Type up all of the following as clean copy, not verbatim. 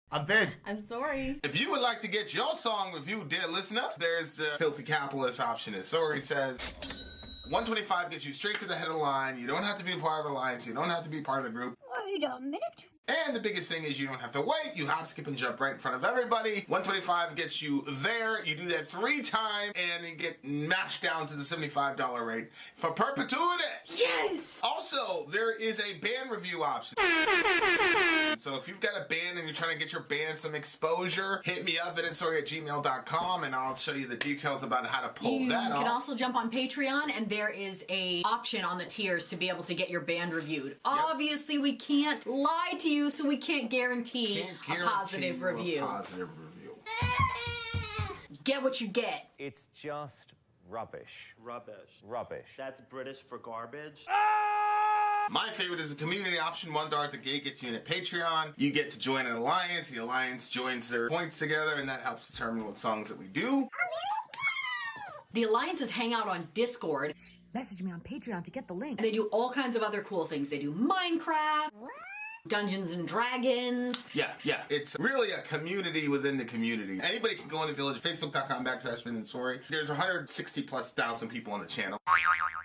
I'm Vin. I'm Sori. If you would like to get your song reviewed, dear listener, there's the filthy capitalist option. As Sori says, 125 gets you straight to the head of the line. You don't have to be a part of the alliance. You don't have to be part of the group. Wait a minute. And the biggest thing is you don't have to wait. You hop, skip, and jump right in front of everybody. 125 gets you there. You do that 3 times, and you get mashed down to the $75 rate for perpetuity. Yes! Also, there is a band review option. So if you've got a band and you're trying to get your band some exposure, hit me up at vinsori@gmail.com, and I'll show you the details about how to pull that off. You can also jump on Patreon, and there is a option on the tiers to be able to get your band reviewed. Yep. Obviously, we can't lie to you, so we can't guarantee a positive review. Get what you get. It's just rubbish. Rubbish. Rubbish. That's British for garbage. My favorite is the community option. $1 at the gate gets you in at Patreon. You get to join an alliance. The alliance joins their points together, and that helps determine what songs that we do. The alliances hang out on Discord. Message me on Patreon to get the link. And they do all kinds of other cool things. They do Minecraft, Dungeons and Dragons. Yeah. It's really a community within the community. Anybody can go in the village. Facebook.com/Vin and Sori. There's 160,000+ people on the channel.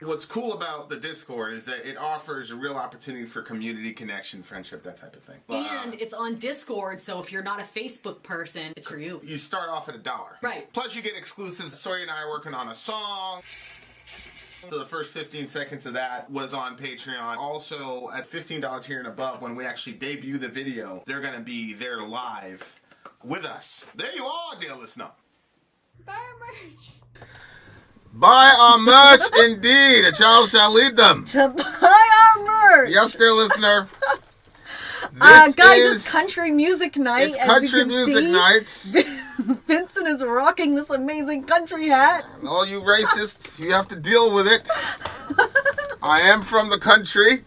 What's cool about the Discord is that it offers a real opportunity for community connection, friendship, that type of thing. And it's on Discord, so if you're not a Facebook person, it's for you. You start off at $1. Right. Plus you get exclusives. Sori and I are working on a song. So the first 15 seconds of that was on Patreon. Also, at $15 tier and above, when we actually debut the video, they're going to be there live with us. There you are, dear listener. Buy our merch. Buy our merch, indeed. A child shall lead them. To buy our merch. Yes, dear listener. Guys, it's country music night. It's country music night. Vincent is rocking this amazing country hat. And all you racists, you have to deal with it. I am from the country.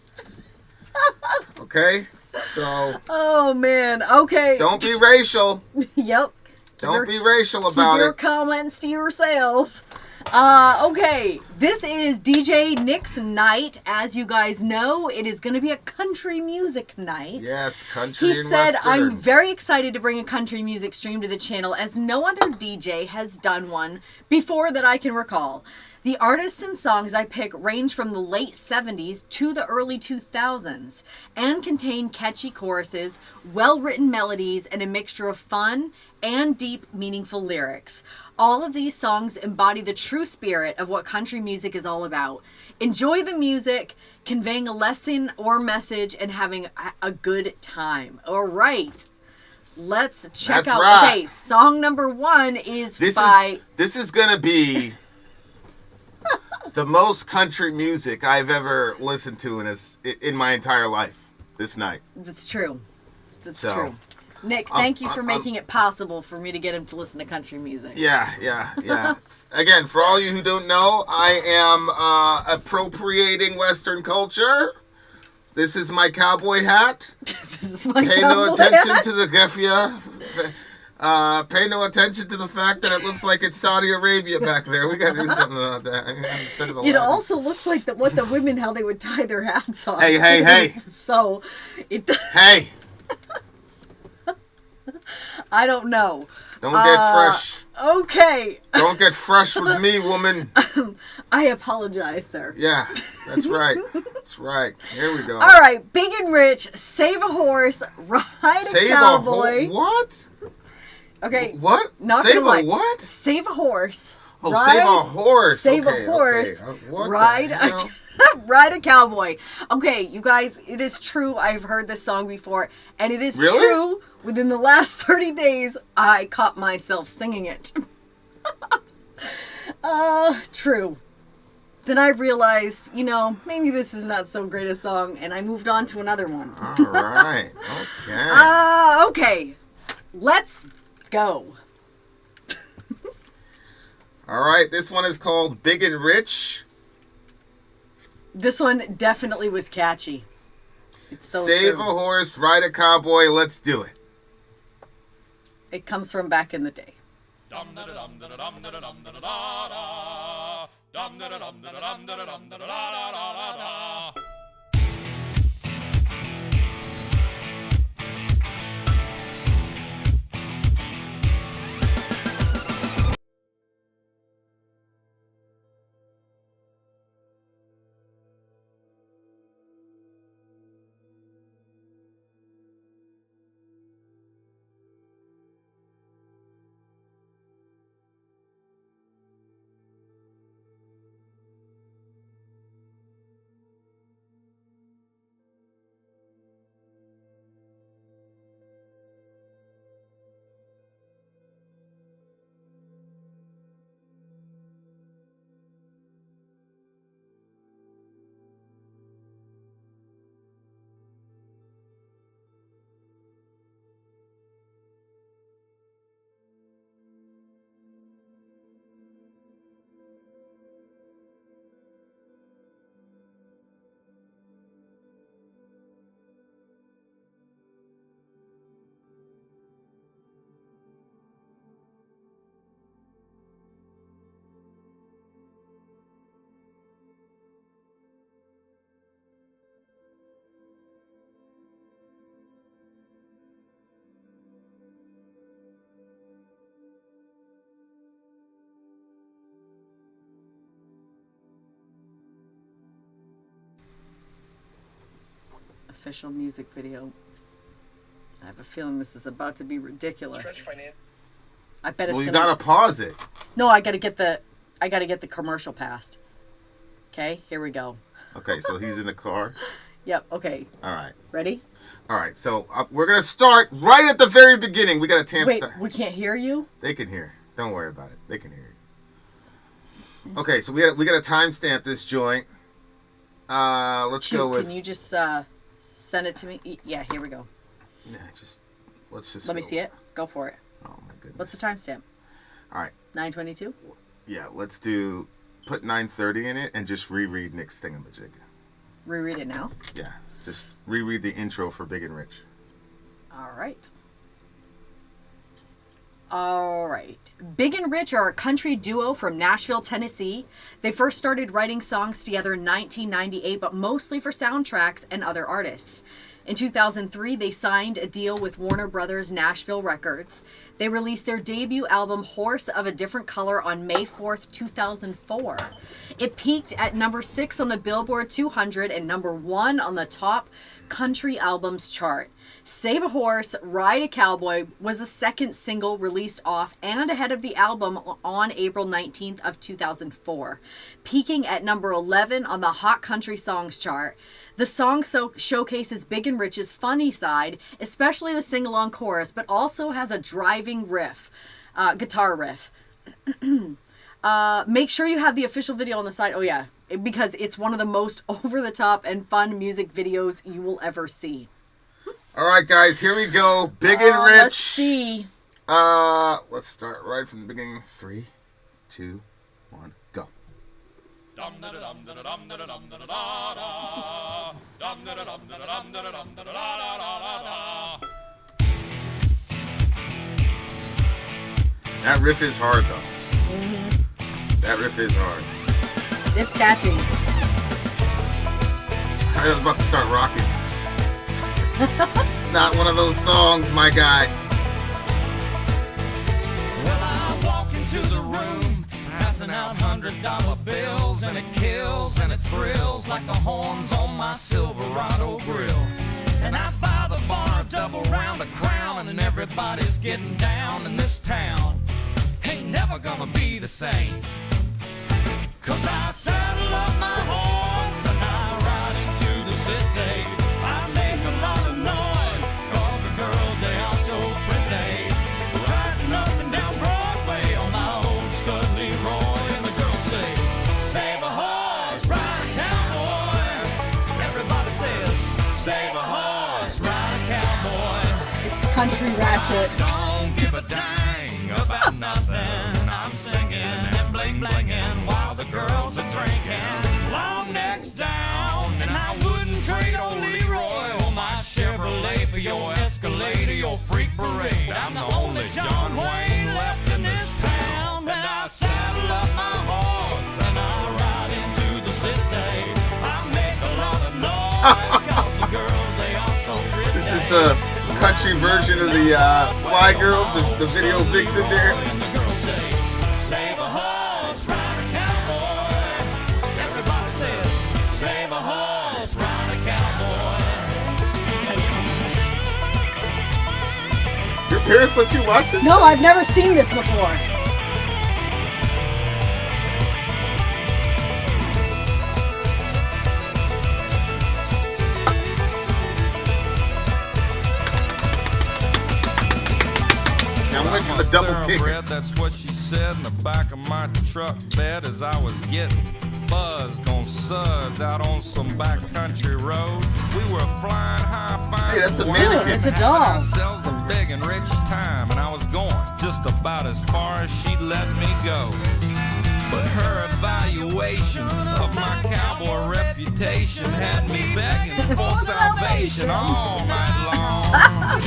Okay? So. Oh, man. Okay. Don't be racial. Yep. Don't be racial about keep your it. comments to yourself. Okay, this is DJ Nick's night. As you guys know, it is going to be a country music night. Yes, country and He said, Western. I'm very excited to bring a country music stream to the channel as no other DJ has done one before that I can recall. The artists and songs I pick range from the late 70s to the early 2000s and contain catchy choruses, well-written melodies, and a mixture of fun and deep, meaningful lyrics. All of these songs embody the true spirit of what country music is all about. Enjoy the music, conveying a lesson or message, and having a good time. All right. Let's check out. Right. Okay, song number 1 is This is going to be the most country music I've ever listened to in my entire life this night. That's true. That's true. Nick, thank you for making it possible for me to get him to listen to country music. Yeah. Again, for all you who don't know, I am appropriating Western culture. This is my cowboy hat. This is my Pay cowboy no attention hat. to the Geffen. Pay no attention to the fact that it looks like it's Saudi Arabia back there. We got to do something about that. Instead of It also looks like what the women, how they would tie their hats on. Hey. So, it... Hey! I don't know. Don't get fresh. Okay. Don't get fresh with me, woman. I apologize, sir. Yeah, that's right. That's right. Here we go. All right, Big and Rich, Save a Horse, Ride a Cowboy. What? Okay. What? Not Save gonna lie. a what? Save a horse. Oh, save a horse. Save okay, a horse. Okay. What Ride the hell? Ride a Cowboy. Okay, you guys, it is true. I've heard this song before, and it is Really? true. Within the last 30 days, I caught myself singing it. True. Then I realized, maybe this is not so great a song, and I moved on to another one. All right. Okay. Okay. Let's go. All right. This one is called Big and Rich. This one definitely was catchy. It's so Save true. a horse, ride a cowboy. Let's do it. It comes from back in the day. Official music video. I have a feeling this is about to be ridiculous. I bet it's Well, you gonna... gotta pause it. No, I gotta get the commercial past. Okay, here we go. Okay, so he's in the car. Yep. Okay. All right. Ready? All right. So we're gonna start right at the very beginning. We got a tamp. Wait, we can't hear you? They can hear. Don't worry about it. They can hear you. Okay, so we got to timestamp this joint. Let's go with. Can you just send it to me? Yeah, here we go. Yeah, let's just. Let me see it. Go for it. Oh my goodness. What's the timestamp? All right. 9:22. Yeah, let's put 9:30 in it and just reread Nick's thingamajig. Reread it now. Yeah, just reread the intro for Big and Rich. All right. All right. Big and Rich are a country duo from Nashville, Tennessee. They first started writing songs together in 1998, but mostly for soundtracks and other artists. In 2003, they signed a deal with Warner Brothers Nashville Records. They released their debut album, Horse of a Different Color, on May 4th, 2004. It peaked at number 6 on the Billboard 200 and number 1 on the top country albums chart. Save a Horse, Ride a Cowboy was the second single released off and ahead of the album on April 19th of 2004, peaking at number 11 on the Hot Country Songs chart. The song showcases Big and Rich's funny side, especially the sing-along chorus, but also has a driving riff, guitar riff. Make sure you have the official video on the side. Oh yeah, because it's one of the most over-the-top and fun music videos you will ever see. All right, guys, here we go. Big and Rich. Let's see. Let's start right from the beginning. 3, 2, 1, go. That riff is hard, though. Mm-hmm. That riff is hard. It's catchy. I was about to start rocking. Not one of those songs, my guy. Well, I walk into the room, passing out $100 bills, and it kills and it thrills like the horns on my Silverado grill. And I buy the bar a double round of Crown, and everybody's getting down in this town. Ain't never gonna be the same. 'Cause I saddle up my horse and I ride into the city. I make a lot of noise, 'cause the girls, they are so pretty. Riding up and down Broadway on my old stud Leroy, and the girls say, save a horse, ride a cowboy. Everybody says, save a horse, ride a cowboy. It's country ratchet. Don't give a dang about nothing. I'm singing and bling blinging while the girls are drinking. Long necks down, and I wouldn't trade old Leroy or my Chevrolet for your Escalade or your freak parade. I'm the only John Wayne left in this town, and I saddle up my horse and I ride into the city. I make a lot of noise 'cause the girls, they are so pretty. This is the country version of the Fly Girls, the video vixen there. And the girls say, save a horse, ride a cowboy. Everybody says, save a horse, ride a cowboy. Your parents let you watch this? No, I've never seen this before. I went for the double kick. That's what she said in the back of my truck bed as I was getting buzzed on suds out on some backcountry road. We were flying high, fine. Hey, that's a mannequin. It's a dog. Ourselves a big and rich time, and I was going just about as far as she'd let me go. But her evaluation of my cowboy reputation had me begging for salvation all night long.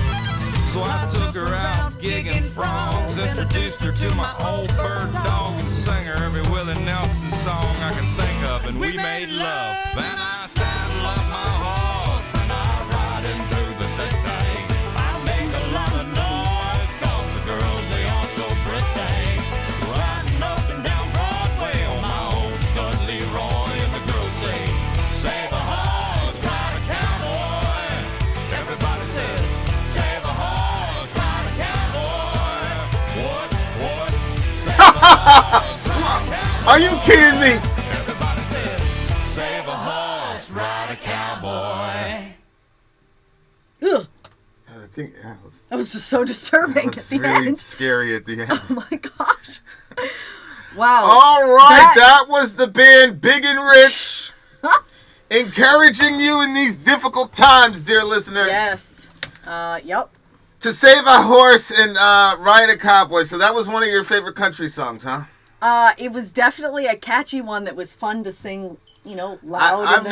So I took her out gigging frogs, introduced her to my old bird dog, and sang her every Willie Nelson song I can think of, and we made love. Then I saddle up my horse and I ride in through the city. I make a lot of noise 'cause the girls, they are so pretty. Riding up and down Broadway on my old stud Leroy, and the girls say, save a horse, ride a cowboy. Everybody says, save a horse, ride a cowboy. What? Save a horse, ride a cowboy. Are you kidding me? Everybody says, save a horse, ride a cowboy. Ugh, I think that was, that was just so disturbing at that's the really end. scary at the end. Oh my gosh. Wow. All right, that was the band Big and Rich, encouraging you in these difficult times, dear listener, Yes. Yep. to save a horse and ride a cowboy. So that was one of your favorite country songs, huh? It was definitely a catchy one that was fun to sing, you know, loud. I've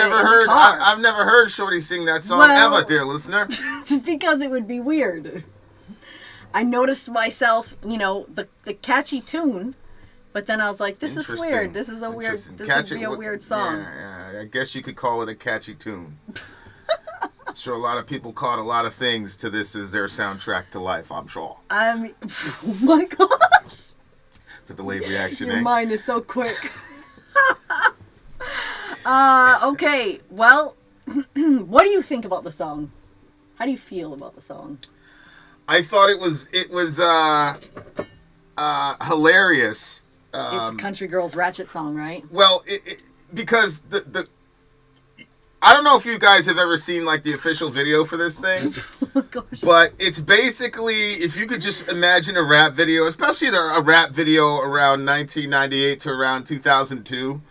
never heard Shorty sing that song ever, dear listener. Because it would be weird. I noticed myself, you know, the catchy tune, but then I was like, this is weird. This is a weird. This would be a weird song. Yeah, I guess you could call it a catchy tune. I'm sure a lot of people caught a lot of things to this as their soundtrack to life, I'm sure. Oh my gosh. The delayed reaction, Your mind is so quick. Okay, well, what do you think about the song? How do you feel about the song? I thought it was hilarious. It's a country girls ratchet song, right? Well, because the I don't know if you guys have ever seen like the official video for this thing, Oh gosh. but it's basically, if you could just imagine a rap video, especially a rap video around 1998 to around 2002,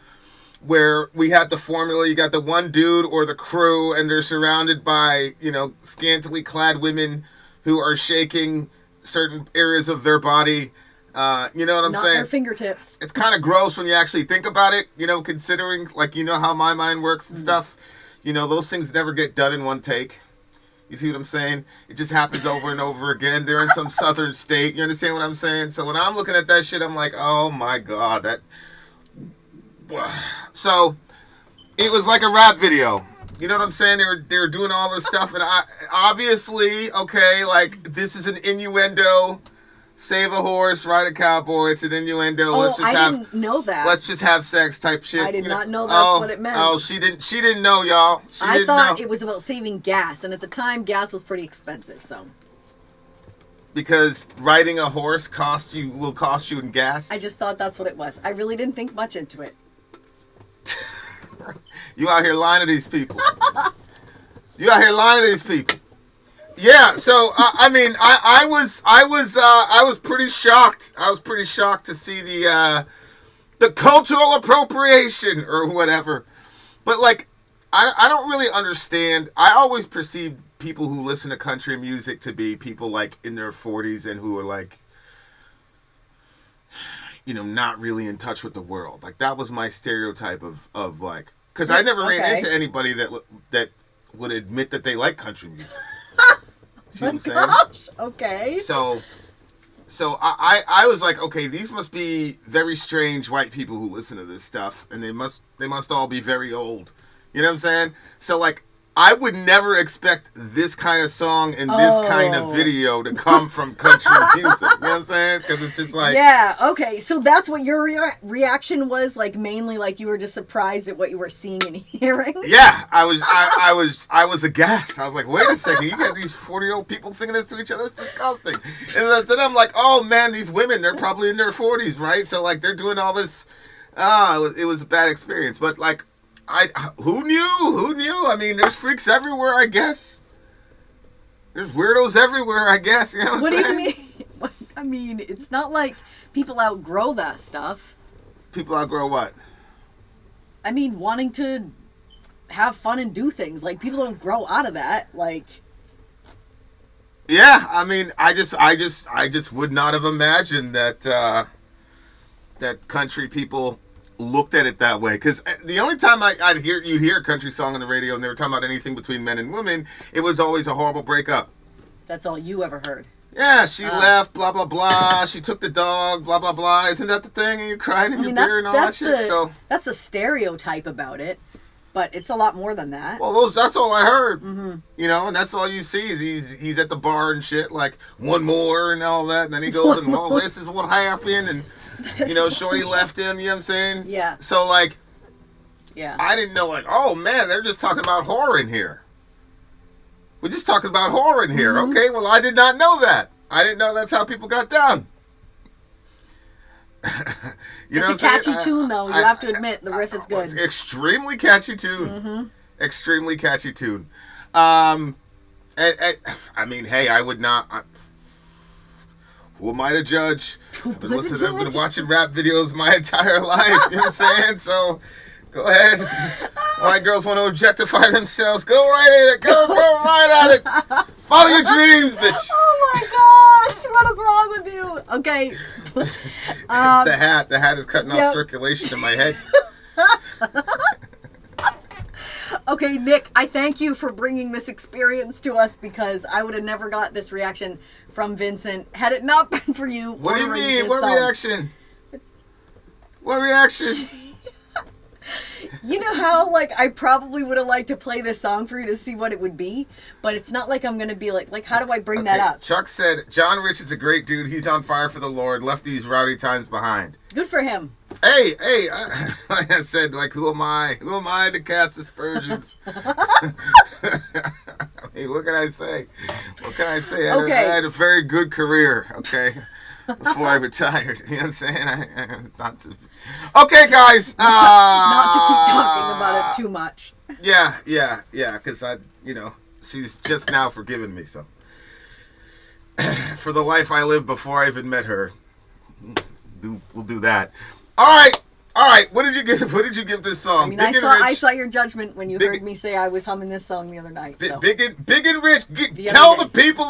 where we had the formula, you got the one dude or the crew, and they're surrounded by, you know, scantily clad women who are shaking certain areas of their body. You know what I'm Not saying? their fingertips. It's kind of gross when you actually think about it, you know, considering, like, you know how my mind works and stuff. You know, those things never get done in one take. You see what I'm saying? It just happens over and over again. They're in some southern state. You understand what I'm saying? So when I'm looking at that shit, I'm like, oh my God, that. So it was like a rap video. You know what I'm saying? They were doing all this stuff, and I obviously, okay, like this is an innuendo. Save a horse, ride a cowboy. It's an innuendo. Oh, I didn't know that. Let's just have sex type shit. I did not know that's what it meant. Oh, she didn't know, y'all. I thought it was about saving gas, and at the time, gas was pretty expensive. So. Because riding a horse will cost you in gas. I just thought that's what it was. I really didn't think much into it. You out here lying to these people. You out here lying to these people. Yeah, so I mean, I was pretty shocked. I was pretty shocked to see the cultural appropriation or whatever. But like, I don't really understand. I always perceived people who listen to country music to be people like in their 40s and who are like, you know, not really in touch with the world. Like that was my stereotype of like, because I never ran into anybody that would admit that they like country music. See what I'm saying? Gosh, okay. So I was like, okay, these must be very strange white people who listen to this stuff, and they must all be very old. You know what I'm saying? So like, I would never expect this kind of song and this kind of video to come from country music. You know what I'm saying? Because it's just like... Yeah, okay. So that's what your reaction was? Like, mainly like you were just surprised at what you were seeing and hearing? Yeah, I was aghast. I was like, wait a second, you got these 40-year-old people singing this to each other? That's disgusting. And then I'm like, oh man, these women, they're probably in their 40s, right? So like, they're doing all this... it was a bad experience. But like... Who knew? I mean, there's freaks everywhere, I guess. There's weirdos everywhere, I guess. You know what I'm saying? Do you mean? I mean, it's not like people outgrow that stuff. People outgrow what? I mean, wanting to have fun and do things. Like, people don't grow out of that. Like... Yeah, I mean, I just would not have imagined that that country people looked at it that way, because the only time you'd hear a country song on the radio and they were talking about anything between men and women, it was always a horrible breakup. That's all you ever heard. Yeah, she left, blah blah blah. She took the dog, blah blah blah. Isn't that the thing? And you're crying in your beer and all that shit. So that's the stereotype about it, but it's a lot more than that. Well, that's all I heard. Mm-hmm. You know, and that's all you see is he's at the bar and shit, like one more and all that, and then he goes and well, this is what happened and. You know, shorty left him, you know what I'm saying? Yeah. So, like, yeah, I didn't know, like, oh, man, they're just talking about horror in here. We're just talking about horror in here. Mm-hmm. Okay, well, I did not know that. I didn't know that's how people got down. It's a catchy tune, though. You have to admit, the riff is good. It's extremely catchy tune. Mm-hmm. Extremely catchy tune. I mean, hey, I would not... Who am I to judge? I've been watching rap videos my entire life. You know what I'm saying? So, go ahead. White girls want to objectify themselves. Go right at it. Go right at it. Follow your dreams, bitch. Oh my gosh. What is wrong with you? Okay. It's the hat. The hat is cutting off circulation in my head. Okay, Nick, I thank you for bringing this experience to us because I would have never got this reaction from Vincent had it not been for you. What do you mean? What reaction? What reaction? You know how, like, I probably would have liked to play this song for you to see what it would be, but it's not like I'm going to be like, how do I bring that up? Chuck said, John Rich is a great dude. He's on fire for the Lord. Left these rowdy times behind. Good for him. Hey, I said, like, who am I? Who am I to cast aspersions? I mean, what can I say? What can I say? I had a very good career, okay, before I retired. You know what I'm saying? Okay, guys. Not to keep talking about it too much. Yeah, because she's just now forgiven me, so. For the life I lived before I even met her, we'll do that. All right. What did you give this song? I mean, I saw your judgment when you heard me say I was humming this song the other night. So. Big and Rich. Tell the people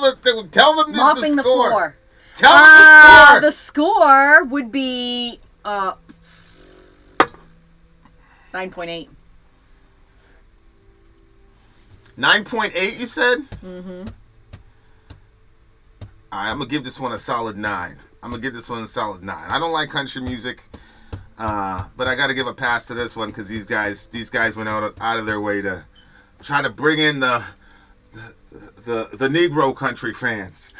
tell them Mopping the score. Floor. Tell them the score. The score would be 9.8. 9.8, you said? Mm-hmm. All right, I'm going to give this one a solid 9. I don't like country music, but I got to give a pass to this one because these guys went out of their way to try to bring in the Negro country fans.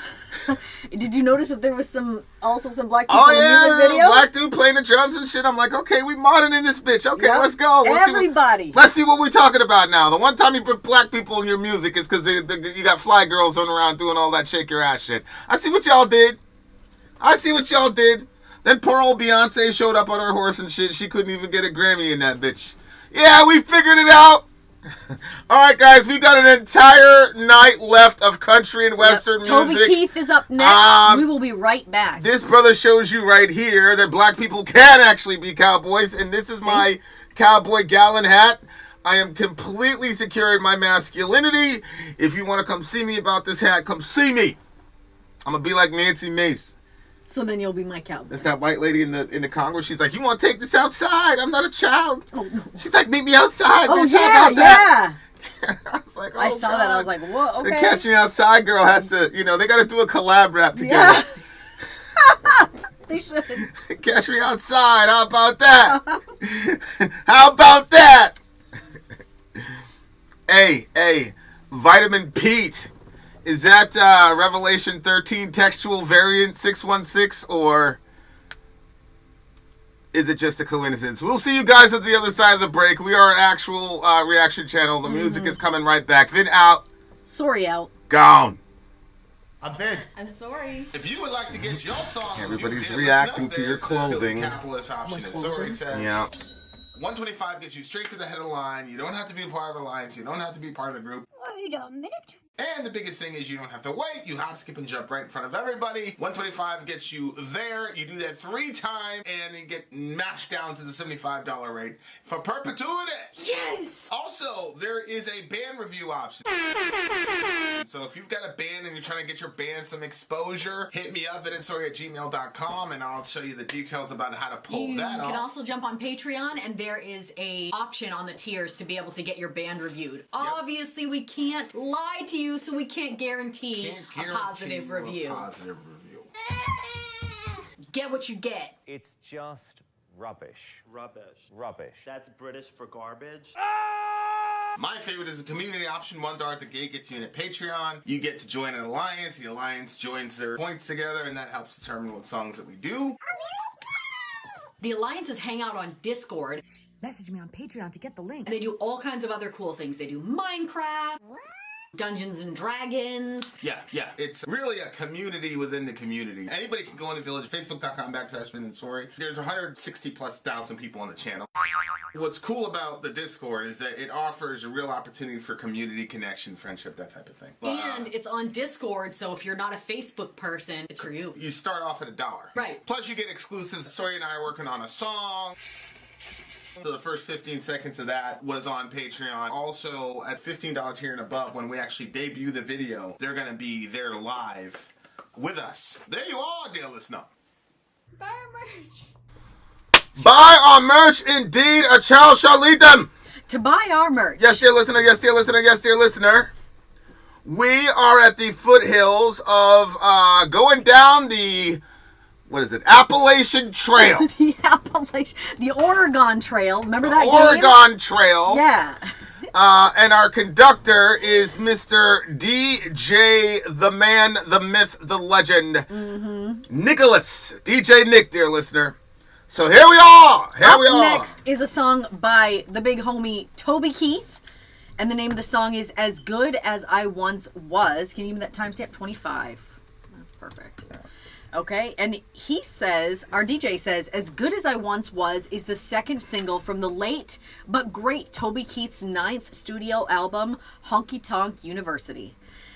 Did you notice that there was also some black people in the music video? Black dude playing the drums and shit. I'm like, okay, we modern in this bitch. Okay, let's go. Let's see what we're talking about now. The one time you put black people in your music is because you got fly girls running around doing all that shake your ass shit. I see what y'all did. Then poor old Beyonce showed up on her horse and shit. She couldn't even get a Grammy in that bitch. Yeah, we figured it out. All right, guys, we got an entire night left of country and western music. Toby Kieth is up next. We will be right back. This brother shows you right here that black people can actually be cowboys, and this is my cowboy gallon hat. I am completely secure in my masculinity. If you want to come see me about this hat, come see me. I'm gonna be like Nancy Mace. So then you'll be my cowboy. That's that white lady in the Congress. She's like, you want to take this outside? I'm not a child. Oh, no. She's like, meet me outside. Oh, bitch. yeah, How about that? I was like, I saw that. I was like, whoa, okay. The Catch Me Outside girl has to, they got to do a collab rap together. Yeah. They should. Catch Me Outside. How about that? How about that? Hey, Vitamin Pete. Is that Revelation 13 textual variant 616, or is it just a coincidence? We'll see you guys at the other side of the break. We are an actual reaction channel. The music is coming right back. Vin out. Sori out. Gone. I'm Vin. I'm Sori. If you would like to get your song, everybody's reacting to your clothing. Capitalist option. Sori said. Yeah. 125 gets you straight to the head of the line. You don't have to be a part of the alliance. You don't have to be part of the group. Wait a minute. And the biggest thing is you don't have to wait. You hop, skip, and jump right in front of everybody. 125 gets you there. You do that 3 times, and you get mashed down to the $75 rate for perpetuity. Yes! Also, there is a band review option. So if you've got a band and you're trying to get your band some exposure, hit me up at vinsori@gmail.com, and I'll show you the details about how to pull that off. You can also jump on Patreon, and there is a option on the tiers to be able to get your band reviewed. Yep. Obviously, we can't lie to you, so we can't guarantee a positive review. Get what you get. It's just rubbish. Rubbish. That's British for garbage. My favorite is the community option. $1 at the gate gets you in a Patreon. You get to join an alliance. The alliance joins their points together, and that helps determine what songs that we do. The alliances hang out on Discord. Message me on Patreon to get the link. And they do all kinds of other cool things. They do Minecraft. Dungeons and Dragons. Yeah. It's really a community within the community. Anybody can go in the village. Facebook.com/Vin and Sori. There's 160,000+ people on the channel. What's cool about the Discord is that it offers a real opportunity for community connection, friendship, that type of thing. And it's on Discord, so if you're not a Facebook person, it's for you. You start off at $1. Right. Plus you get exclusives. Sori and I are working on a song. So the first 15 seconds of that was on Patreon. Also, at $15 tier and above, when we actually debut the video, they're going to be there live with us. There you are, dear listener. Buy our merch. Buy our merch, indeed. A child shall lead them. To buy our merch. Yes, dear listener. Yes, dear listener. Yes, dear listener. We are at the foothills of going down the... What is it? Appalachian Trail. The Oregon Trail. Remember that game? Oregon Trail. Yeah. And our conductor is Mr. DJ, the man, the myth, the legend, Nicholas. DJ Nick, dear listener. So here we are. Up next is a song by the big homie Toby Kieth. And the name of the song is As Good As I Once Was. Can you give me that timestamp? 25. That's perfect. Yeah. Okay, and he says, our DJ says, As Good As I Once Was is the second single from the late but great Toby Keith's 9th studio album, Honky Tonk University.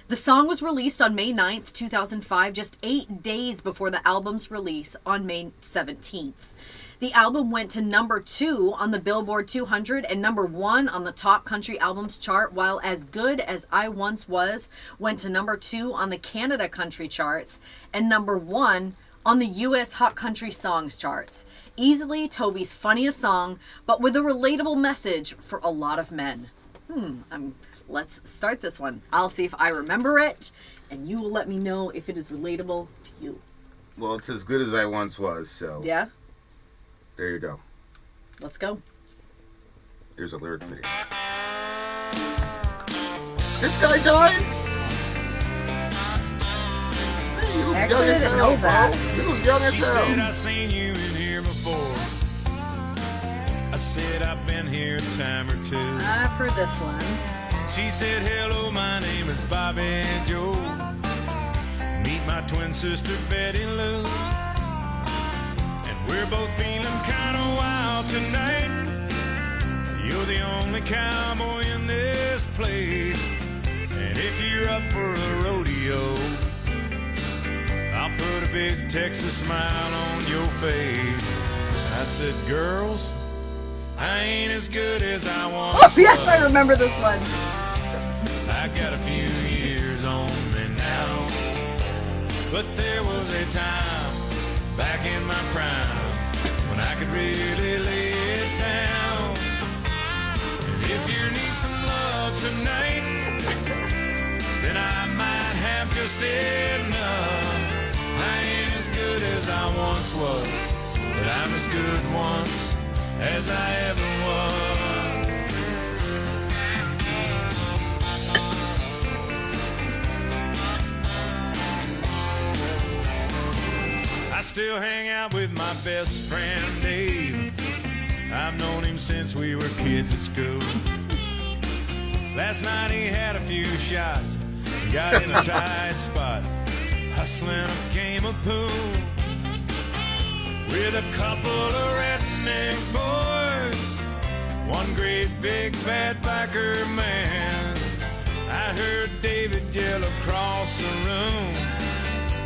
The song was released on May 9th, 2005, just 8 days before the album's release on May 17th. The album went to number 2 on the Billboard 200 and number 1 on the Top Country Albums chart, while As Good As I Once Was went to number 2 on the Canada Country charts and number 1 on the U.S. Hot Country Songs charts. Easily Toby's funniest song, but with a relatable message for a lot of men. Let's start this one. I'll see if I remember it, and you will let me know if it is relatable to you. Well, it's as good as I once was, so... Yeah? There you go. Let's go. There's a lyric video. This guy died? Hey, you look Actually, young I as didn't hell, know that. bro. You look young as She said, I hell. seen you in here before. I said, I've been here a time or two. I've heard this one. She said, hello, my name is Bobby Joe. Meet my twin sister, Betty Lou. And we're both feeling kind of wild tonight. You're the only cowboy in this place. And if you're up for a rodeo, I'll put a big Texas smile on your face. I said, girls, I ain't as good as I once Oh, yes, was. I remember this one. I got a few years on me now, but there was a time back in my prime when I could really lay it down. And if you need some love tonight, then I might have just enough. I ain't as good as I once was, but I'm as good once as I ever was. I still hang out with my best friend Dave. I've known him since we were kids at school. Last night he had a few shots, got in a tight spot, hustling a game of pool with a couple of redneck boys, one great big bad biker man. I heard David yell across the room,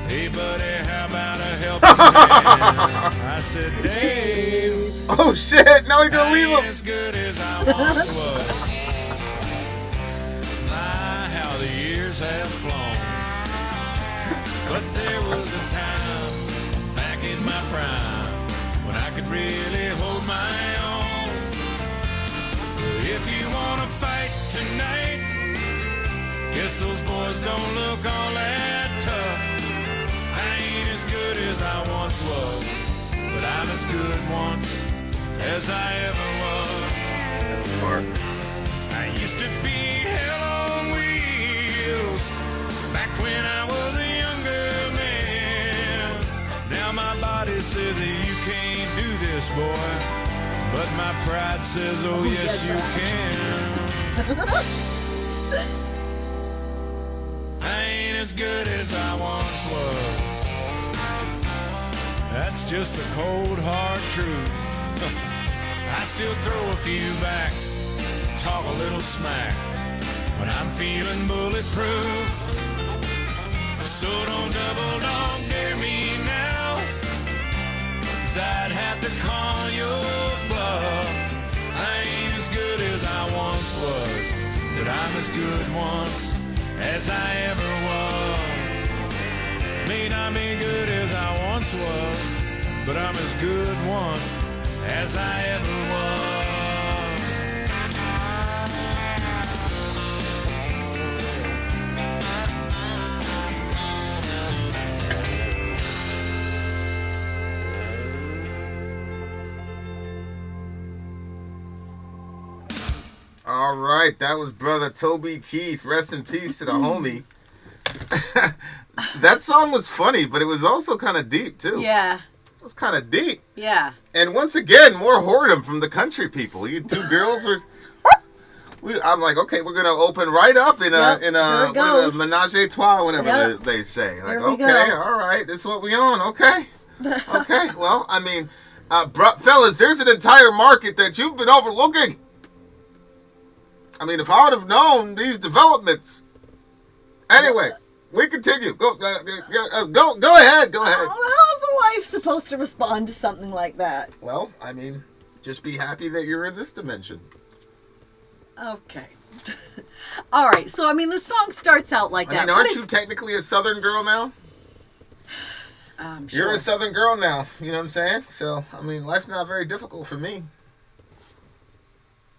hey buddy, how about a helping hand? I said, Dave, Oh, shit. Now he's gonna leave I ain't him. as good as I once was. My, how the years have flown. But there was a time back in my prime when I could really hold my own. If you wanna fight tonight, guess those boys don't look all that tough. I ain't as good as I once was, but I'm as good once as I ever was. That's smart. I used to be hell on wheels back when I was a younger man. Now my body says that you can't do this, boy, but my pride says, oh yes you can. I ain't as good as I once was. That's just the cold hard truth. I still throw a few back, talk a little smack when I'm feeling bulletproof. So don't double dog dare me now, 'cause I'd have to call your bluff. I ain't as good as I once was, but I'm as good once as I ever was. May not be good as I once was, but I'm as good once as I ever was. All right, that was brother Toby Kieth. Rest in peace to the homie. That song was funny, but it was also kind of deep too. Yeah. It was kind of deep. Yeah. And once again, more whoredom from the country people. You two girls were. I'm like, okay, we're gonna open right up in Yep, a here it what is goes. it, menage a trois, whatever Yep. they say. Like, Here we okay, go. all right, this is what we own. Okay, okay. Well, I mean, fellas, there's an entire market that you've been overlooking. I mean, if I would have known these developments. Anyway, we continue. Go ahead. Go ahead. How's the wife supposed to respond to something like that? Well, I mean, just be happy that you're in this dimension. Okay. All right. So, I mean, the song starts out like I that. mean, but aren't you technically a Southern girl now? Sure. You're a Southern girl now. You know what I'm saying? So, I mean, life's not very difficult for me.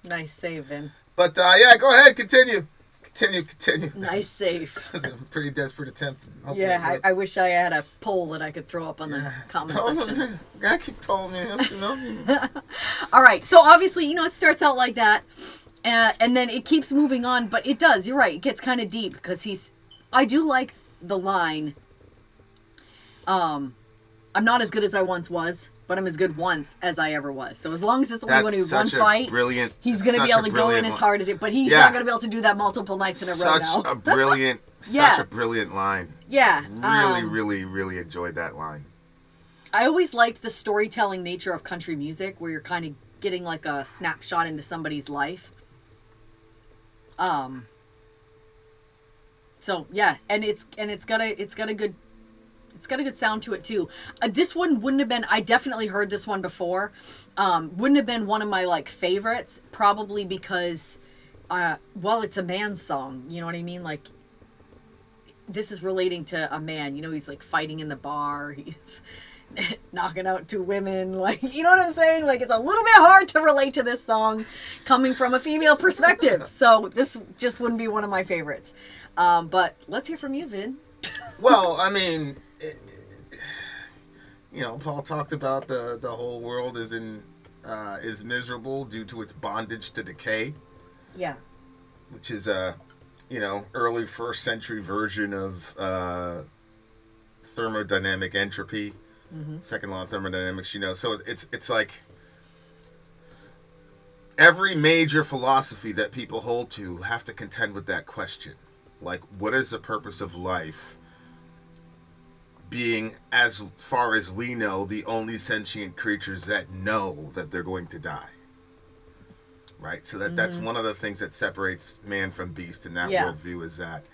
Nice save, Vin. But yeah, go ahead, continue. Nice save. That was a pretty desperate attempt. Hopefully Yeah, I wish I had a poll that I could throw up on the comment section. Gotta keep polling me. All right, so obviously, it starts out like that, and then it keeps moving on, but it does, you're right, it gets kind of deep, because I do like the line, I'm not as good as I once was, but I'm as good once as I ever was. So as long as it's only when we one fight, he's going to be able to go in as hard as it, but he's not going to be able to do that multiple nights in a row now. Such a brilliant line. Yeah. Really enjoyed that line. I always liked the storytelling nature of country music, where you're kind of getting like a snapshot into somebody's life. So yeah, and it's got a good sound to it too. This one wouldn't have been, I definitely heard this one before. Wouldn't have been one of my favorites, probably because it's a man's song, you know what I mean? Like, this is relating to a man, he's fighting in the bar, he's knocking out two women, you know what I'm saying? It's a little bit hard to relate to this song coming from a female perspective. So this just wouldn't be one of my favorites. But let's hear from you, Vin. Well, I mean, Paul talked about the whole world is miserable due to its bondage to decay. Yeah. Which is a, early first century version of thermodynamic entropy. Mm-hmm. Second law of thermodynamics, So it's like every major philosophy that people hold to have to contend with that question. Like, what is the purpose of life? Being, as far as we know, the only sentient creatures that know that they're going to die. Right? So that's one of the things that separates man from beast in that worldview, is that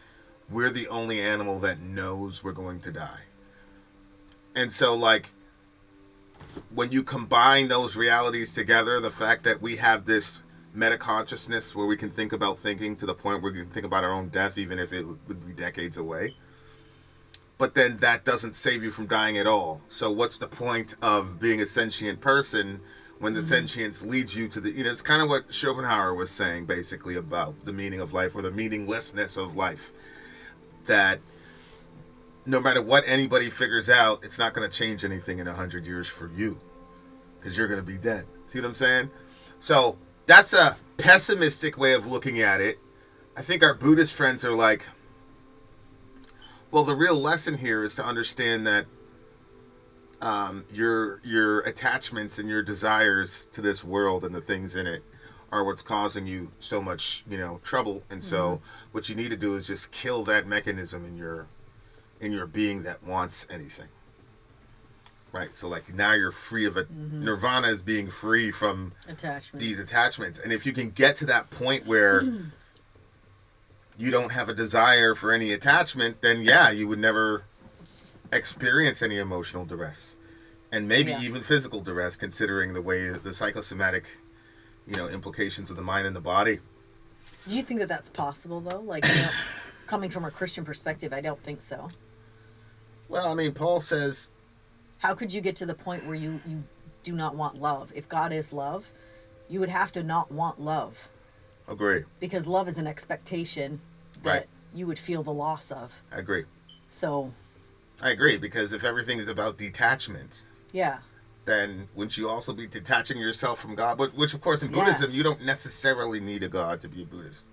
we're the only animal that knows we're going to die. And so, when you combine those realities together, the fact that we have this meta-consciousness where we can think about thinking to the point where we can think about our own death, even if it would be decades away. But then that doesn't save you from dying at all. So what's the point of being a sentient person when the sentience leads you to the... it's kind of what Schopenhauer was saying, basically, about the meaning of life, or the meaninglessness of life. That no matter what anybody figures out, it's not going to change anything in 100 years for you, because you're going to be dead. See what I'm saying? So that's a pessimistic way of looking at it. I think our Buddhist friends are like, well, the real lesson here is to understand that your attachments and your desires to this world and the things in it are what's causing you so much, trouble. And so what you need to do is just kill that mechanism in your being that wants anything. Right? So now you're free of it. Nirvana is being free from these attachments. And if you can get to that point where you don't have a desire for any attachment, then you would never experience any emotional duress. And maybe even physical duress, considering the way the psychosomatic, implications of the mind and the body. Do you think that that's possible, though? Coming from a Christian perspective, I don't think so. Well, I mean, Paul says... How could you get to the point where you do not want love? If God is love, you would have to not want love. Agree. Because love is an expectation that you would feel the loss of. I agree. So... I agree, because if everything is about detachment... Yeah. Then wouldn't you also be detaching yourself from God? Which, of course, in Buddhism, you don't necessarily need a God to be a Buddhist.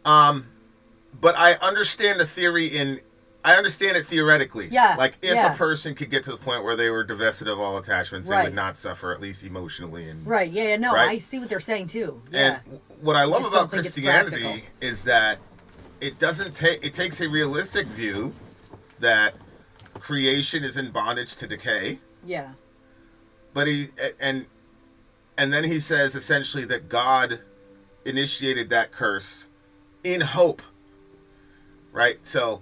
But I understand the theory I understand it theoretically. Yeah. If a person could get to the point where they were divested of all attachments, they would not suffer, at least emotionally. Right. Yeah. No, I see what they're saying too. Yeah. And what I love about Christianity is that it takes a realistic view that creation is in bondage to decay. Yeah. But and then he says essentially that God initiated that curse in hope. Right? So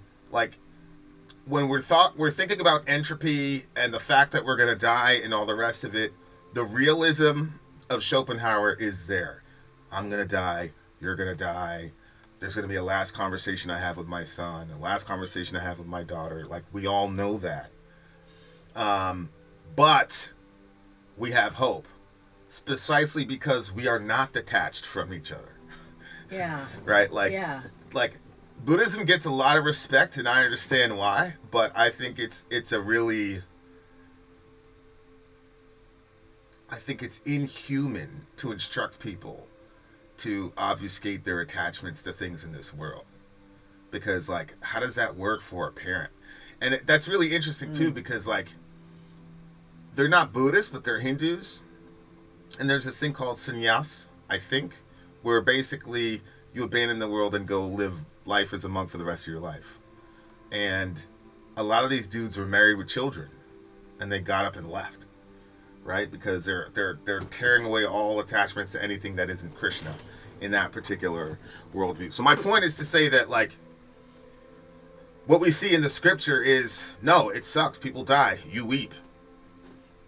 when we're thinking about entropy and the fact that we're going to die and all the rest of it, the realism of Schopenhauer is there. I'm going to die. You're going to die. There's going to be a last conversation I have with my son, a last conversation I have with my daughter. We all know that. But we have hope. precisely because we are not detached from each other. Yeah. Right? Like, Yeah. like Buddhism gets a lot of respect, and I understand why, but I think it's inhuman to instruct people to obfuscate their attachments to things in this world. Because, like, how does that work for a parent? And that's really interesting, too, because, like, they're not Buddhists, but they're Hindus. And there's this thing called sannyas, I think, where basically you abandon the world and go live life as a monk for the rest of your life. And a lot of these dudes were married with children, and they got up and left, right? Because they're tearing away all attachments to anything that isn't Krishna in that particular worldview. So my point is to say that, like, what we see in the scripture is, no, it sucks. People die. You weep.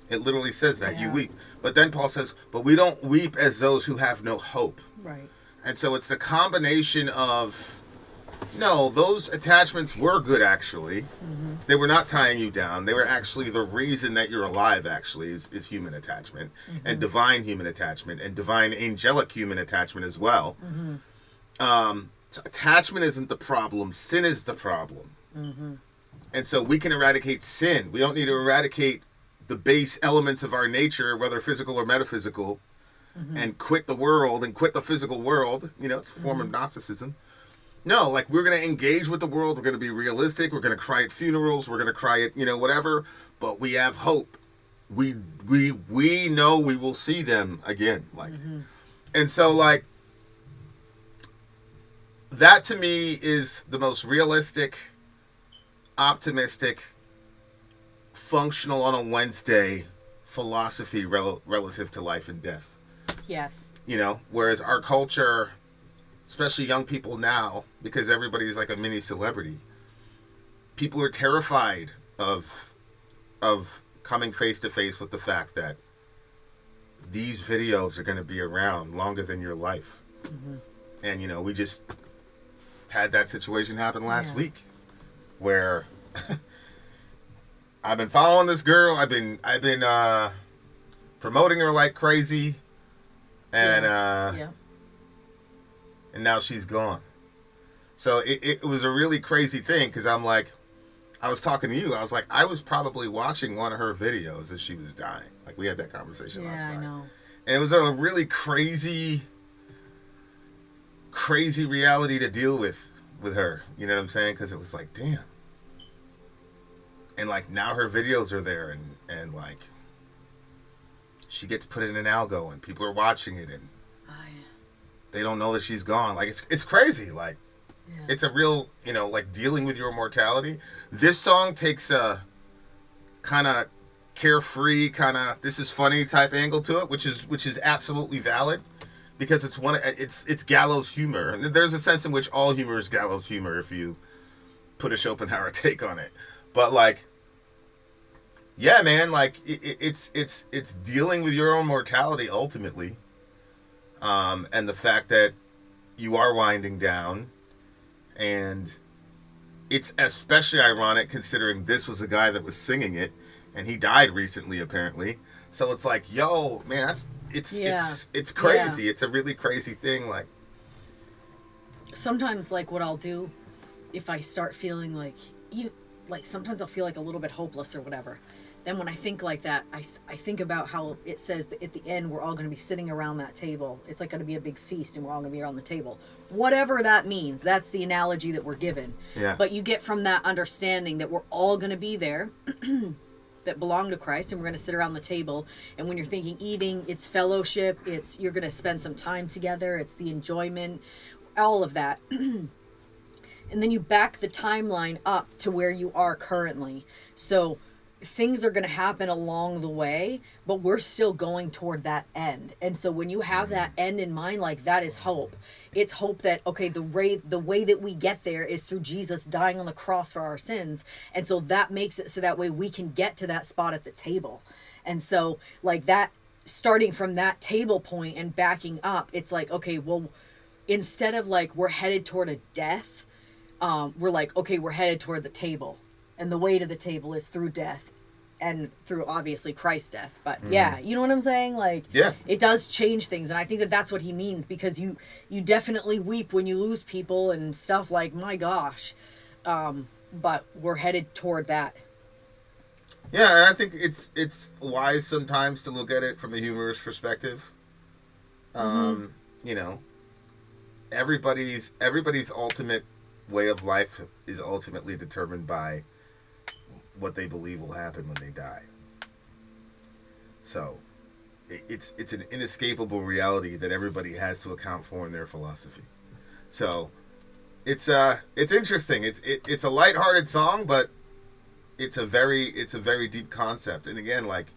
It literally says that. You weep. But then Paul says, but we don't weep as those who have no hope. Right. And so it's the combination of, no, those attachments were good, actually. Mm-hmm. They were not tying you down. They were actually the reason that you're alive, actually, is human attachment. Mm-hmm. And divine human attachment. And divine angelic human attachment as well. Mm-hmm. So attachment isn't the problem. Sin is the problem. Mm-hmm. And so we can eradicate sin. We don't need to eradicate the base elements of our nature, whether physical or metaphysical, and quit the world and quit the physical world. You know, it's a form of Gnosticism. No, like, we're going to engage with the world. We're going to be realistic. We're going to cry at funerals. We're going to cry at, you know, whatever. But we have hope. We know we will see them again. Like, and so, like, that to me is the most realistic, optimistic, functional on a Wednesday philosophy relative to life and death. Yes. You know, whereas our culture, especially young people now, because everybody's like a mini celebrity, people are terrified of coming face to face with the fact that these videos are going to be around longer than your life. Mm-hmm. And, you know, we just had that situation happen last week where I've been following this girl. I've been promoting her like crazy, and and now she's gone. So it was a really crazy thing, because I'm like, I was talking to you. I was like, I was probably watching one of her videos as she was dying. Like, we had that conversation last night. Yeah, I know. And it was a really crazy reality to deal with her. You know what I'm saying? Because it was like, damn. And, like, now her videos are there, and like, she gets put in an algo, and people are watching it, and they don't know that she's gone. Like, it's crazy. Like, it's a real, you know, like, dealing with your mortality. This song takes a kind of carefree, kind of this is funny type angle to it, which is absolutely valid, because it's gallows humor. And there's a sense in which all humor is gallows humor if you put a Schopenhauer take on it. But, like, yeah, man, like, it's dealing with your own mortality ultimately, and the fact that you are winding down, and it's especially ironic considering this was a guy that was singing it, and he died recently apparently. So it's like, yo, man, it's crazy. Yeah. It's a really crazy thing. Like, sometimes, like, what I'll do if I start feeling like, sometimes I'll feel like a little bit hopeless or whatever. Then when I think like that, I think about how it says that at the end we're all going to be sitting around that table. It's like going to be a big feast, and we're all going to be around the table. Whatever that means, that's the analogy that we're given. Yeah. But you get from that understanding that we're all going to be there that belong to Christ, and we're going to sit around the table. And when you're thinking eating, it's fellowship, you're going to spend some time together, it's the enjoyment, all of that. And then you back the timeline up to where you are currently. So things are going to happen along the way, but we're still going toward that end. And so when you have that end in mind, like, that is hope. It's hope that, okay, the way that we get there is through Jesus dying on the cross for our sins. And so that makes it so that way we can get to that spot at the table. And so, like, that, starting from that table point and backing up, it's like, okay, well, instead of like we're headed toward a death, we're like, okay, we're headed toward the table. And the way to the table is through death. and through obviously Christ's death. But yeah, you know what I'm saying? Like, Yeah. it does change things, and I think that that's what he means, because you definitely weep when you lose people and stuff, like, my gosh. But we're headed toward that. Yeah, and I think it's wise sometimes to look at it from a humorous perspective. You know, everybody's ultimate way of life is ultimately determined by what they believe will happen when they die. So it's an inescapable reality that everybody has to account for in their philosophy. So it's interesting. It's a lighthearted song, but it's a very deep concept. And again, like,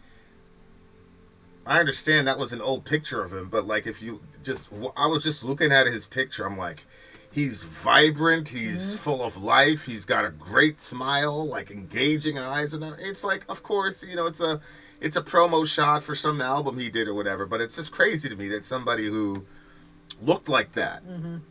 I understand that was an old picture of him, but like, I was just looking at his picture, I'm like, he's vibrant, he's full of life, he's got a great smile, like engaging eyes, and it's like, of course, you know, it's a promo shot for some album he did or whatever, but it's just crazy to me that somebody who looked like that,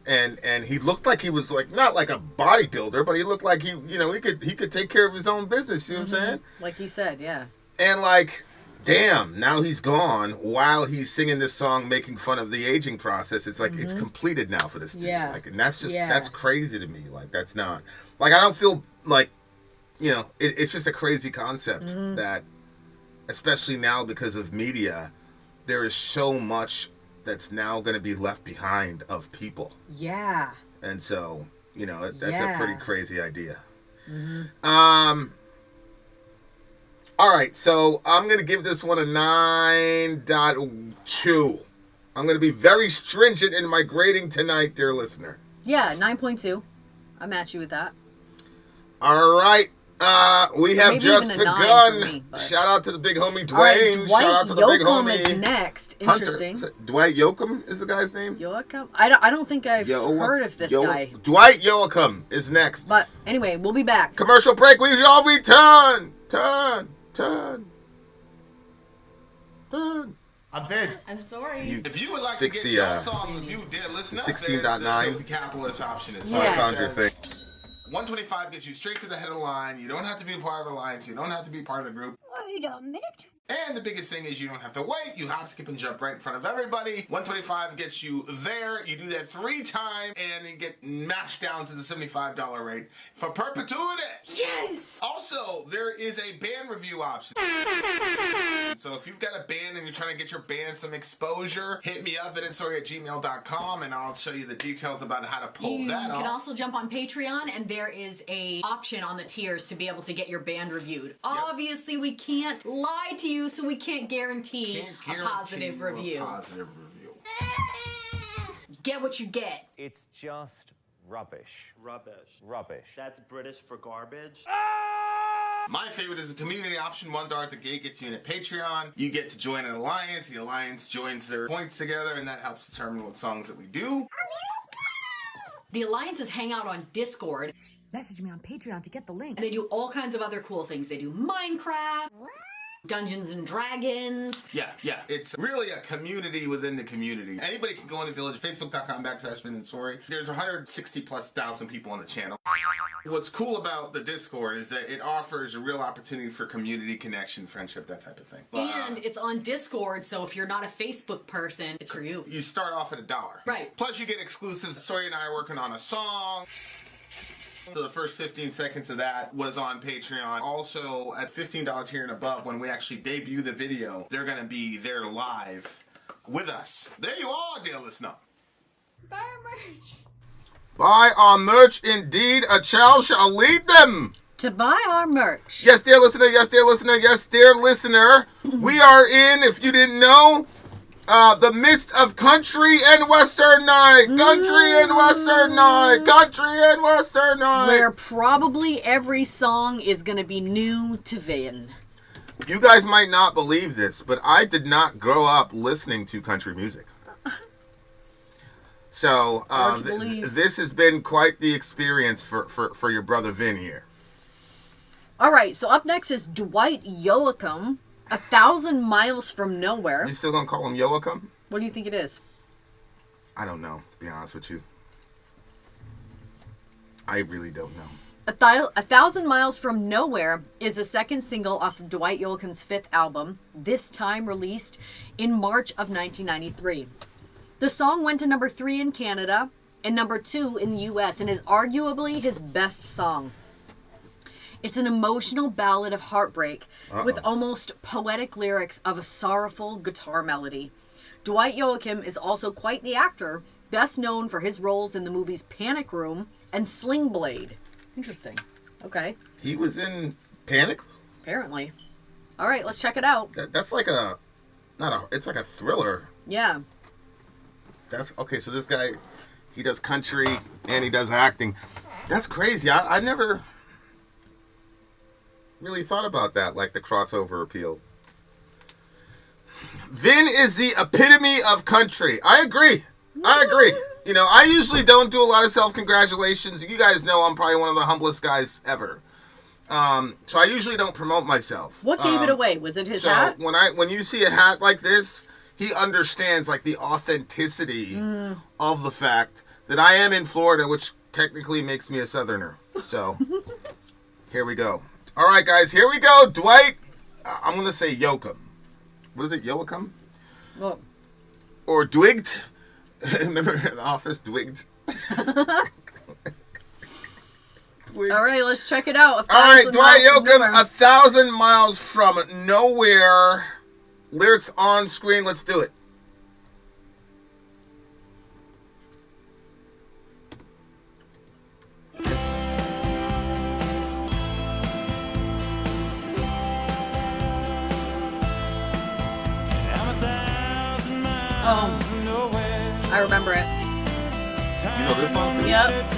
and he looked like he was like, not like a bodybuilder, but he looked like he could take care of his own business, you know what I'm saying? Like he said, yeah. And like, damn, now he's gone while he's singing this song making fun of the aging process. It's like, it's completed now for this dude. Yeah. Like, and that's just, that's crazy to me. Like, that's not, like, I don't feel like, you know, it's just a crazy concept that, especially now because of media, there is so much that's now going to be left behind of people. Yeah. And so, you know, that's a pretty crazy idea. All right, so I'm going to give this one a 9.2. I'm going to be very stringent in my grading tonight, dear listener. Yeah, 9.2. I match you with that. All right. We have Maybe just even a 9 begun. for me, but- Shout out to the big homie Dwayne. All right, Dwight Shout out to the big Yoakam homie is next. Hunter. Interesting. Is it Dwight Yoakam is the guy's name? Yoakam? I don't think I've heard of this guy. Dwight Yoakam is next. But anyway, we'll be back. Commercial break. We shall return. Turn. I'm Vin. I'm sorry. If you would like to get your song reviewed, dear listener, 16.9. The capitalist option is. Yeah. I found your thing. 125 gets you straight to the head of the line. You don't have to be a part of the alliance. You don't have to be part of the group. Wait a minute. And the biggest thing is you don't have to wait. You hop, skip, and jump right in front of everybody. 125 gets you there. You do that 3 times, and then get mashed down to the $75 rate for perpetuity. Yes! Also, there is a band review option. So if you've got a band and you're trying to get your band some exposure, hit me up at vinsori@gmail.com, and I'll show you the details about how to pull that off. You can also jump on Patreon, and there is a option on the tiers to be able to get your band reviewed. Obviously, we can't lie to you, so we can't guarantee a positive review. Get what you get. It's just rubbish. Rubbish. That's British for garbage. My favorite is a community option. $1 at the gate gets you in at Patreon. You get to join an alliance. The alliance joins their points together, and that helps determine what songs that we do. The alliances hang out on Discord. Message me on Patreon to get the link. And they do all kinds of other cool things. They do Minecraft, Dungeons and Dragons. Yeah. It's really a community within the community. Anybody can go in the village, facebook.com/Vin and Sori. There's 160,000+ people on the channel. What's cool about the Discord is that it offers a real opportunity for community connection, friendship, that type of thing. And it's on Discord, so if you're not a Facebook person, it's for you. You start off at $1. Right. Plus you get exclusives. Sori and I are working on a song. So the first 15 seconds of that was on Patreon. Also, at $15 tier and above, when we actually debut the video, they're going to be there live with us. There you are, dear listener. Buy our merch. Buy our merch, indeed. A child shall lead them. To buy our merch. Yes, dear listener. Yes, dear listener. Yes, dear listener. We are in, if you didn't know, the midst of country and western night. Country and western night. Country and western night. Where probably every song is going to be new to Vin. You guys might not believe this, but I did not grow up listening to country music. So this has been quite the experience for your brother Vin here. All right, so up next is Dwight Yoakam, 1,000 Miles from Nowhere. You still gonna call him Yoakam? What do you think it is? I don't know, to be honest with you. I really don't know. A Thousand Miles from Nowhere is the second single off of Dwight Yoakam's fifth album, this time released in March of 1993. The song went to number 3 in Canada and number 2 in the US and is arguably his best song. It's an emotional ballad of heartbreak with almost poetic lyrics of a sorrowful guitar melody. Dwight Yoakam is also quite the actor, best known for his roles in the movies Panic Room and Sling Blade. Interesting. Okay. He was in Panic? Apparently. All right, let's check it out. That's like it's like a thriller. Yeah. That's okay. So this guy, he does country and he does acting. That's crazy. I never really thought about that, like the crossover appeal. Vin is the epitome of country. I agree. You know, I usually don't do a lot of self-congratulations. You guys know I'm probably one of the humblest guys ever. So I usually don't promote myself. What gave it away? Was it his hat? When you see a hat like this, he understands like the authenticity of the fact that I am in Florida, which technically makes me a Southerner. So here we go. All right, guys, here we go. Dwight, I'm going to say Yoakam. What is it, Yoakam? Well, or Dwight? Remember in the office, Dwight? all right, let's check it out. All right, Dwight Yoakam, 1,000 Miles from Nowhere. Lyrics on screen. Let's do it. Oh, I remember it. You know this song too? Yep.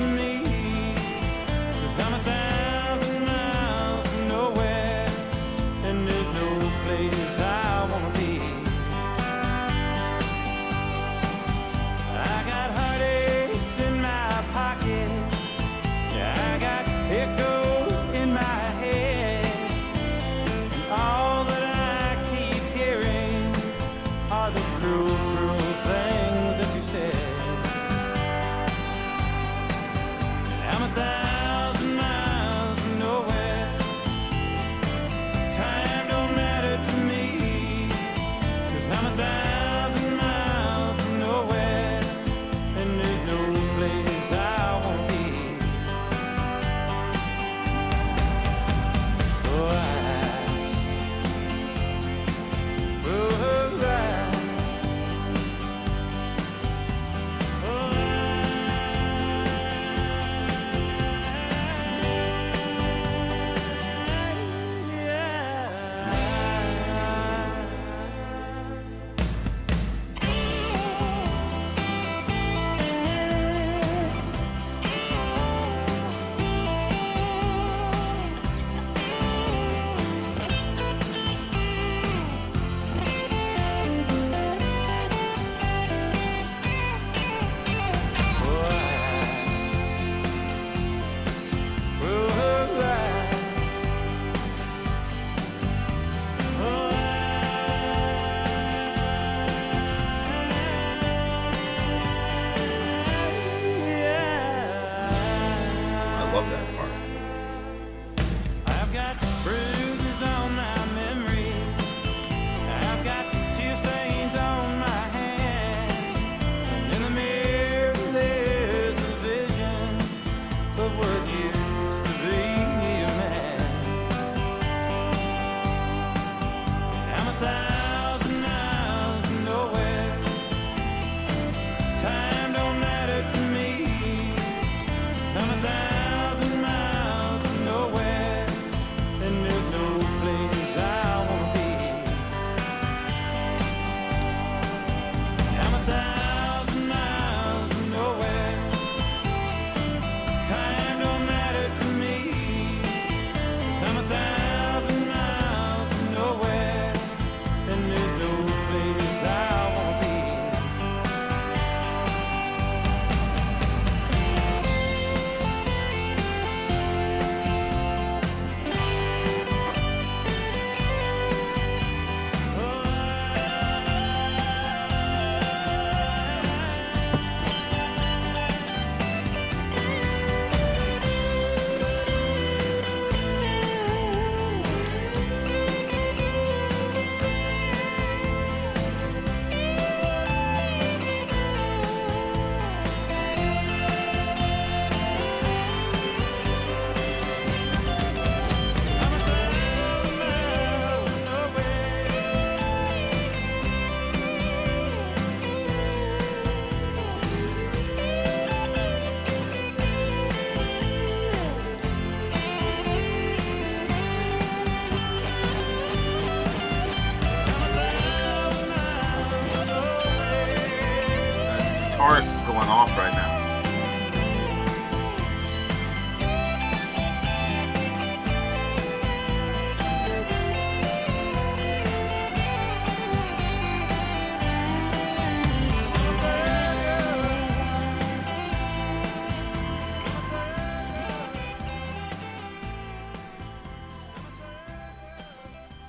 guitarist is going off right now.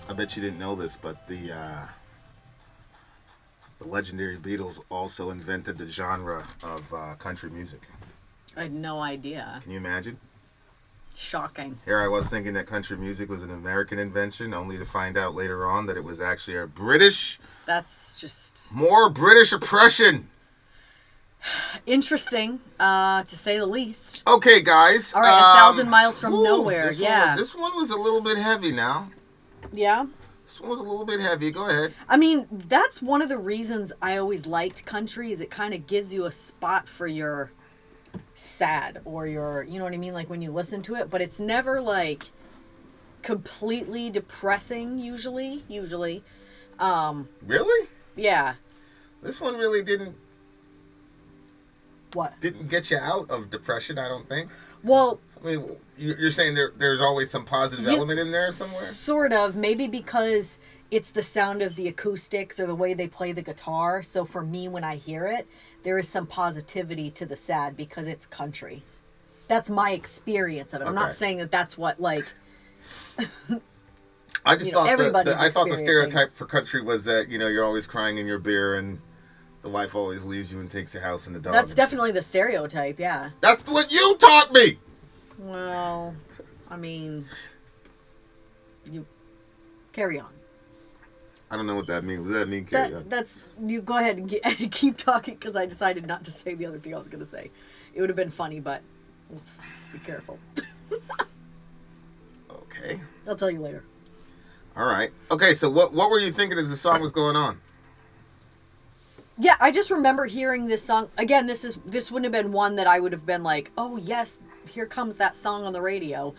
I bet you didn't know this, but the legendary Beatles also invented the genre of country music. I had no idea. Can you imagine? Shocking. Here I was thinking that country music was an American invention, only to find out later on that it was actually a British. That's just... More British oppression. Interesting, to say the least. Okay, guys. All right, 1,000 Miles from Nowhere, This one was a little bit heavy now. Yeah? This one was a little bit heavy. Go ahead. I mean, that's one of the reasons I always liked country, is it kind of gives you a spot for your sad or your, you know what I mean? Like when you listen to it, but it's never like completely depressing usually. Really? Yeah. This one really didn't What? get you out of depression, I don't think. Well, I mean, you're saying there's always some positive element in there somewhere? Sort of. Maybe because it's the sound of the acoustics or the way they play the guitar. So for me, when I hear it, there is some positivity to the sad because it's country. That's my experience of it. I'm not saying that that's what, like... I just thought I thought the experiencing. stereotype for country was that, you know, you're always crying in your beer and the wife always leaves you and takes the house and the dog. That's definitely the stereotype, yeah. That's what you taught me! Well, I mean, you carry on. I don't know what that means. What does that mean, carry on? That's you. Go ahead and keep talking because I decided not to say the other thing I was going to say. It would have been funny, but let's be careful. Okay. I'll tell you later. All right. Okay, so what were you thinking as the song was going on? Yeah, I just remember hearing this song again. This wouldn't have been one that I would have been like, oh yes, here comes that song on the radio.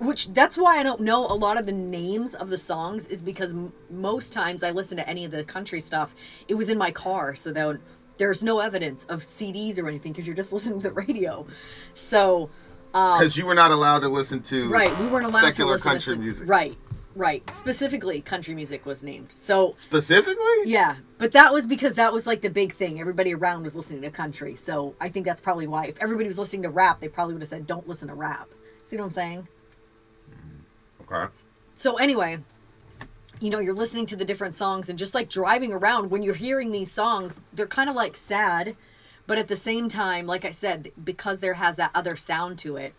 Which that's why I don't know a lot of the names of the songs, is because most times I listen to any of the country stuff, it was in my car, so there's no evidence of CDs or anything because you're just listening to the radio. So because you were not allowed to listen to we weren't allowed secular to listen country to music. Right. Specifically, country music was named. So specifically? Yeah, but that was because that was like the big thing. Everybody around was listening to country. So I think that's probably why. If everybody was listening to rap, they probably would have said, don't listen to rap. See what I'm saying? Okay. So anyway, you know, you're listening to the different songs and just like driving around, when you're hearing these songs, they're kind of like sad, but at the same time, like I said, because there has that other sound to it,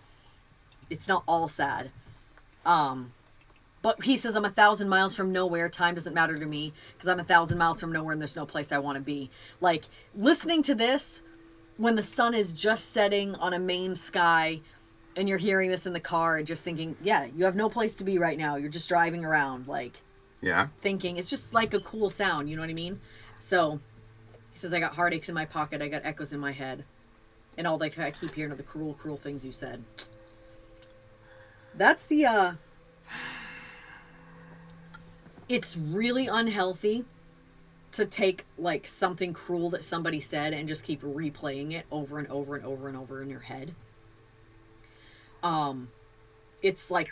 it's not all sad. But he says, I'm 1,000 miles from nowhere. Time doesn't matter to me because I'm 1,000 miles from nowhere and there's no place I want to be. Like, listening to this when the sun is just setting on a Maine sky and you're hearing this in the car and just thinking, yeah, you have no place to be right now. You're just driving around, like, yeah, thinking. It's just like a cool sound, you know what I mean? So, he says, I got heartaches in my pocket. I got echoes in my head. And all that, I keep hearing of the cruel, cruel things you said. That's the, it's really unhealthy to take like something cruel that somebody said and just keep replaying it over and over and over and over in your head. It's like,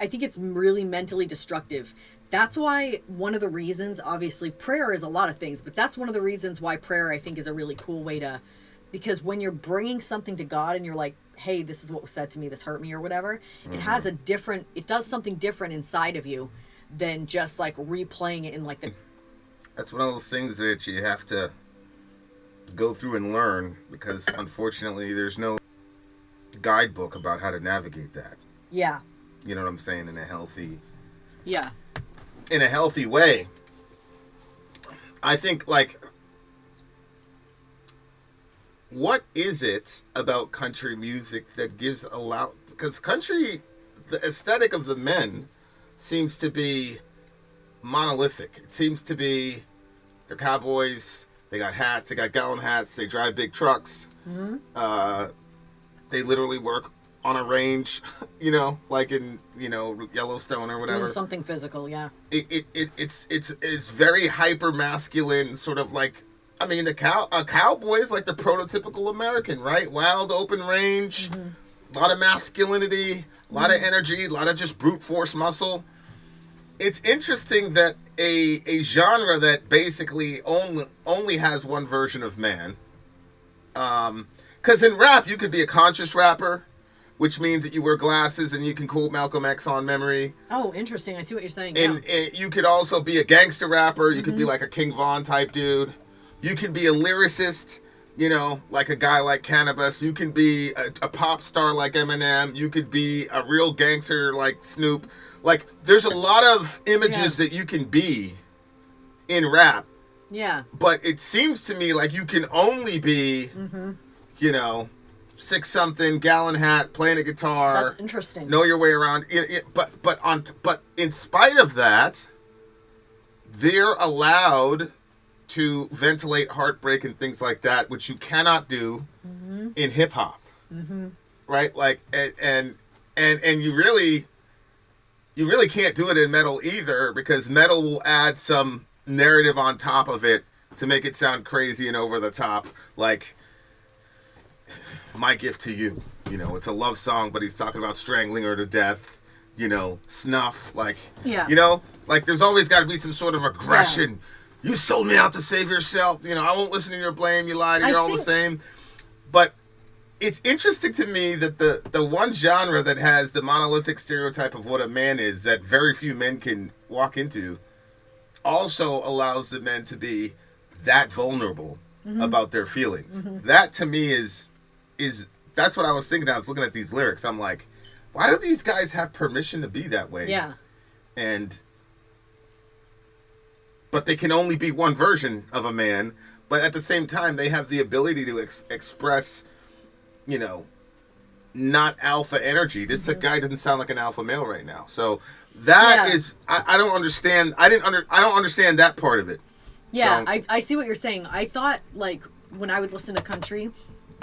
I think it's really mentally destructive. That's why one of the reasons, obviously prayer is a lot of things, but that's one of the reasons why prayer I think is a really cool way to, because when you're bringing something to God and you're like, hey, this is what was said to me, this hurt me or whatever, it has a different, it does something different inside of you than just like replaying it in like the... That's one of those things that you have to go through and learn, because unfortunately there's no guidebook about how to navigate that. Yeah. You know what I'm saying? In a healthy way. I think, like, what is it about country music that gives because country, the aesthetic of the men seems to be monolithic. It seems to be, they're cowboys, they got hats, they got gallon hats, they drive big trucks. Mm-hmm. They literally work on a range, you know, like in, you know, Yellowstone or whatever. Doing something physical, yeah. It's very hyper masculine, sort of like I mean, a cowboy is like the prototypical American, right? Wild, open range, a lot of masculinity, a lot of energy, a lot of just brute force muscle. It's interesting that a genre that basically only has one version of man. Because in rap, you could be a conscious rapper, which means that you wear glasses and you can quote Malcolm X on memory. Oh, interesting. I see what you're saying. And you could also be a gangster rapper. You could be like a King Von type dude. You can be a lyricist, you know, like a guy like Cannabis. You can be a pop star like Eminem. You could be a real gangster like Snoop. Like, there's a lot of images that you can be in rap. Yeah. But it seems to me like you can only be, you know, 6-something, gallon hat, playing a guitar. That's interesting. Know your way around. But in spite of that, they're allowed to ventilate heartbreak and things like that, which you cannot do in hip hop, right? Like, and you really can't do it in metal either, because metal will add some narrative on top of it to make it sound crazy and over the top. Like, My Gift to You, you know, it's a love song, but he's talking about strangling her to death. You know, snuff, like, you know, like there's always got to be some sort of aggression. You sold me out to save yourself. You know, I won't listen to your blame. You lied. You're all the same. But it's interesting to me that the one genre that has the monolithic stereotype of what a man is that very few men can walk into also allows the men to be that vulnerable about their feelings. That to me is that's what I was thinking. I was looking at these lyrics. I'm like, why do these guys have permission to be that way? Yeah. But they can only be one version of a man. But at the same time, they have the ability to express, you know, not alpha energy. This guy doesn't sound like an alpha male right now. So that is, I don't understand. I don't understand that part of it. Yeah, So, I see what you're saying. I thought, like, when I would listen to country,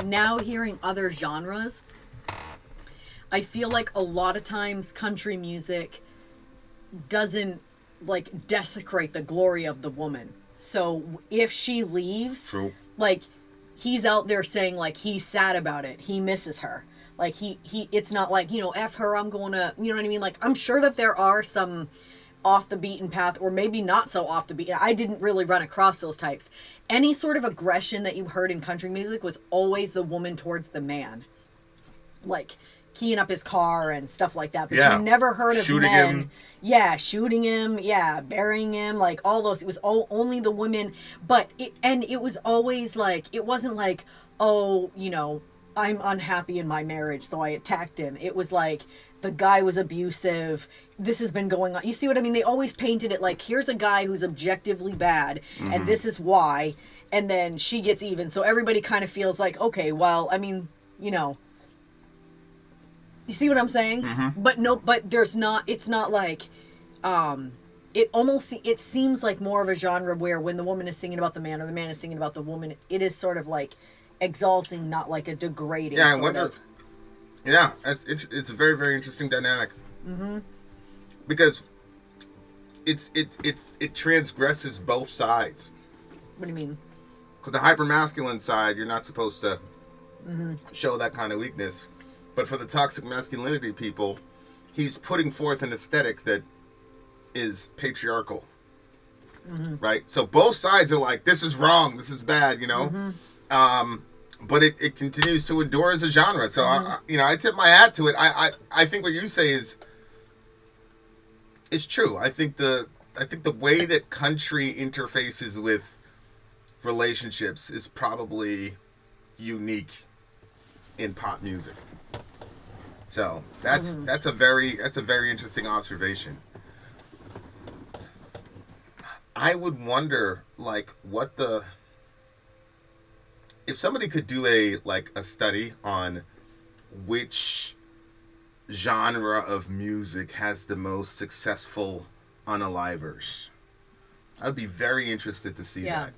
now hearing other genres, I feel like a lot of times country music doesn't, like, desecrate the glory of the woman. So if she leaves, like, he's out there saying, like, he's sad about it. He misses her. Like, it's not like, you know, F her, I'm going to, you know what I mean? Like, I'm sure that there are some off the beaten path, or maybe not so off the beaten. I didn't really run across those types. Any sort of aggression that you heard in country music was always the woman towards the man. Like, keying up his car and stuff like that. But you never heard of shooting men. him. Yeah, shooting him. Yeah, burying him. Like, all those. It was only the women. But, it was always like, it wasn't like, oh, you know, I'm unhappy in my marriage, so I attacked him. It was like, the guy was abusive. This has been going on. You see what I mean? They always painted it like, here's a guy who's objectively bad, and this is why. And then she gets even. So everybody kind of feels like, okay, well, I mean, you know. You see what I'm saying? But there's not, it's not like, it seems like more of a genre where when the woman is singing about the man or the man is singing about the woman, it is sort of like exalting, not like a degrading yeah, I sort wonder. of. Yeah, it's a very, very interesting dynamic. Because it transgresses both sides. What do you mean? For the hypermasculine side, you're not supposed to show that kind of weakness. But for the toxic masculinity people, he's putting forth an aesthetic that is patriarchal. Right? So both sides are like, this is wrong, this is bad, you know? But it continues to endure as a genre. So, I tip my hat to it. I think what you say is true. I think the way that country interfaces with relationships is probably unique in pop music. So that's a very interesting observation. I would wonder, like, if somebody could do a study on which genre of music has the most successful unalivers, I'd be very interested to see that.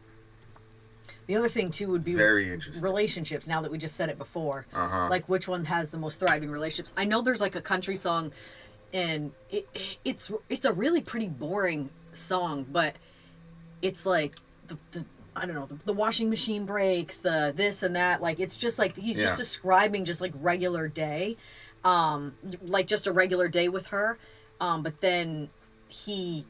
The other thing too would be very interesting relationships. Now that we just said it before, like which one has the most thriving relationships? I know there's like a country song, and it's a really pretty boring song, but it's like I don't know, the washing machine breaks, the this and that. Like, it's just like, he's just describing just like regular day. Like just a regular day with her. But then I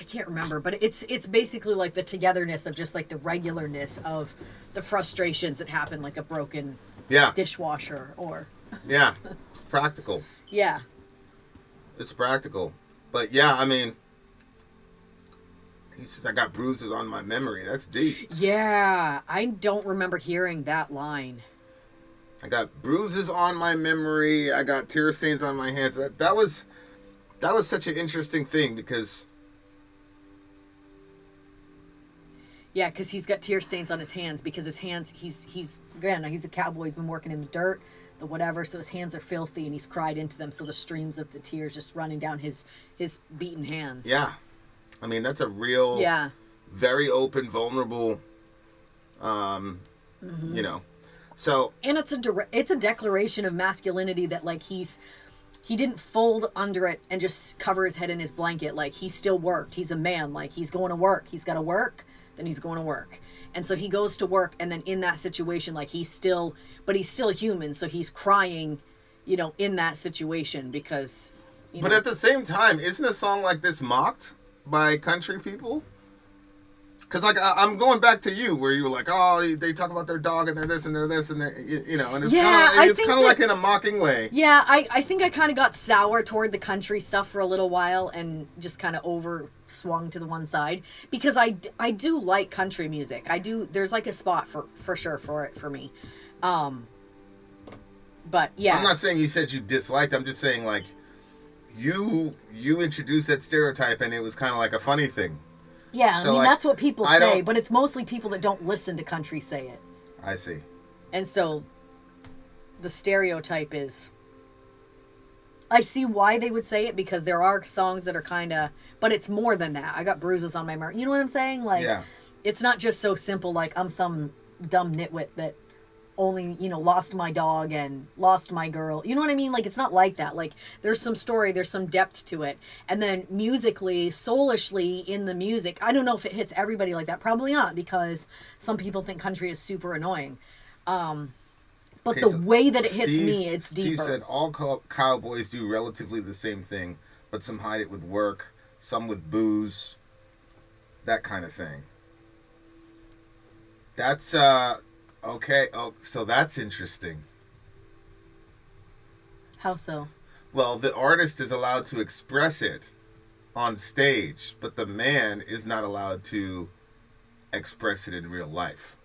can't remember, but it's basically like the togetherness of just like the regularness of the frustrations that happen, like a broken dishwasher or. Yeah. Practical. Yeah. It's practical. But yeah, I mean, he says, I got bruises on my memory. That's deep. Yeah. I don't remember hearing that line. I got bruises on my memory. I got tear stains on my hands. That was such an interesting thing because... Yeah, because he's got tear stains on his hands because his hands, he's a cowboy. He's been working in the dirt, the whatever, so his hands are filthy and he's cried into them. So the streams of the tears just running down his beaten hands. Yeah. I mean, that's a real, very open, vulnerable, you know. So, and it's a declaration of masculinity that like he didn't fold under it and just cover his head in his blanket. Like, he still worked. He's a man. Like, he's going to work. He's got to work. Then he's going to work. And so he goes to work, and then in that situation, like, he's still human. So he's crying, you know, in that situation because, you know. But at the same time, isn't a song like this mocked by country people? Because, like, I'm going back to you, where you were like, oh, they talk about their dog and they're this and they're this and they're, you know, and it's kind of like in a mocking way. Yeah, I think I kind of got sour toward the country stuff for a little while and just kind of over swung to the one side because I do like country music. I do. There's like a spot for sure for it for me. But yeah, I'm not saying you said you disliked. I'm just saying like you introduced that stereotype and it was kind of like a funny thing. Yeah, so, I mean, like, that's what people say, but it's mostly people that don't listen to country say it. I see. And so the stereotype is, I see why they would say it because there are songs that are kind of, but it's more than that. I got bruises on my memory. You know what I'm saying? Like, it's not just so simple like I'm some dumb nitwit that only, you know, lost my dog and lost my girl. You know what I mean? Like, it's not like that. Like, there's some story, there's some depth to it. And then musically, soulishly in the music, I don't know if it hits everybody like that. Probably not, because some people think country is super annoying. But okay, the way that it hits me, it's deeper. Steve said all cowboys do relatively the same thing, but some hide it with work, some with booze, that kind of thing. That's, okay, so that's interesting. How so? Well, the artist is allowed to express it on stage, but the man is not allowed to express it in real life.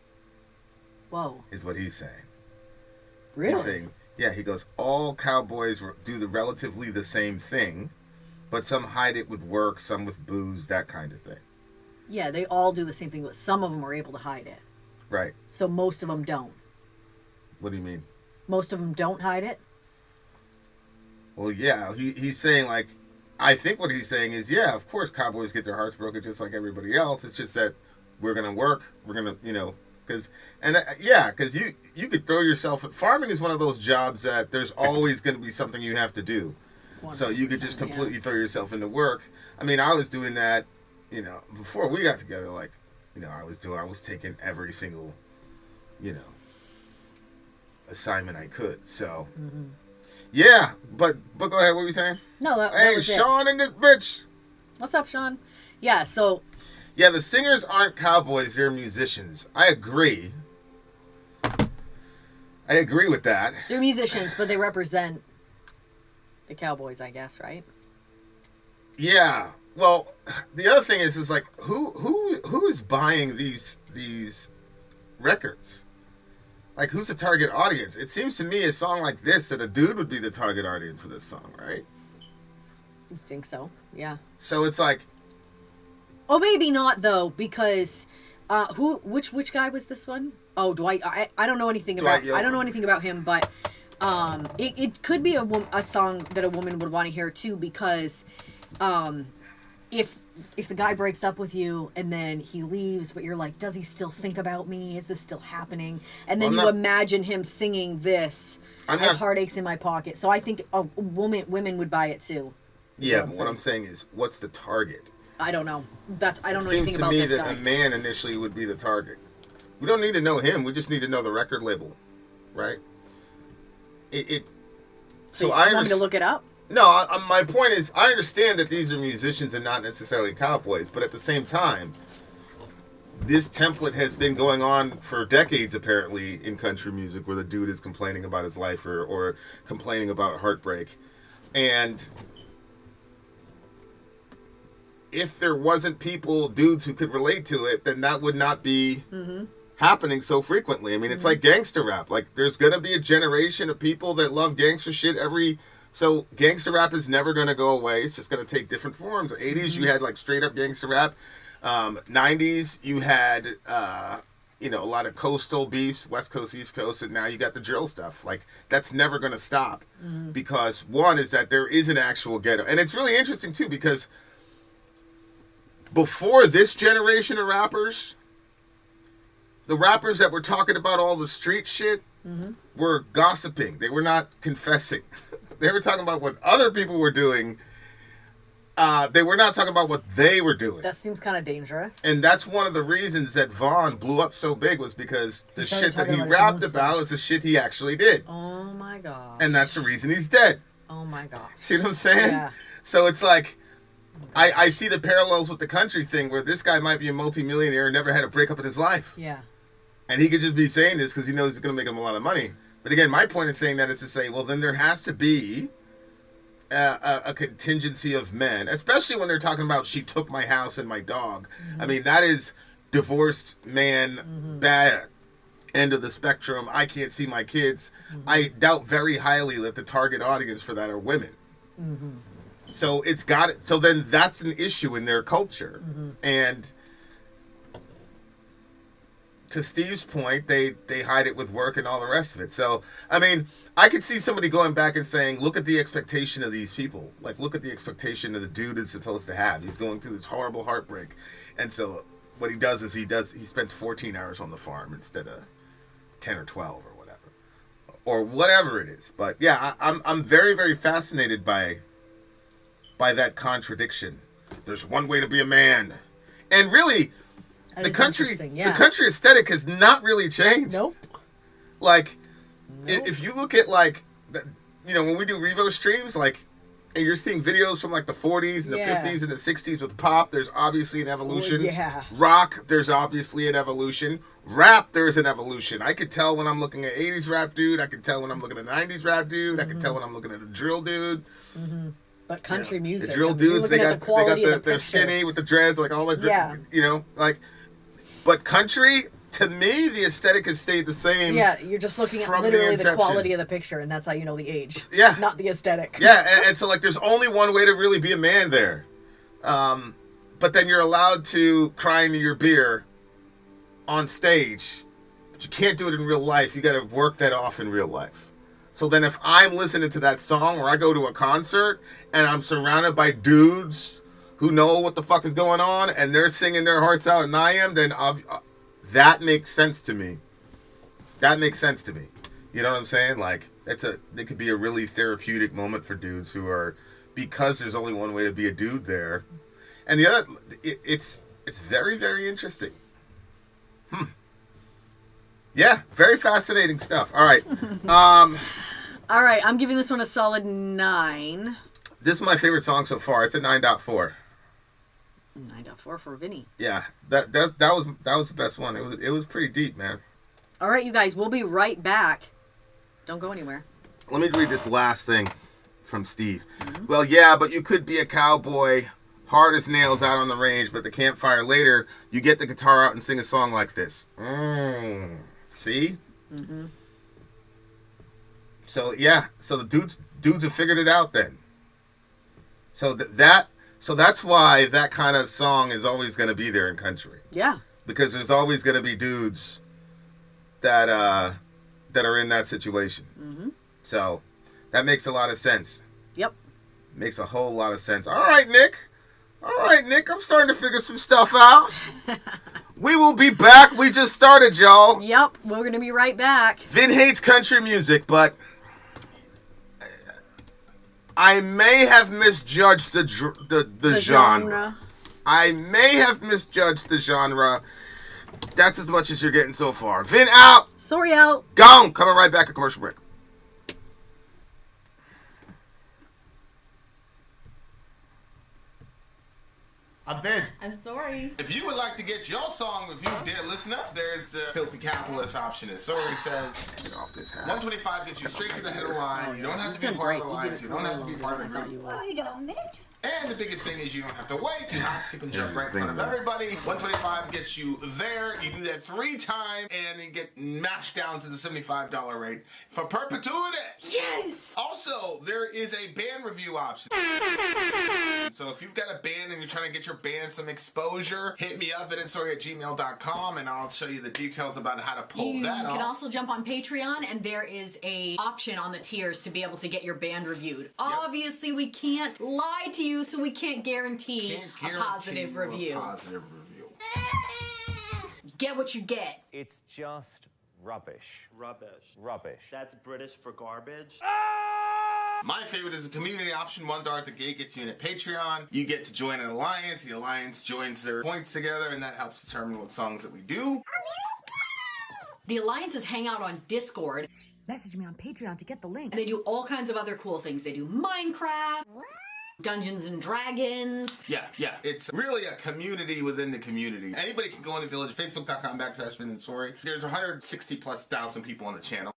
Whoa. Is what he's saying. Really? He's saying, yeah, he goes, all cowboys do relatively the same thing, but some hide it with work, some with booze, that kind of thing. Yeah, they all do the same thing, but some of them are able to hide it. Right. So most of them don't. What do you mean? Most of them don't hide it? Well, yeah, he's saying, like, I think what he's saying is, yeah, of course cowboys get their hearts broken just like everybody else. It's just that we're going to work, we're going to, you know, because you could throw yourself, farming is one of those jobs that there's always going to be something you have to do. So you could just completely throw yourself into work. I mean, I was doing that, you know, before we got together, like, you know, I was taking every single, you know, assignment I could. So, yeah, but go ahead. What were you saying? No, that hey, was Sean and this bitch. What's up, Sean? Yeah, so. Yeah, the singers aren't cowboys; they're musicians. I agree. I agree with that. They're musicians, but they represent the cowboys, I guess, right? Yeah. Well, the other thing is like who is buying these records? Like, who's the target audience? It seems to me a song like this that a dude would be the target audience for this song, right? I think so. Yeah. So it's like, oh, maybe not though, because which guy was this one? Oh, Dwight. I don't know anything about Yoakam. I don't know anything about him, but it could be a song that a woman would want to hear too, because if the guy breaks up with you and then he leaves, but you're like, does he still think about me? Is this still happening? And then imagine him singing this. I have heartaches in my pocket. So I think women would buy it too. Yeah, but what I'm saying is, what's the target? I don't know. I don't know Seems anything to about me this that guy. a man initially would be the target. We don't need to know him. We just need to know the record label, right? So I you want me to look it up? No, my point is, I understand that these are musicians and not necessarily cowboys, but at the same time, this template has been going on for decades, apparently, in country music, where the dude is complaining about his life or complaining about heartbreak. And if there wasn't dudes who could relate to it, then that would not be happening so frequently. I mean, it's like gangster rap. Like, there's going to be a generation of people that love gangster shit so gangster rap is never going to go away. It's just going to take different forms. 80s, you had like straight up gangster rap. 90s, you had, a lot of coastal beefs, West Coast, East Coast, and now you got the drill stuff. Like, that's never going to stop because one is that there is an actual ghetto. And it's really interesting too, because before this generation of rappers, the rappers that were talking about all the street shit were gossiping. They were not confessing. They were talking about what other people were doing. They were not talking about what they were doing. That seems kind of dangerous. And that's one of the reasons that Vaughn blew up so big, was because the shit that he rapped about is the shit he actually did. Oh my god. And that's the reason he's dead. Oh my god. See what I'm saying? Yeah. So it's like, I see the parallels with the country thing, where this guy might be a multimillionaire and never had a breakup in his life. Yeah. And he could just be saying this because he knows it's going to make him a lot of money. But again, my point in saying that is to say, well, then there has to be a contingency of men, especially when they're talking about she took my house and my dog. I mean, that is divorced man, bad end of the spectrum. I can't see my kids. I doubt very highly that the target audience for that are women. So so then that's an issue in their culture. And to Steve's point, they hide it with work and all the rest of it. So, I mean, I could see somebody going back and saying, look at the expectation of these people. Like, look at the expectation that the dude is supposed to have. He's going through this horrible heartbreak. And so what he does is he spends 14 hours on the farm instead of 10 or 12 or whatever. Or whatever it is. But yeah, I'm very, very fascinated by that contradiction. There's one way to be a man. And really, the country aesthetic has not really changed. Nope. Like, if you look at, like, when we do Revo streams, like, and you're seeing videos from, like, the 40s and the 50s and the 60s with pop, there's obviously an evolution. Yeah. Rock, there's obviously an evolution. Rap, there's an evolution. I could tell when I'm looking at 80s rap dude. I could tell when I'm looking at 90s rap dude. I could tell when I'm looking at a drill dude. But country music. The drill dudes, they're skinny with the dreads, like all the, like... But country, to me, the aesthetic has stayed the same. Yeah, you're just looking at literally the quality of the picture, and that's how you know the age. Yeah. Not the aesthetic. Yeah, and so, like, there's only one way to really be a man there. But then you're allowed to cry into your beer on stage. But you can't do it in real life. You got to work that off in real life. So then if I'm listening to that song, or I go to a concert, and I'm surrounded by dudes who know what the fuck is going on, and they're singing their hearts out, and I am, then that makes sense to me. That makes sense to me. You know what I'm saying? Like, it could be a really therapeutic moment for dudes who are, because there's only one way to be a dude there. And the other, it's very, very interesting. Yeah, very fascinating stuff. All right. All right, I'm giving this one a solid 9. This is my favorite song so far. It's a 9.4. 9.4 for Vinny. Yeah, that was the best one. It was pretty deep, man. All right, you guys, we'll be right back. Don't go anywhere. Let me read this last thing from Steve. Well, yeah, but you could be a cowboy, hard as nails out on the range, but the campfire later, you get the guitar out and sing a song like this. See? So yeah, so the dudes have figured it out then. So that's why that kind of song is always going to be there in country. Yeah. Because there's always going to be dudes that are in that situation. So that makes a lot of sense. Yep. Makes a whole lot of sense. All right, Nick, I'm starting to figure some stuff out. We will be back. We just started, y'all. Yep, we're going to be right back. Vin hates country music, but I may have misjudged the genre. I may have misjudged the genre. That's as much as you're getting so far. Vin out. Sori out. Gone. Coming right back, a commercial break. I'm Vin. I'm sorry. If you would like to get your song reviewed, dear listener, there's the filthy capitalist option. As Sori says, Get off this hat. 125 gets you straight to the head of the line. You don't have to be a part of the lines. You don't have to be part of the group. Wait a minute. And the biggest thing is you don't have to wait. You hop, skip, and jump right in front of everybody. 125 gets you there. You do that 3 times, and then get mashed down to the $75 rate for perpetuity. Yes! Also, there is a band review option. So if you've got a band and you're trying to get your band some exposure, hit me up at insori@gmail.com, and I'll show you the details about how to pull You that off. can also jump on Patreon, and there is a option on the tiers to be able to get your band reviewed. Obviously, we can't lie to you, so we can't guarantee a positive review. Get what you get. It's just rubbish. Rubbish. Rubbish. That's British for garbage. My favorite is a community option. $1 at the gate gets you in at Patreon. You get to join an alliance. The alliance joins their points together, and that helps determine what songs that we do. The alliances hang out on Discord, Message me on Patreon to get the link. and they do all kinds of other cool things. They do Minecraft, Dungeons and Dragons. Yeah. It's really a community within the community. Anybody can go in the village, facebook.com/Vin and Sori. There's 160,000+ people on the channel.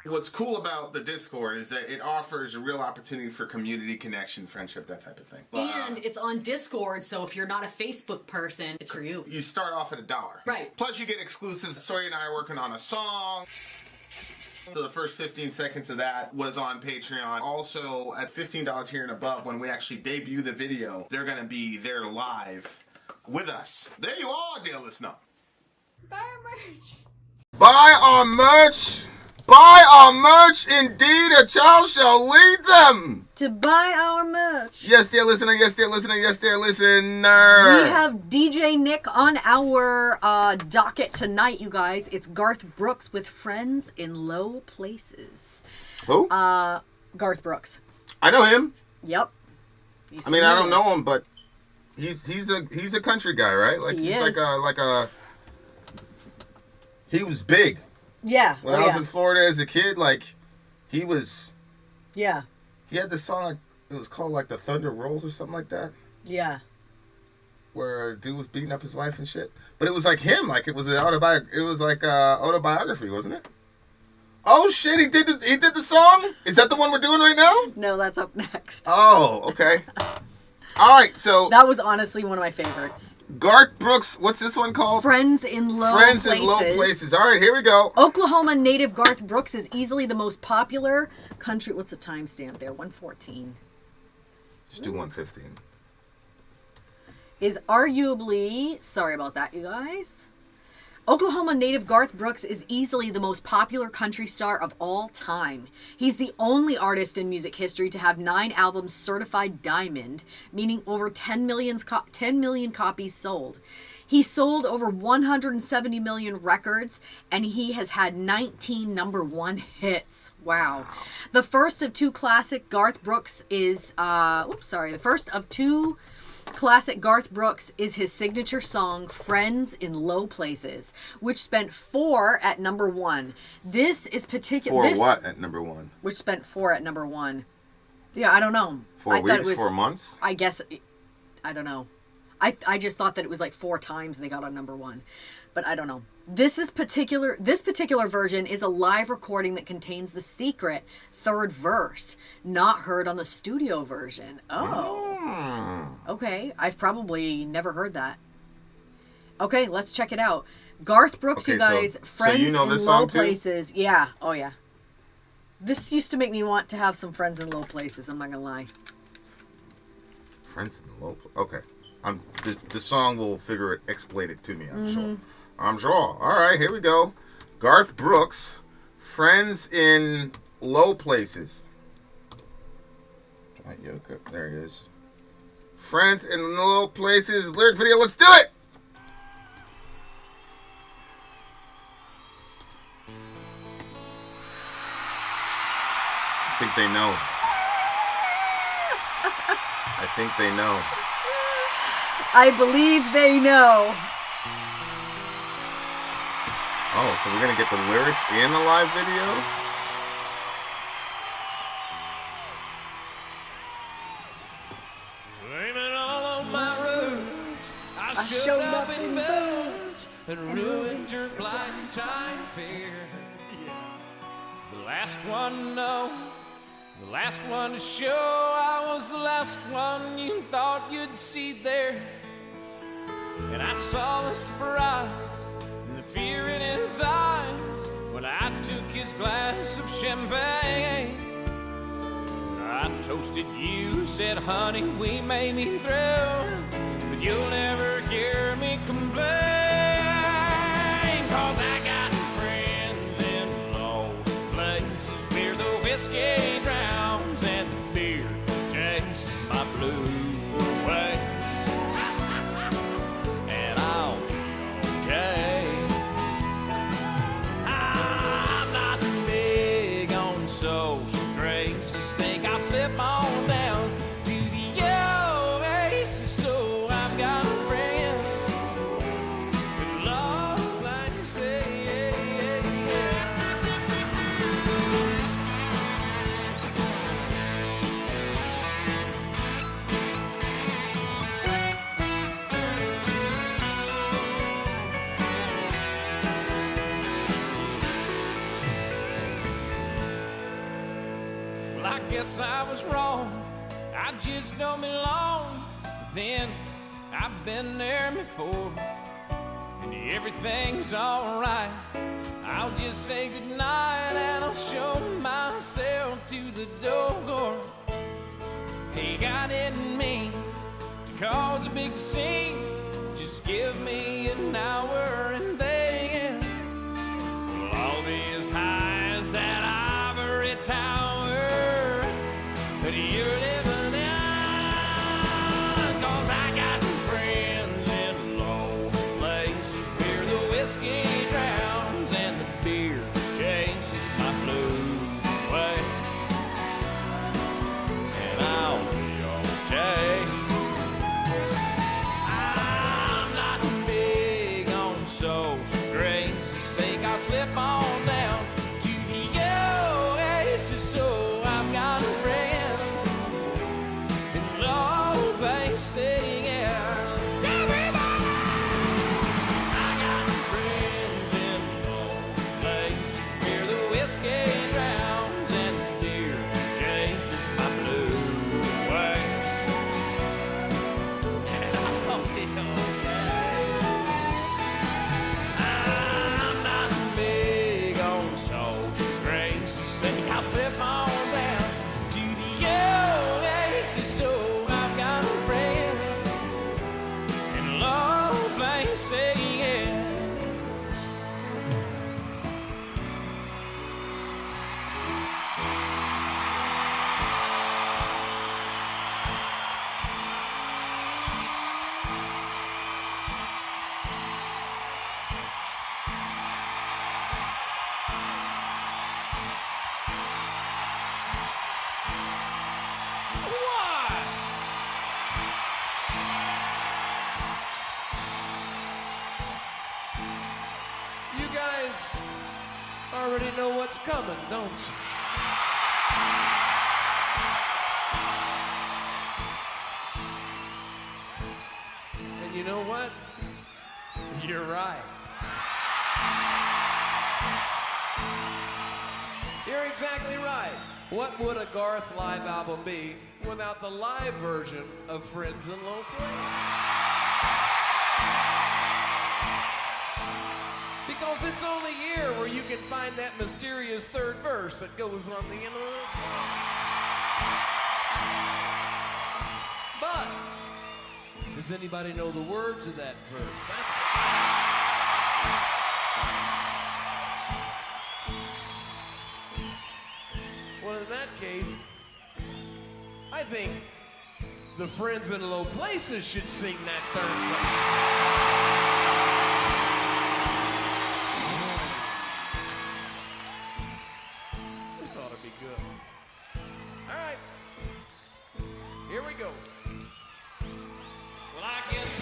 What's cool about the Discord is that it offers a real opportunity for community connection, friendship, that type of thing. And it's on Discord, so if you're not a Facebook person, it's for you. You start off at $1. Right. Plus you get exclusives. Sori and I are working on a song. So the first 15 seconds of that was on Patreon. Also, at $15 tier and above, when we actually debut the video, they're going to be there live with us. There you are, dear listener. Buy our merch. Buy our merch. Buy our merch. Indeed, a child shall lead them. To buy our merch. Yes, dear listener. Yes, dear listener. Yes, dear listener. We have DJ Nick on our docket tonight, you guys. It's Garth Brooks with Friends in Low Places. Who? Garth Brooks. I know him. Yep. I mean, I don't know him, but he's a country guy, right? Like He he's is. like a. He was big Yeah. when I was in Florida as a kid. Like he was. Yeah. He had this song. It was called like the Thunder Rolls or something like that. Yeah. Where a dude was beating up his wife and shit. But it was like him. Like it was an autobiography. It was like autobiography, wasn't it? Oh shit! He did the song. Is that the one we're doing right now? No, that's up next. Oh, okay. All right, so That was honestly one of my favorites. Garth Brooks. What's this one called? Friends in Low Friends Places. in Low Places. All right, here we go. Oklahoma native Garth Brooks is easily the most popular country. What's the timestamp there? 1:14. Just do 115. Is arguably, sorry about that, you guys. Oklahoma native Garth Brooks is easily the most popular country star of all time. He's the only artist in music history to have 9 albums certified diamond, meaning over 10 million copies sold. He sold over 170 million records, and he has had 19 #1 hits. Wow. The first of two classic Garth Brooks is, the first of two classic Garth Brooks is his signature song, Friends in Low Places, which spent 4 at #1. This is particular. For what at #1? Which spent 4 at #1. Yeah, I don't know. 4 weeks, 4 months? I guess, I don't know. I just thought that it was like 4 times they got on #1, but I don't know. This particular version is a live recording that contains the secret 3rd verse, not heard on the studio version. Oh. Okay, I've probably never heard that. Okay, let's check it out. Garth Brooks, Okay, you guys, so Friends you know in this Low song too? Places. Yeah, oh yeah. This used to make me want to have some friends in low places, I'm not gonna lie. Friends in Low Places. Okay. The song will explain it to me, I'm sure. I'm sure. All right, here we go. Garth Brooks, Friends in Low Places. Dwight Yoakam. There he is. Friends in Low Places. Lyric video. Let's do it. I think they know. I think they know. I believe they know. Oh, so we're gonna get the lyrics in the live video? Blaming all of my roots, I showed showed up up in in boots and ruined her blind time fair. The last one to know, the last one to show, I was the last one you thought you'd see there. And I saw the surprise and the fear in his eyes when I took his glass of champagne. I toasted you, said, honey, we may be through, but you'll never hear me complain. 'Cause I got friends in low places where the whiskey drowns and the beer chases my blues away. And I'll be okay. I'm not big on social graces. Think I'll slip on down to the oasis. So I've got friends with love, like you say. Well, I guess I was wrong. I just don't belong. Then I've been there before, and everything's alright. I'll just say goodnight and I'll show myself to the door. He got it in me to cause a big scene. Just give me an hour and then I'll be as high as that ivory tower that you're living in. 'Cause I got friends in low places where the whiskey drowns and the beer chases my blues away. And I'll be okay. I'm not big on social graces. Think I'll slip on down to the oasis. So I've got a friend in low places. Yes, everybody! I got friends in low places where the whiskey drowns and the beer chases my blues away. And I'll be okay. I'm not big on social graces. Think I'll slip on down to the oasis. So I've got a friend in low places. Yes. Why? You guys already know what's coming, don't you? And you know what? You're right. You're exactly right. What would a Garth live album be without the live version of Friends in Low Places? Because it's only here where you can find that mysterious third verse that goes on the end of the song. But does anybody know the words of that verse? Well, in that case, I think the Friends in Low Places should sing that third verse. This ought to be good. All right, here we go. Well, I guess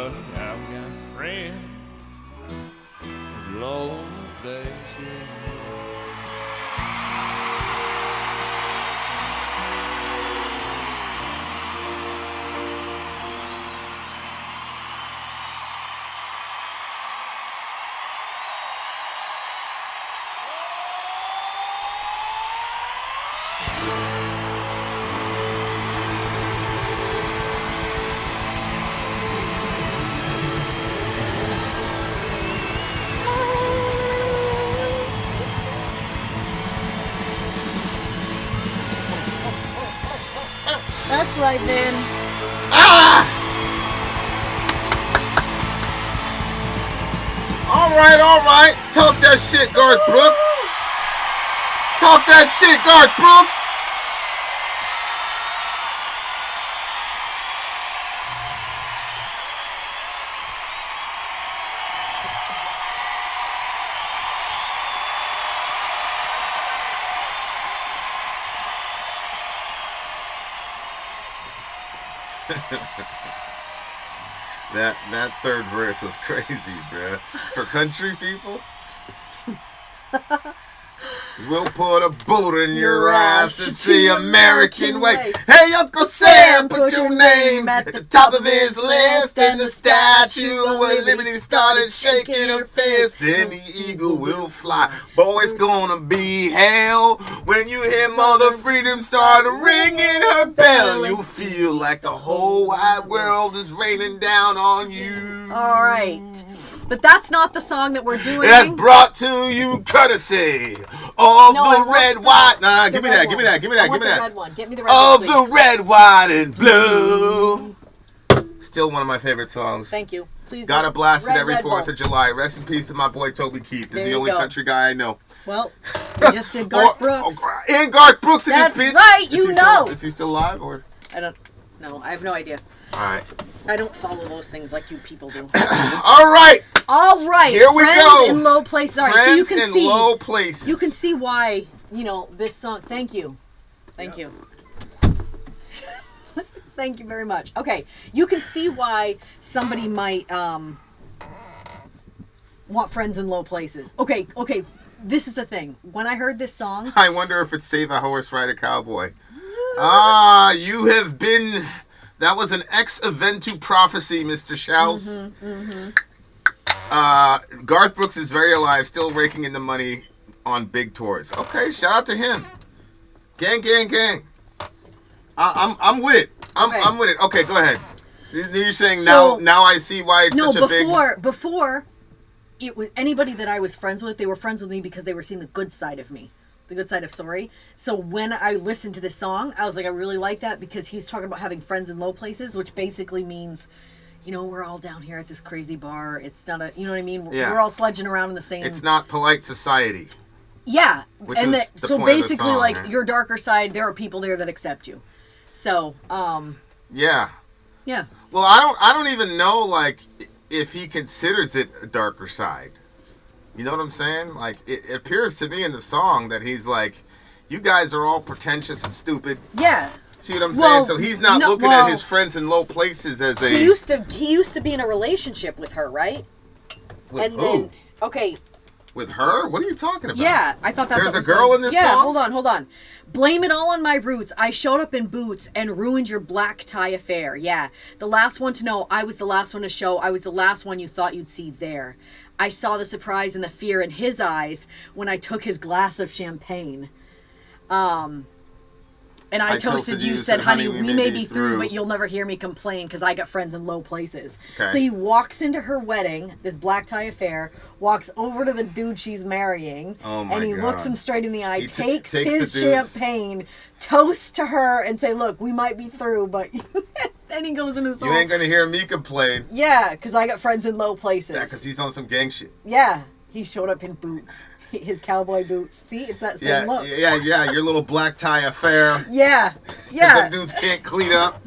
but I've got friends in low places. That's right, Vin. Ah! All right. Talk that shit, Garth Brooks. Talk that shit, Garth Brooks. That third verse was crazy, bruh. For country people. We'll put a boat in your ass and see American way. Hey, Uncle Sam, put your name at the top of his list. And the Statue of Liberty started shaking her fist. And the eagle will fly. Boy, it's gonna be hell when you hear Mother Freedom start ringing her bell. You'll feel like the whole wide world is raining down on you. All right. But that's not the song that we're doing. That's brought to you courtesy of the red, white. Nah, give me that. Give me that. Give me that. Give me that. Red one. Get me the red one, of the red, white, and blue. Still one of my favorite songs. Thank you. Please. Gotta blast it every Red 4th of July. Rest in peace to my boy Toby Kieth. He's the only country guy I know. Well, we just did Garth Brooks. And Garth Brooks in his pitch. That's right, you know. Is he still alive or? I don't know. I have no idea. All right. I don't follow those things like you people do. All right. All right. Here we Friends go. in low places. All right. So you Friends can in see. low places. You can see why, this song. Thank you. Thank you. Thank you very much. Okay. You can see why somebody might want friends in low places. Okay. This is the thing. When I heard this song, I wonder if it's Save a Horse, Ride a Cowboy. You have been... That was an ex-eventu prophecy, Mr. Schaus. Garth Brooks is very alive, still raking in the money on big tours. Okay, shout out to him. Gang. I'm with it. I'm with it. Okay, go ahead. You're saying now I see why it's such a big... Before, it was anybody that I was friends with, they were friends with me because they were seeing the good side of me. The good side of Sori. So when I listened to this song, I was like, I really like that because he's talking about having friends in low places, which basically means, we're all down here at this crazy bar. It's not a, you know what I mean? Yeah. We're all sledging around in the same. It's not polite society. Yeah. Which and was the so point of the basically, song, like, right? your darker side, there are people there that accept you. So, Yeah. Yeah. Well, I don't even know, like, if he considers it a darker side. You know what I'm saying? Like, it appears to me in the song that he's like, you guys are all pretentious and stupid. Yeah. See what I'm saying? So he's not looking at his friends in low places as a... He used to be in a relationship with her, right? With who? Okay. With her? What are you talking about? Yeah, I thought that's There's a girl in this song? Yeah, hold on. Blame it all on my roots. I showed up in boots and ruined your black tie affair. Yeah. The last one to know. I was the last one to show. I was the last one you thought you'd see there. I saw the surprise and the fear in his eyes when I took his glass of champagne. And I toasted you, said, honey, we may be through, but you'll never hear me complain because I got friends in low places. Okay. So he walks into her wedding, this black tie affair, walks over to the dude she's marrying, and he looks him straight in the eye, takes his champagne, toasts to her, and say, look, we might be through, but then he goes in his You ain't going to hear me complain. Yeah, because I got friends in low places. Yeah, because he's on some gang shit. Yeah, he showed up in boots. His cowboy boots. See, it's that same look. Yeah. Your little black tie affair. Yeah. Them dudes can't clean up.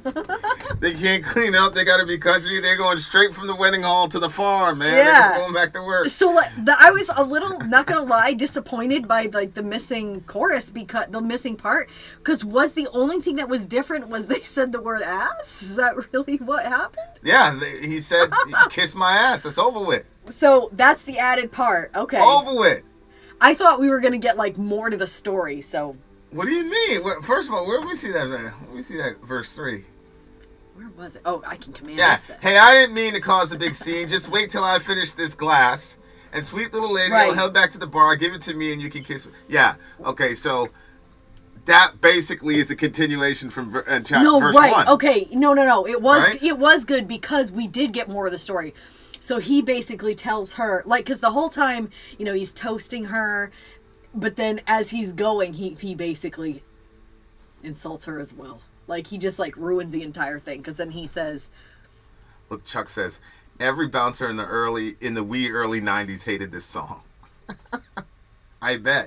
They can't clean up. They got to be country. They're going straight from the wedding hall to the farm, man. Yeah. They're going back to work. So I was a little, not gonna lie, disappointed by like the missing chorus, because the missing part, because was the only thing that was different was they said the word ass. Is that really what happened? Yeah, he said, "Kiss my ass." That's over with. So that's the added part. Okay. Over with. I thought we were gonna get like more to the story. So. What do you mean? First of all, where do we see that? Let me see that verse 3. Where was it? Oh, I can command. Yeah. Hey, I didn't mean to cause a big scene. Just wait till I finish this glass. And sweet little lady will head back to the bar. Give it to me, and you can kiss. Yeah. Okay. So that basically is a continuation from verse 1. Okay. No. It was Right? It was good because we did get more of the story. So he basically tells her, like, because the whole time, he's toasting her, but then as he's going, he basically insults her as well. Like, he just, like, ruins the entire thing, because then he says... Look, Chuck says, every bouncer in the early 90s hated this song. I bet.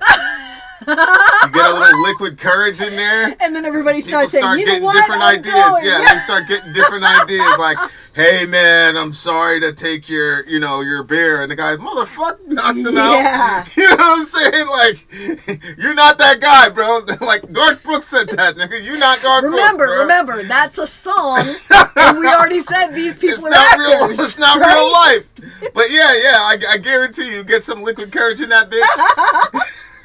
You get a little liquid courage in there. And then everybody starts saying, getting different ideas. Yeah, they start getting different ideas. Like, hey, man, I'm sorry to take your beer. And the guy, motherfucker, knocks him out. You know what I'm saying? Like, you're not that guy, bro. Like, Garth Brooks said that, nigga. You're not Garth Brooks, bro. Remember, that's a song. And we already said these people are actors. It's not real life. But yeah, I guarantee you get some liquid courage in that bitch.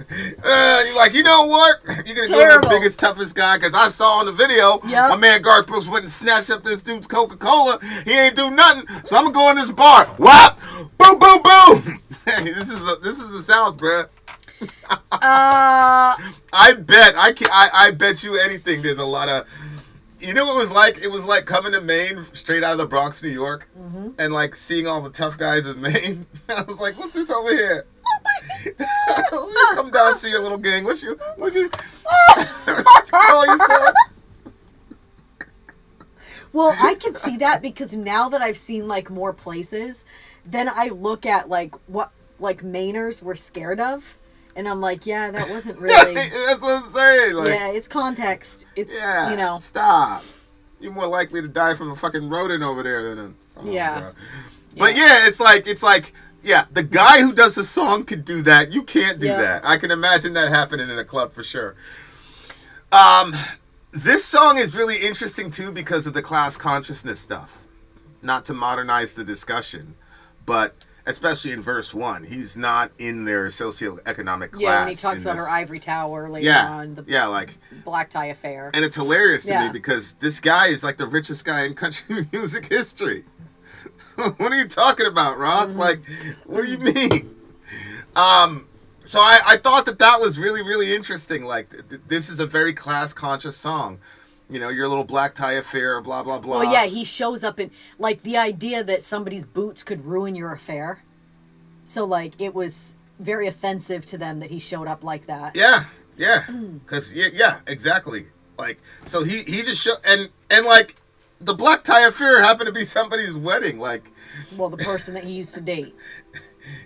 You're like, you know what? You're going to go to the biggest, toughest guy, because I saw in the video, my man Garth Brooks went and snatched up this dude's Coca-Cola. He ain't do nothing, so I'm going to go in this bar. Whop! Boom, boom, boom! This is the South, bruh. I bet you anything there's a lot of... You know what it was like? It was like coming to Maine straight out of the Bronx, New York, and like seeing all the tough guys in Maine. I was like, what's this over here? Come down and see your little gang. What'd you call yourself? Well, I can see that because now that I've seen like more places, then I look at like what like Mainers were scared of. And I'm like, yeah, that wasn't really... That's what I'm saying. Like, yeah, it's context. It's, Stop. You're more likely to die from a fucking rodent over there than a... Yeah. But yeah, it's like, yeah, the guy who does the song could do that. You can't do that. I can imagine that happening in a club for sure. This song is really interesting, too, because of the class consciousness stuff. Not to modernize the discussion, but... Especially in verse 1, he's not in their socioeconomic class. Yeah, when he talks about her ivory tower later on, the like black tie affair. And it's hilarious to me because this guy is like the richest guy in country music history. What are you talking about, Ross? Like, what do you mean? So I thought that was really, really interesting. Like, this is a very class-conscious song. You know, your little black tie affair, blah, blah, blah. Well, yeah, he shows up in, like, the idea that somebody's boots could ruin your affair. So, like, it was very offensive to them that he showed up like that. Yeah. Because, yeah, exactly. Like, so he just showed, and, like, the black tie affair happened to be somebody's wedding, like. Well, the person that he used to date.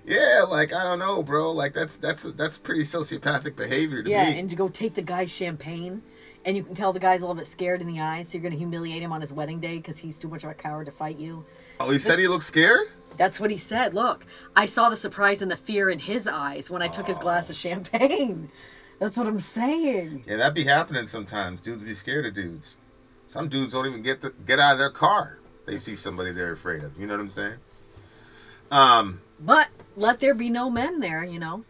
Yeah, like, I don't know, bro. Like, that's pretty sociopathic behavior to me. Yeah, and to go take the guy's champagne. And you can tell the guy's a little bit scared in the eyes, so you're going to humiliate him on his wedding day because he's too much of a coward to fight you. Oh, he said he looked scared? That's what he said. Look, I saw the surprise and the fear in his eyes when I took his glass of champagne. That's what I'm saying. Yeah, that be happening sometimes. Dudes be scared of dudes. Some dudes don't even get out of their car. They see somebody they're afraid of. You know what I'm saying? But let there be no men there, you know.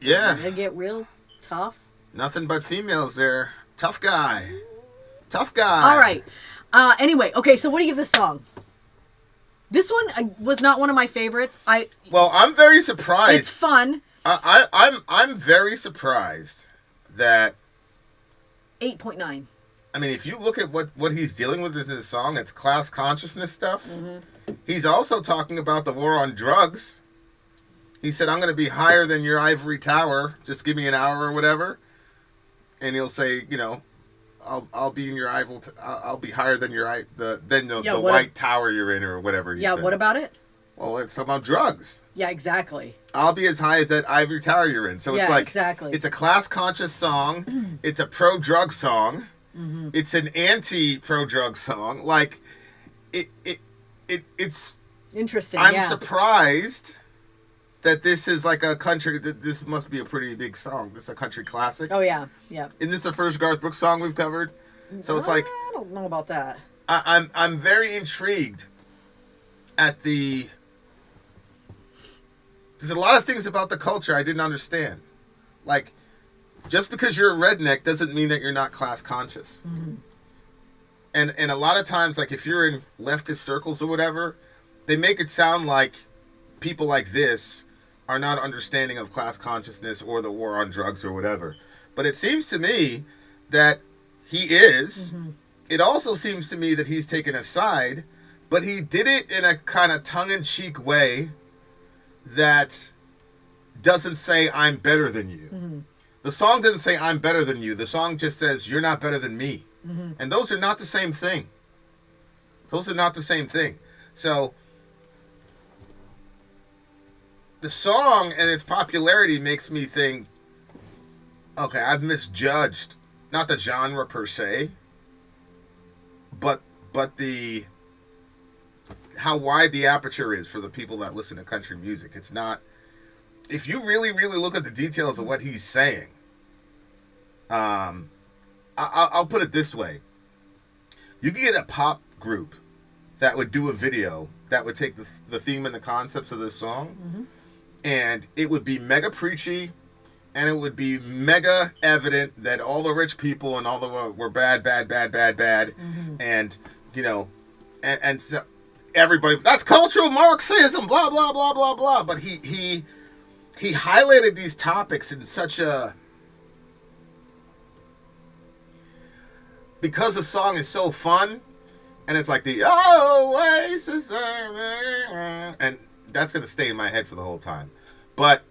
Yeah. They get real tough. Nothing but females there. Tough guy. Tough guy. All right. Anyway, okay, so what do you give this song? This one was not one of my favorites. Well, I'm very surprised. It's fun. I'm very surprised that 8.9. I mean, if you look at what he's dealing with in this song, it's class consciousness stuff. Mm-hmm. He's also talking about the war on drugs. He said, I'm going to be higher than your ivory tower. Just give me an hour or whatever. And he'll say, you know, I'll be in your I'll be higher than the white tower you're in or whatever. Yeah, what about it? Well, it's about drugs. Yeah, exactly. I'll be as high as that ivory tower you're in. So it's Yeah, like, exactly. it's a class-conscious song. It's a pro-drug song. Mm-hmm. It's an anti-pro-drug song. Like, it's... Interesting, I'm yeah. surprised that this is like a country... This must be a pretty big song. This is a country classic. Oh, yeah. Yeah. Isn't this the first Garth Brooks song we've covered? So it's like... I don't know about that. I'm very intrigued at the... There's a lot of things about the culture I didn't understand. Like, just because you're a redneck doesn't mean that you're not class conscious. Mm-hmm. And a lot of times, like, if you're in leftist circles or whatever, they make it sound like people like this are not understanding of class consciousness or the war on drugs or whatever. But it seems to me that he is. Mm-hmm. It also seems to me that he's taken a side, but he did it in a kind of tongue-in-cheek way that doesn't say, I'm better than you. Mm-hmm. The song doesn't say, I'm better than you. The song just says, you're not better than me. Mm-hmm. And those are not the same thing. Those are not the same thing. So, the song and its popularity makes me think, okay, I've misjudged, not the genre per se, but the how wide the aperture is for the people that listen to country music. It's not, if you really, really look at the details of what he's saying, I'll put it this way. You could get a pop group that would do a video that would take the theme and the concepts of this song, mm-hmm. and it would be mega preachy, and it would be mega evident that all the rich people and all the were bad, mm-hmm. and, you know, and so everybody, that's cultural Marxism, blah, blah, blah, blah, blah. But he highlighted these topics in such a... Because the song is so fun, and it's like the Oasis, and that's going to stay in my head for the whole time. But,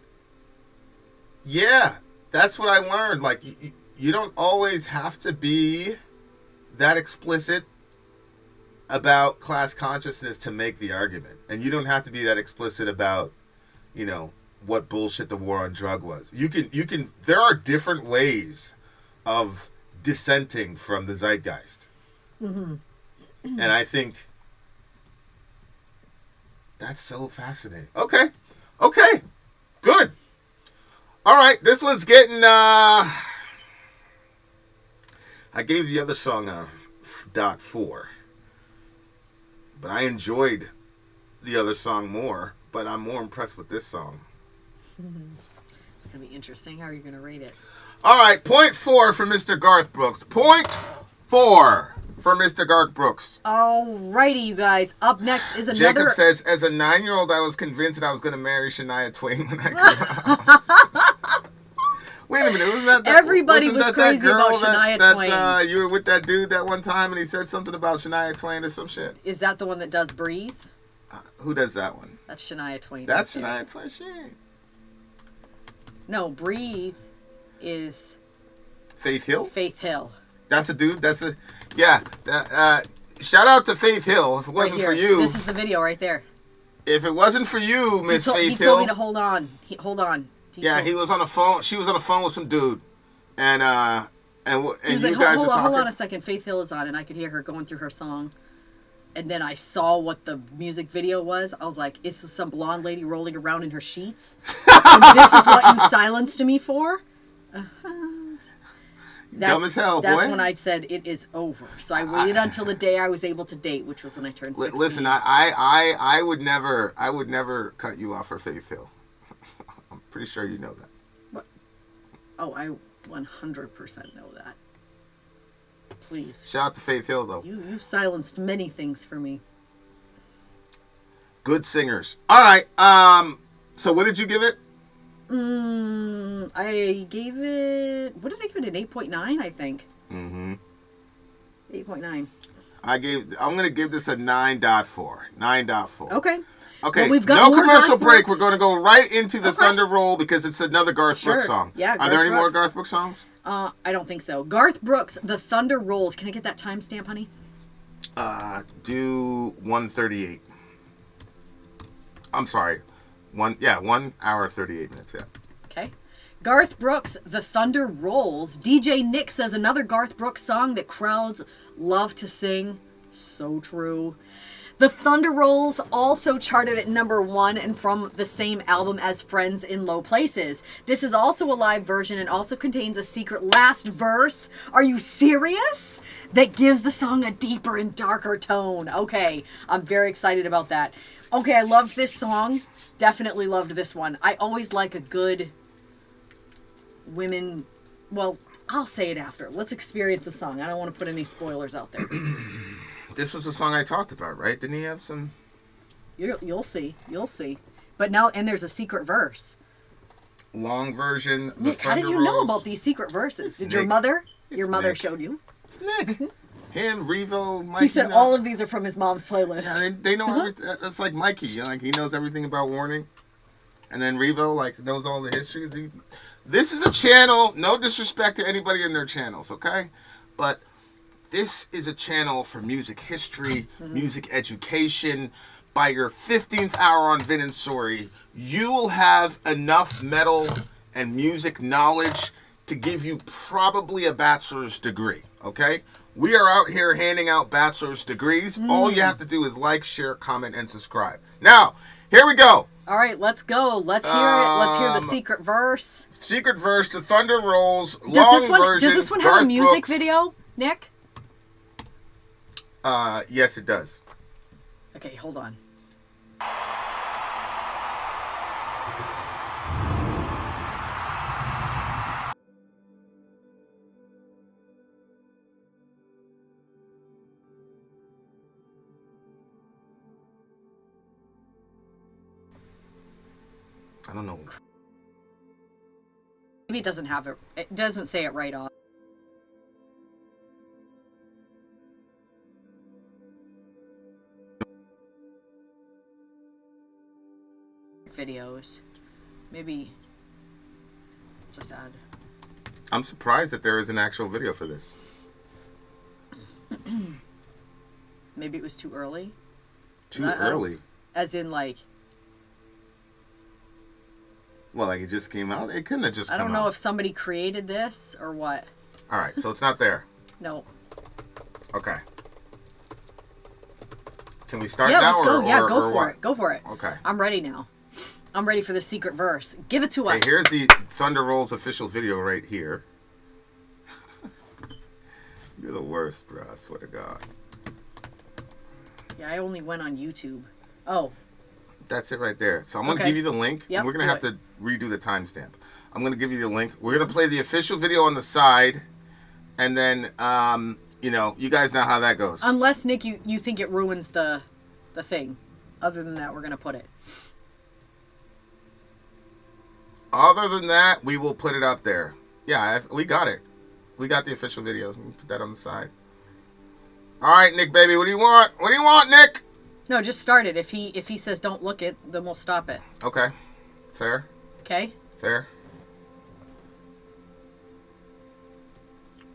yeah, that's what I learned. Like, you don't always have to be that explicit about class consciousness to make the argument. And you don't have to be that explicit about, you know, what bullshit the war on drug was. You can, there are different ways of dissenting from the zeitgeist. Mm-hmm. And I think that's so fascinating. Okay. Good. All right. This one's getting, I gave the other song a .4. But I enjoyed the other song more, but I'm more impressed with this song. It's going to be interesting. How are you going to rate it? All right, 0.4 for Mr. Garth Brooks. 0.4 for Mr. Garth Brooks. Alrighty, you guys. Up next is another... Jacob says, as a 9-year-old, I was convinced that I was going to marry Shania Twain when I grew up. Wait a minute, wasn't that everybody was crazy about Shania Twain? You were with that dude that one time and he said something about Shania Twain or some shit? Is that the one that does Breathe? Who does that one? That's Shania Twain. That's Shania Twain shit. No, Breathe is... Faith Hill? Faith Hill. That's a dude? That's a... Yeah. Shout out to Faith Hill. If it wasn't for you... This is the video right there. If it wasn't for you, Miss Faith Hill... He told me to hold on. Hold on. He was on the phone. She was on the phone with some dude, and he was you like, guys were talking. Hold on a second. Faith Hill is on, and I could hear her going through her song, and then I saw what the music video was. I was like, "It's some blonde lady rolling around in her sheets." And this is what you silenced me for. Dumb as hell, boy. That's when I said it is over. So I waited until the day I was able to date, which was when I turned 16. Listen, I would never cut you off for Faith Hill. I'm pretty sure you know that. What? Oh, I 100% know that. Please. Shout out to Faith Hill, though. You've silenced many things for me. Good singers. All right. So what did you give it? I gave it... What did I give it? An 8.9, I think. Mm-hmm. 8.9. I'm going to give this a 9.4. 9.4. Okay. Okay, well, we've got no commercial Garth break. Brooks. We're going to go right into the Thunder Roll because it's another Garth Brooks song. Yeah, Are there any more Garth Brooks songs? I don't think so. Garth Brooks, The Thunder Rolls. Can I get that timestamp, honey? Do 138. I'm sorry. 1 hour 38 minutes. Yeah. Okay. Garth Brooks, The Thunder Rolls. DJ Nick says another Garth Brooks song that crowds love to sing. So true. The Thunder Rolls also charted at number 1 and from the same album as Friends in Low Places. This is also a live version and also contains a secret last verse. Are you serious? That gives the song a deeper and darker tone. Okay, I'm very excited about that. Okay, I loved this song. Definitely loved this one. I always like a good women... Well, I'll say it after. Let's experience the song. I don't want to put any spoilers out there. This was the song I talked about, right? Didn't he have some... You'll see. You'll see. But now, and there's a secret verse. Long version. Nick, how did you know about these secret verses? Did your mother? Your mother showed you? It's Nick. Him, Revo, Mikey. He said all of these are from his mom's playlist. Yeah, they know everything. That's like Mikey. Like, he knows everything about Warning. And then Revo, like, knows all the history. This is a channel, no disrespect to anybody in their channels, okay? But this is a channel for music history, music education. By your 15th hour on Vin and Sori, you will have enough metal and music knowledge to give you probably a bachelor's degree, okay? We are out here handing out bachelor's degrees. All you have to do is like, share, comment, and subscribe. Now, here we go. All right, let's go. Let's hear it. Let's hear the secret verse. Secret verse, The Thunder Rolls, version. Does this one have Garth a music Brooks. video, Nick? Yes, it does. Okay, hold on. I don't know. Maybe it doesn't have it. It doesn't say it right off. Videos. Maybe just add. I'm surprised that there is an actual video for this. Maybe it was too early. Too early? As in, like... Well, like it just came out? It couldn't have just come out. I don't know if somebody created this or what. All right, so it's not there. No. Okay. Can we start yeah, now? Let's go. Or, yeah, or, go or for what? it. Go for it. Okay. I'm ready now. I'm ready for the secret verse. Give it to us. Hey, here's the Thunder Rolls official video right here. You're the worst, bro. I swear to God. Yeah, I only went on YouTube. Oh. That's it right there. So I'm going to give you the link. Yep, and we're going to have to redo the timestamp. I'm going to give you the link. We're going to play the official video on the side. And then, you know, you guys know how that goes. Unless, Nick, you think it ruins the thing. Other than that, we're going to put it. Other than that, we will put it up there. Yeah, we got it. We got the official videos. We'll put that on the side. All right, Nick, baby. What do you want? What do you want, Nick? No, just start it. If he says don't look it, then we'll stop it. Okay. Fair. Okay. Fair.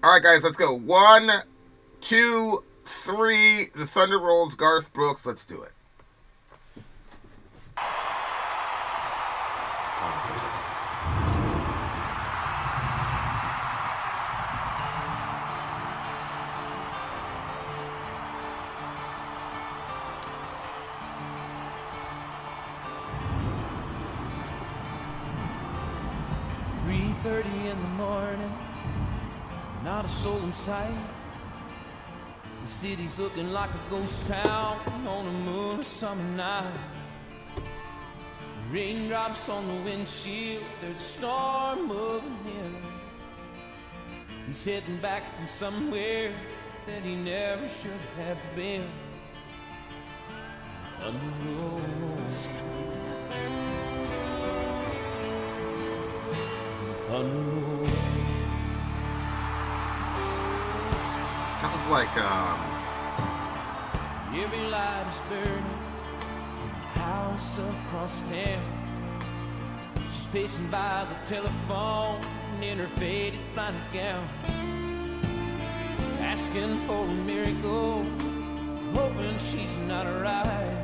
All right, guys, let's go. 1, 2, 3. The Thunder Rolls, Garth Brooks. Let's do it. Pause it for a second. 3:30 in the morning, not a soul in sight. The city's looking like a ghost town on a moonless summer night. Raindrops on the windshield, there's a storm moving in. He's heading back from somewhere that he never should have been. On the road. Sounds like every light is burning in the house across town. She's pacing by the telephone in her faded flannel gown, asking for a miracle, hoping she's not right.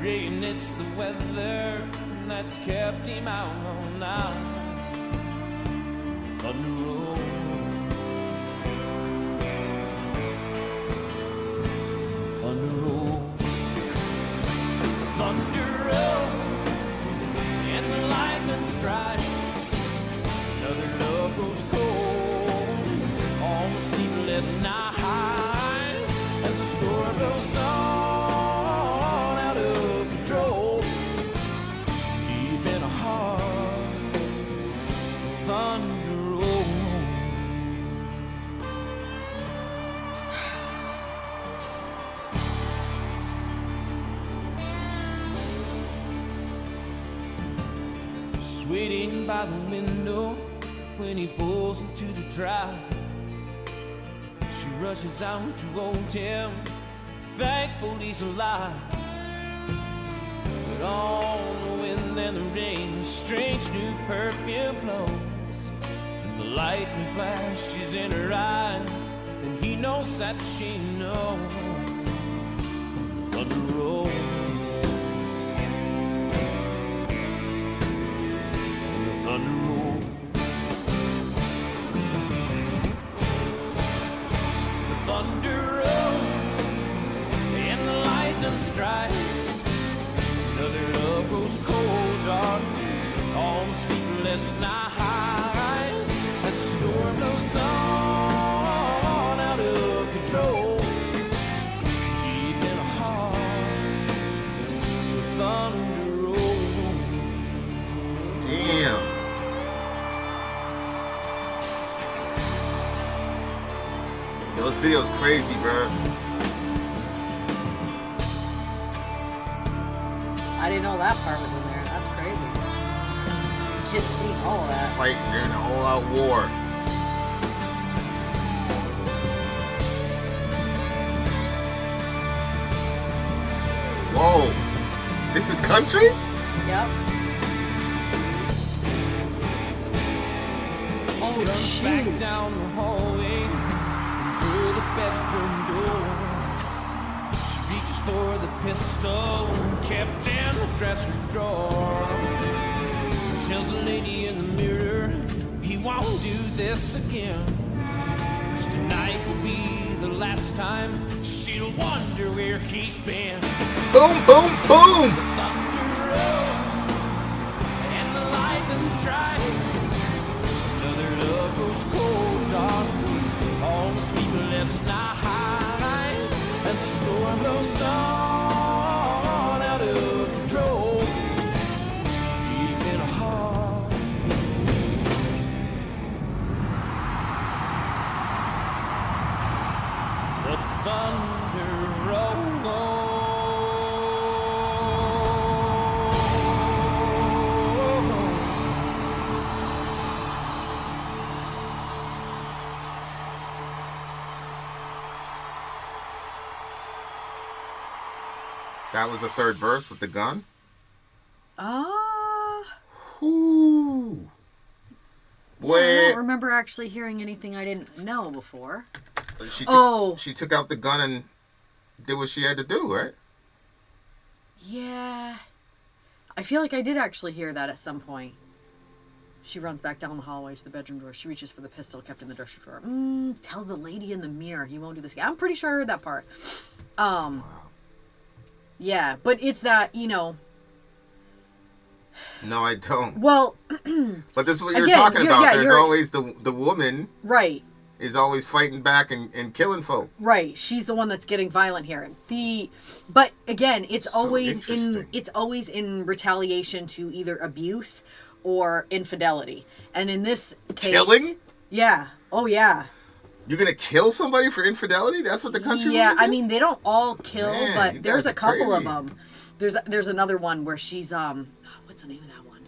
Rain, it's the weather that's kept him out all night. Thunder roll. Thunder roll. Thunder rolls and the lightning strikes. Another love grows cold on the sleepless night as the storm goes on out of control. Deep in a heart, thunder roll. She's waiting by the window when he pulls into the drive. She rushes out to hold him, thankful he's alive. But on the wind and the rain, a strange new perfume flows, and the lightning flashes in her eyes, and he knows that she knows. Thunder rolls. Thunder rolls. The thunder rolls and the lightning strikes. Another love grows cold, darling, on the sleepless night as the storm blows on out of control. Deep in a heart, the thunder rolls. Damn. Those videos crazy, bro. I didn't know that part was in there. That's crazy. Kids see all of that. Fighting during the all-out war. Whoa. This is country? Yep. She runs back down the hallway and through the bedroom door. She reaches for the pistol kept in the dresser drawer. Tells the lady in the mirror he won't do this again. 'Cause tonight will be the last time she'll wonder where he's been. Boom, boom, boom! The thunder rolls and the lightning strikes. Another love grows cold, darling, on the sleepless night as the storm blows on out of control. Deep in a heart, the thunder rolls. That was the third verse with the gun? Ooh. Boy, I don't remember actually hearing anything I didn't know before. She took out the gun and did what she had to do, right? Yeah. I feel like I did actually hear that at some point. She runs back down the hallway to the bedroom door. She reaches for the pistol kept in the dresser drawer. Tells the lady in the mirror he won't do this again. I'm pretty sure I heard that part. Wow. Yeah, but it's that, you know. No, I don't. Well, but this is what you're talking about. Yeah, There's always the woman. Right. Is always fighting back and killing folk. Right. She's the one that's getting violent here. But again, it's always in retaliation to either abuse or infidelity. And in this case, killing? Yeah. Oh yeah. You're gonna kill somebody for infidelity? That's what the country. Yeah, I mean they don't all kill, but there's a couple crazy. of them. There's another one where she's what's the name of that one?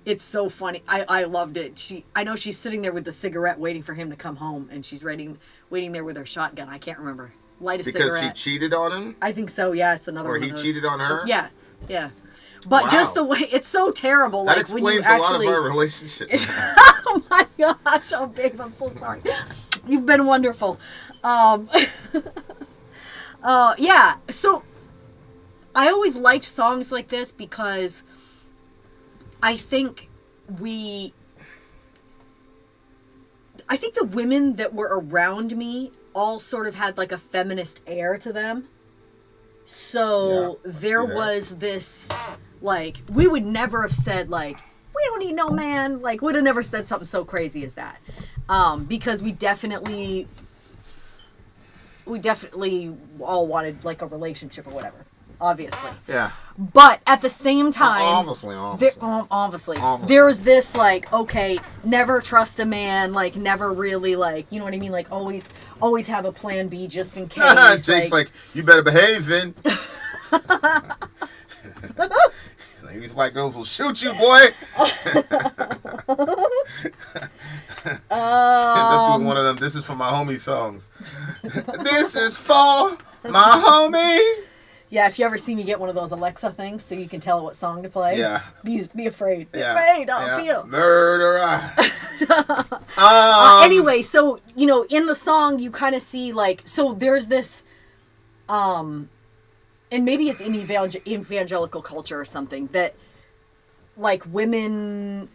It's so funny. I loved it. I know she's sitting there with the cigarette waiting for him to come home, and she's waiting there with her shotgun. I can't remember. Light a cigarette. Because she cheated on him? I think so. Yeah, it's another. Or one he of those. cheated on her? Yeah. But just the way it's so terrible. That like explains when you a lot actually... of our relationship. Oh my gosh! Oh babe, I'm so sorry. You've been wonderful. Yeah. So I always liked songs like this because I think the women that were around me all sort of had like a feminist air to them. So there was this, like, we would never have said, like, we don't need no man. Like, we'd have never said something so crazy as that. Because we definitely all wanted, like, a relationship or whatever. Obviously. Yeah. But at the same time... Obviously. There was this, like, okay, never trust a man, like, never really, like, you know what I mean? Like, always have a plan B just in case. Jake's like, you better behave, Vin. He's like, these white girls will shoot you, boy. End up doing one of them, this is for my homie songs. This is for my homie. Yeah, if you ever see me get one of those Alexa things so you can tell what song to play, be afraid. Be afraid, don't feel. Murderer. Anyway, so, you know, in the song, you kind of see, like, so there's this, and maybe it's in evangelical culture or something, that, like, women...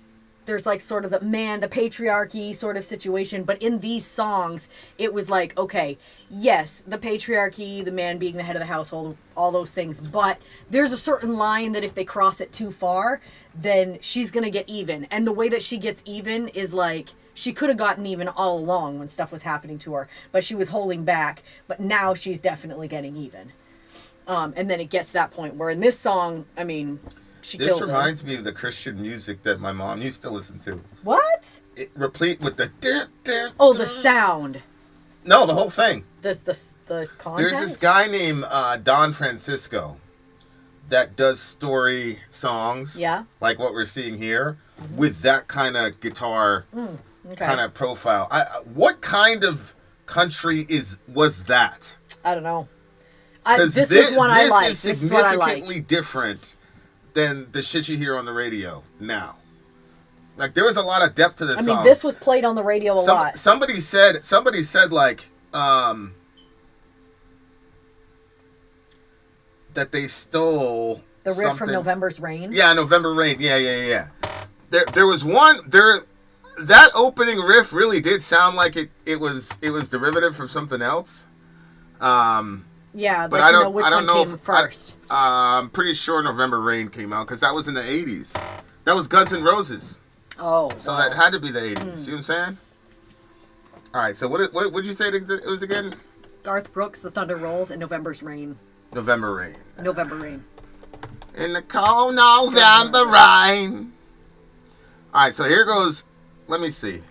There's like sort of the patriarchy sort of situation. But in these songs, it was like, okay, yes, the patriarchy, the man being the head of the household, all those things. But there's a certain line that if they cross it too far, then she's going to get even. And the way that she gets even is like, she could have gotten even all along when stuff was happening to her. But she was holding back. But now she's definitely getting even. And then it gets to that point where in this song, I mean... This reminds me of the Christian music that my mom used to listen to. What? It replete with the... the sound. No, the whole thing. The content? There's this guy named Don Francisco that does story songs. Yeah. Like what we're seeing here. With that kind of guitar kind of profile. What kind of country was that? I don't know. This was one I liked. This is significantly different than the shit you hear on the radio now. Like, there was a lot of depth to this song. I mean, this was played on the radio a lot. Somebody said like, that they stole the riff from November's Rain? Yeah, November Rain. Yeah. There was one, that opening riff really did sound like it was derivative from something else. Yeah, but I don't know which one came first. I'm pretty sure November Rain came out because that was in the 80s. That was Guns N' Roses. Oh. So that had to be the 80s. See what I'm saying? All right, so what did you say it was again? Garth Brooks, The Thunder Rolls, and November's Rain. November Rain. November Rain. In the cold November rain. All right, so here goes. Let me see.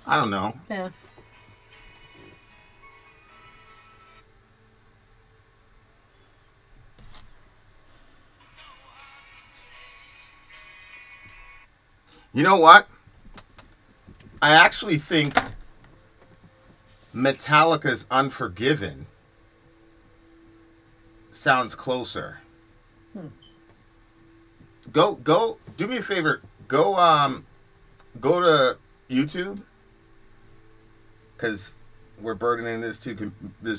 I don't know. Yeah. You know what? I actually think Metallica's Unforgiven sounds closer. Go, do me a favor. Go to YouTube. Because we're burdening this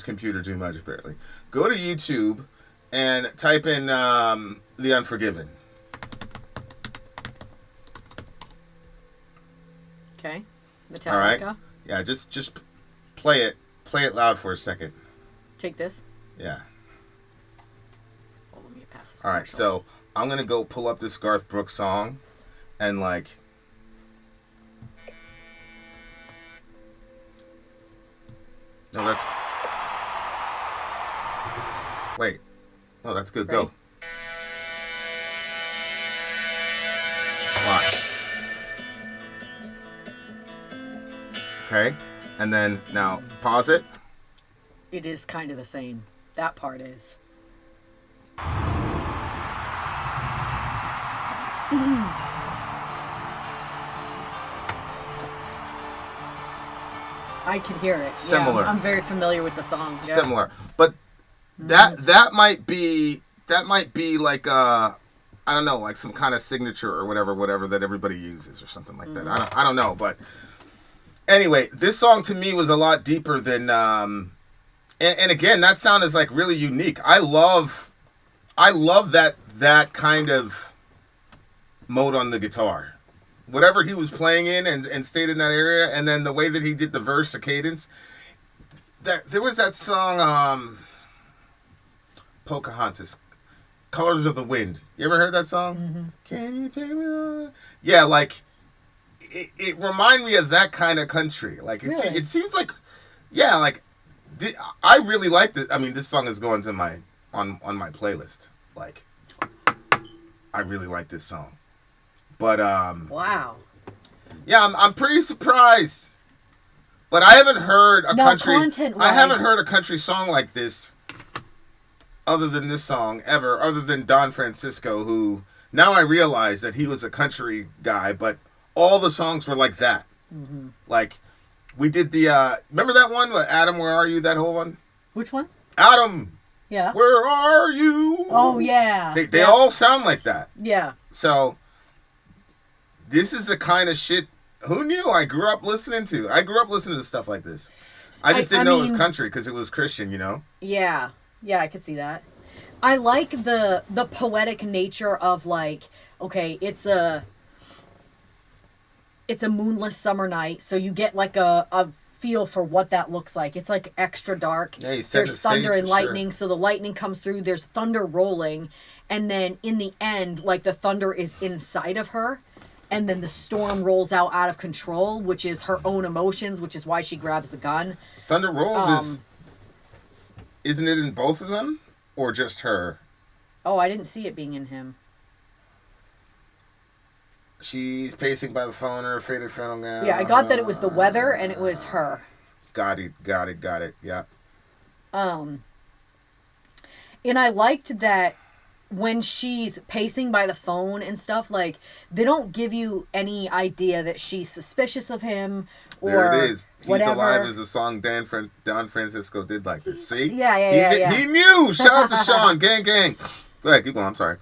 computer too much, apparently. Go to YouTube and type in The Unforgiven. Okay. Metallica. All right. Yeah, just play it. Play it loud for a second. Take this? Yeah. Well, let me pass this. All right, so I'm going to go pull up this Garth Brooks song and, like... No, that's... Wait. No, that's good. Ready? Go. Watch. Okay. And then, now, pause it. It is kind of the same. That part is. I could hear it. Similar. Yeah, I'm very familiar with the song. Yeah. Similar, but that might be like I don't know, like some kind of signature or whatever that everybody uses or something like that. I don't know, but anyway, this song to me was a lot deeper than and again, that sound is like really unique. I love that kind of mode on the guitar. Whatever he was playing in and stayed in that area, and then the way that he did the verse, the cadence. There was that song Pocahontas, Colors of the Wind. You ever heard that song? Mm-hmm. Can you pay me on? Yeah, like it reminded me of that kind of country. Like it seems like, yeah, like I really liked it. I mean, this song is going to my on my playlist. Like, I really like this song, but wow, yeah, I'm pretty surprised. But I haven't heard a country. I haven't heard a country song like this. Other than this song ever, other than Don Francisco, who now I realize that he was a country guy, but all the songs were like that. Mm-hmm. Like we did the remember that one, Adam, Where Are You? That whole one. Which one? Adam. Yeah. Where are you? Oh yeah. They all sound like that. Yeah. So this is the kind of shit. Who knew? I grew up listening to stuff like this. I just didn't know it was country because it was Christian, you know. Yeah. Yeah, I could see that. I like the poetic nature of like, okay, it's a moonless summer night, so you get like a feel for what that looks like. It's like extra dark. Yeah, there's thunder and lightning, so the lightning comes through, there's thunder rolling, and then in the end, like the thunder is inside of her, and then the storm rolls out of control, which is her own emotions, which is why she grabs the gun. Thunder rolls isn't it in both of them? Or just her? Oh, I didn't see it being in him. She's pacing by the phone, her faded flannel gown. Yeah, I got that it was the weather and it was her. Got it. Yeah. And I liked that when she's pacing by the phone and stuff, like, they don't give you any idea that she's suspicious of him or there it is. He's whatever. Alive is the song Don Francisco did like this. See? Yeah. He knew. Shout out to Sean. Gang. Go ahead, keep going. I'm sorry.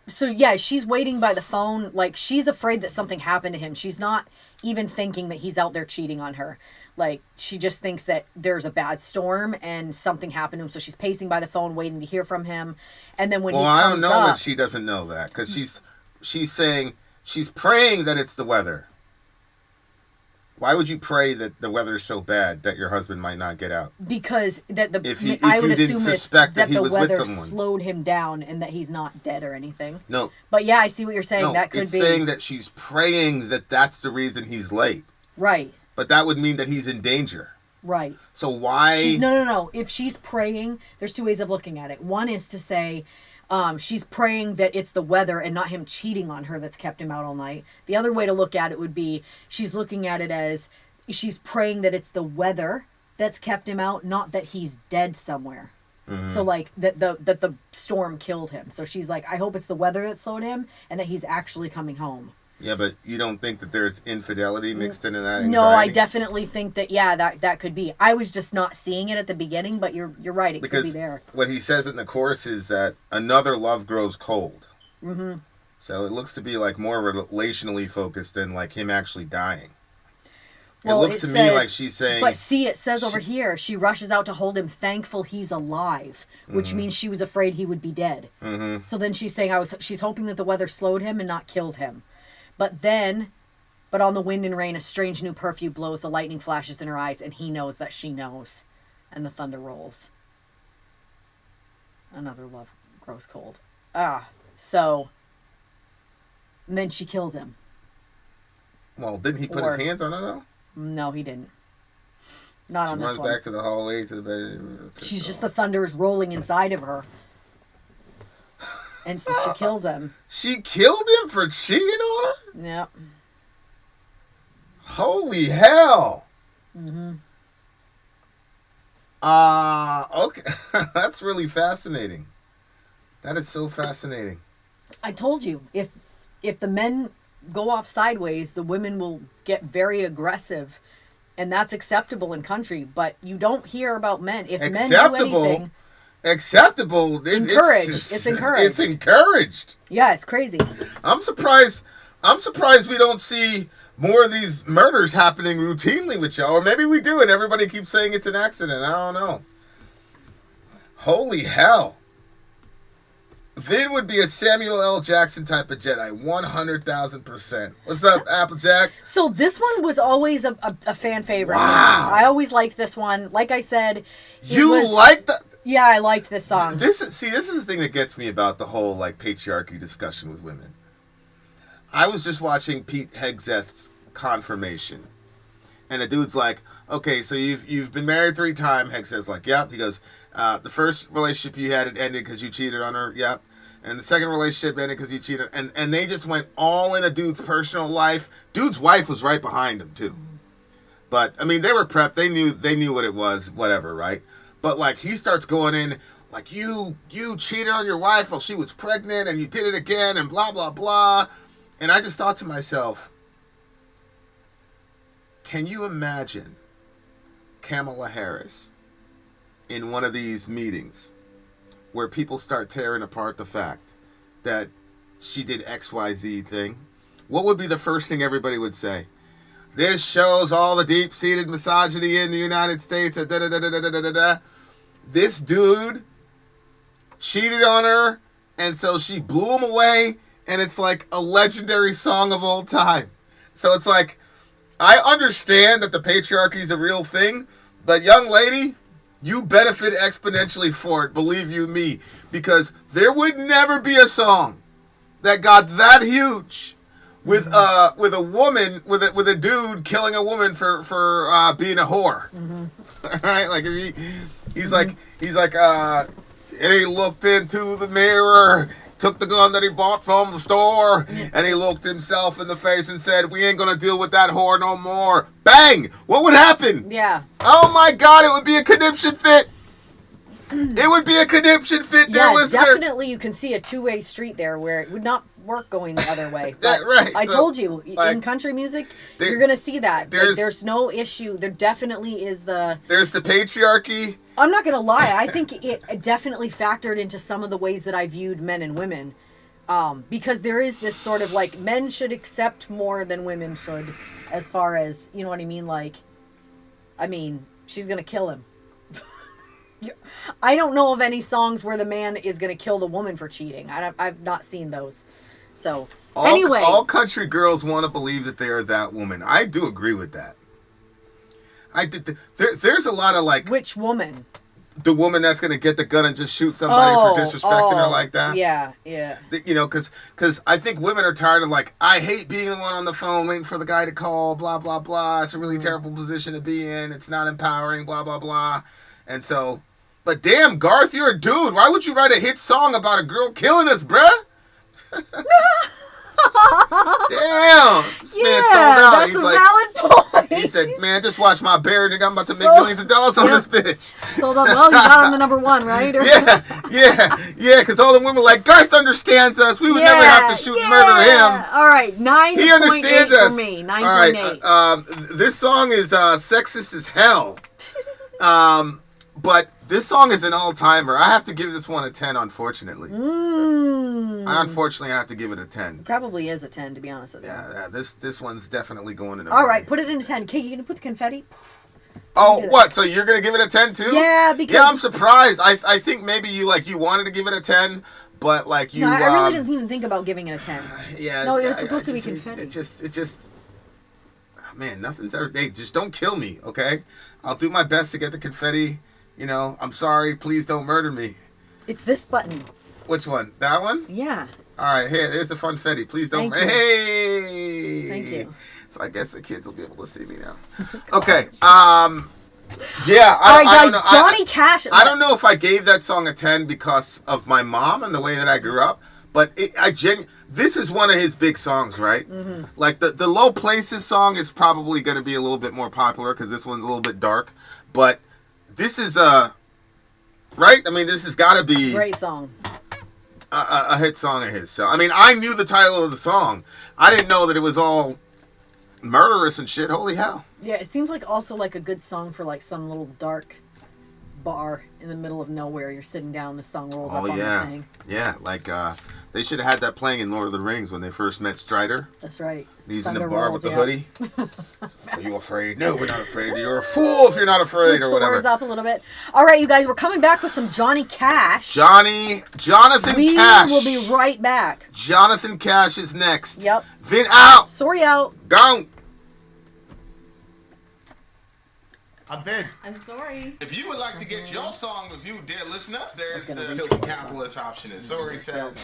So, yeah, she's waiting by the phone. Like, she's afraid that something happened to him. She's not even thinking that he's out there cheating on her. Like, she just thinks that there's a bad storm and something happened to him. So she's pacing by the phone waiting to hear from him. And then when he comes I don't know up, that she doesn't know that. Because she's saying, she's praying that it's the weather. Why would you pray that the weather is so bad that your husband might not get out? Because that I would assume suspect that he was with someone, slowed him down and that he's not dead or anything. No. But yeah, I see what you're saying. No, that could it's be saying that she's praying that that's the reason he's late. Right. But that would mean that he's in danger. Right. So why? No. If she's praying, there's two ways of looking at it. One is to say, she's praying that it's the weather and not him cheating on her that's kept him out all night. The other way to look at it would be she's looking at it as she's praying that it's the weather that's kept him out, not that he's dead somewhere. Mm-hmm. So like that the storm killed him. So she's like, I hope it's the weather that slowed him and that he's actually coming home. Yeah, but you don't think that there's infidelity mixed into that anxiety? No, I definitely think that, yeah, that could be. I was just not seeing it at the beginning, but you're right, it could be there. What he says in the chorus is that another love grows cold. Mm-hmm. So it looks to be like more relationally focused than like him actually dying. Well, it looks to me like she's saying... But see, it says over here, she rushes out to hold him, thankful he's alive, which means she was afraid he would be dead. Mm-hmm. So then she's saying she's hoping that the weather slowed him and not killed him. But on the wind and rain, a strange new perfume blows, the lightning flashes in her eyes, and he knows that she knows. And the thunder rolls. Another love grows cold. So... And then she kills him. Well, didn't he put his hands on her, though? No, he didn't. Not on this one. She runs back to the hallway, to the bed. She's just, the thunder is rolling inside of her. And so she kills him. She killed him for cheating on her? Yep. Holy hell. Mm-hmm. Okay. That's really fascinating. That is so fascinating. I told you, if the men go off sideways, the women will get very aggressive And that's acceptable in country, but you don't hear about men. If men do anything... Acceptable. Encouraged. It's encouraged. It's encouraged. Yeah, it's crazy. I'm surprised we don't see more of these murders happening routinely with y'all. Or maybe we do and everybody keeps saying it's an accident. I don't know. Holy hell. Vin would be a Samuel L. Jackson type of Jedi, 100,000%. What's up, Applejack? So this one was always a fan favorite. Wow. I always liked this one. Like I said, liked that? Yeah, I liked this song. This is the thing that gets me about the whole like patriarchy discussion with women. I was just watching Pete Hegseth's Confirmation, and the dude's like, "Okay, so you've been married 3 times." Hegseth's like, "Yep." He goes, "The first relationship you had, it ended because you cheated on her." Yep. And the second relationship ended because you cheated. And they just went all in a dude's personal life. Dude's wife was right behind him too. But I mean, they were prepped. They knew what it was. Whatever, right? But like he starts going in like you cheated on your wife while she was pregnant and you did it again and blah blah blah. And I just thought to myself, can you imagine Kamala Harris in one of these meetings where people start tearing apart the fact that she did XYZ thing? What would be the first thing everybody would say? This shows all the deep-seated misogyny in the United States. This dude cheated on her, and so she blew him away, and it's like a legendary song of all time. So it's like, I understand that the patriarchy is a real thing, but young lady, you benefit exponentially for it, believe you me, because there would never be a song that got that huge with a woman with a dude killing a woman for being a whore. Right? Like if he's like and he looked into the mirror, took the gun that he bought from the store, and he looked himself in the face and said, "We ain't gonna deal with that whore no more." Bang! What would happen? Yeah. Oh my God! It would be a conniption fit. It would be a conniption fit, dear listener. Definitely. You can see a two-way street there where it would not work going the other way. Right. I told you, in country music, you're gonna see that. There's no issue. There definitely is There's the patriarchy. I'm not gonna lie. I think it definitely factored into some of the ways that I viewed men and women, because there is this sort of like men should accept more than women should, as far as you know what I mean. Like, I mean, she's gonna kill him. I don't know of any songs where the man is gonna kill the woman for cheating. I've not seen those. So anyway, all country girls want to believe that they are that woman. I do agree with that. There's a lot of like... Which woman? The woman that's going to get the gun and just shoot somebody for disrespecting her like that. Yeah. You know, because I think women are tired of like, I hate being the one on the phone waiting for the guy to call, blah, blah, blah. It's a really terrible position to be in. It's not empowering, blah, blah, blah. And so, but damn, Garth, you're a dude. Why would you write a hit song about a girl killing us, bruh? Damn, this man sold out. That's valid point. He said, "Man, just watch my bear, nigga. I'm about to make millions of dollars on this bitch." Sold out. Well, you got on the number 1, right? yeah. Because all the women were like, Garth understands us. We would never have to shoot and murder him. All right, 9.8 he understands us. For me. 9.8. All right, this song is sexist as hell. But this song is an all-timer. I have to give this one a 10, unfortunately. Unfortunately, I have to give it a 10. It probably is a 10, to be honest with you. Yeah, this one's definitely going in a All right, put it in a 10. Okay, you gonna put the confetti? Oh, what? So you're going to give it a 10, too? Yeah, because... Yeah, I'm surprised. I think maybe you wanted to give it a 10, but like you... No, I really didn't even think about giving it a 10. Yeah. No, it was supposed to be confetti. It just... Oh, man, nothing's ever... Hey, just don't kill me, okay? I'll do my best to get the confetti. You know, I'm sorry. Please don't murder me. It's this button. Which one? That one? Yeah. All right, here, there's a funfetti. Please don't... Hey! Thank you. So I guess the kids will be able to see me now. Okay, yeah. All right, guys, Johnny Cash... I don't know if I gave that song a 10 because of my mom and the way that I grew up, but this is one of his big songs, right? Mm-hmm. Like, the Low Places song is probably going to be a little bit more popular because this one's a little bit dark, but this is right? I mean, this has got to be... Great song. A hit song of his. So, I mean, I knew the title of the song. I didn't know that it was all murderous and shit. Holy hell. Yeah, it seems like also like a good song for like some little dark bar in the middle of nowhere. You're sitting down, the song rolls up on the thing. Yeah, like they should have had that playing in Lord of the Rings when they first met Strider. That's right. He's Thunder in the bar rolls, with the hoodie. Are you afraid? No, we're not afraid. You're a fool if you're not afraid. Switch or whatever. the words up a little bit. All right, you guys, we're coming back with some Johnny Cash. Jonathan Cash. We will be right back. Jonathan Cash is next. Yep. Vin out. Sori out. Gone. I'm Vin. I'm sorry. If you would like to get your song reviewed, dear listener, there's the Filthy Capitalist option. As Sori says,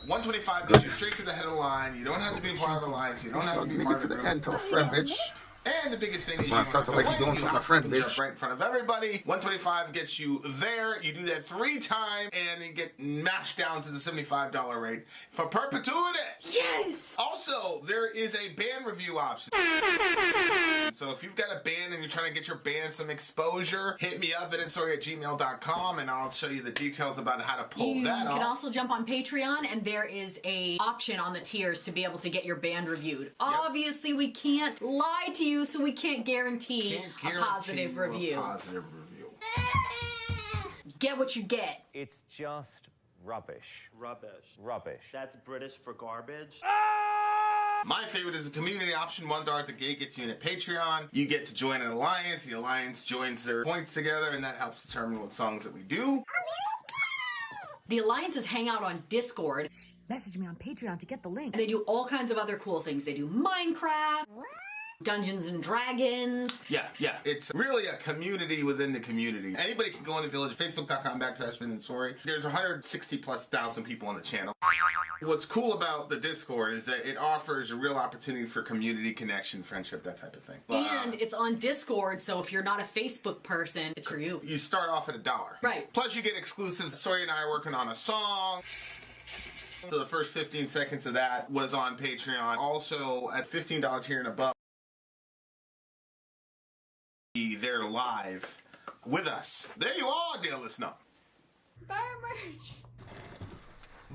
$125 gets you straight to the head of the line. You don't have to be part of the lines. You don't have to be part of the Get to the end, tell a friend, bitch. And the biggest thing is when I start to like you doing something, my friend, bitch. Right in front of everybody. $125 gets you there. You do that 3 times, and then get mashed down to the $75 rate for perpetuity. Yes. Also, there is a band review option. So if you've got a band and you're trying to get your band some exposure, hit me up at insori@gmail.com, and I'll show you the details about how to pull that off. You can also jump on Patreon, and there is a option on the tiers to be able to get your band reviewed. Obviously, we can't lie to you, so we can't guarantee a positive review. Get what you get. It's just rubbish. Rubbish. That's British for garbage. My favorite is the community option. $1 at the gate gets you in at Patreon. You get to join an alliance. The alliance joins their points together, and that helps determine what songs that we do. The alliances hang out on Discord. Message me on Patreon to get the link. And they do all kinds of other cool things. They do Minecraft, Dungeons and Dragons. Yeah. It's really a community within the community. Anybody can go in the village, facebook.com/Vin and Sori. There's 160,000+ people on the channel. What's cool about the Discord is that it offers a real opportunity for community connection, friendship, that type of thing. And it's on Discord, so if you're not a Facebook person, it's for you. You start off at $1. Right. Plus you get exclusives. Sori and I are working on a song. So the first 15 seconds of that was on Patreon. Also at $15 tier and above, they're live with us. There you are, dear listener. Buy our merch.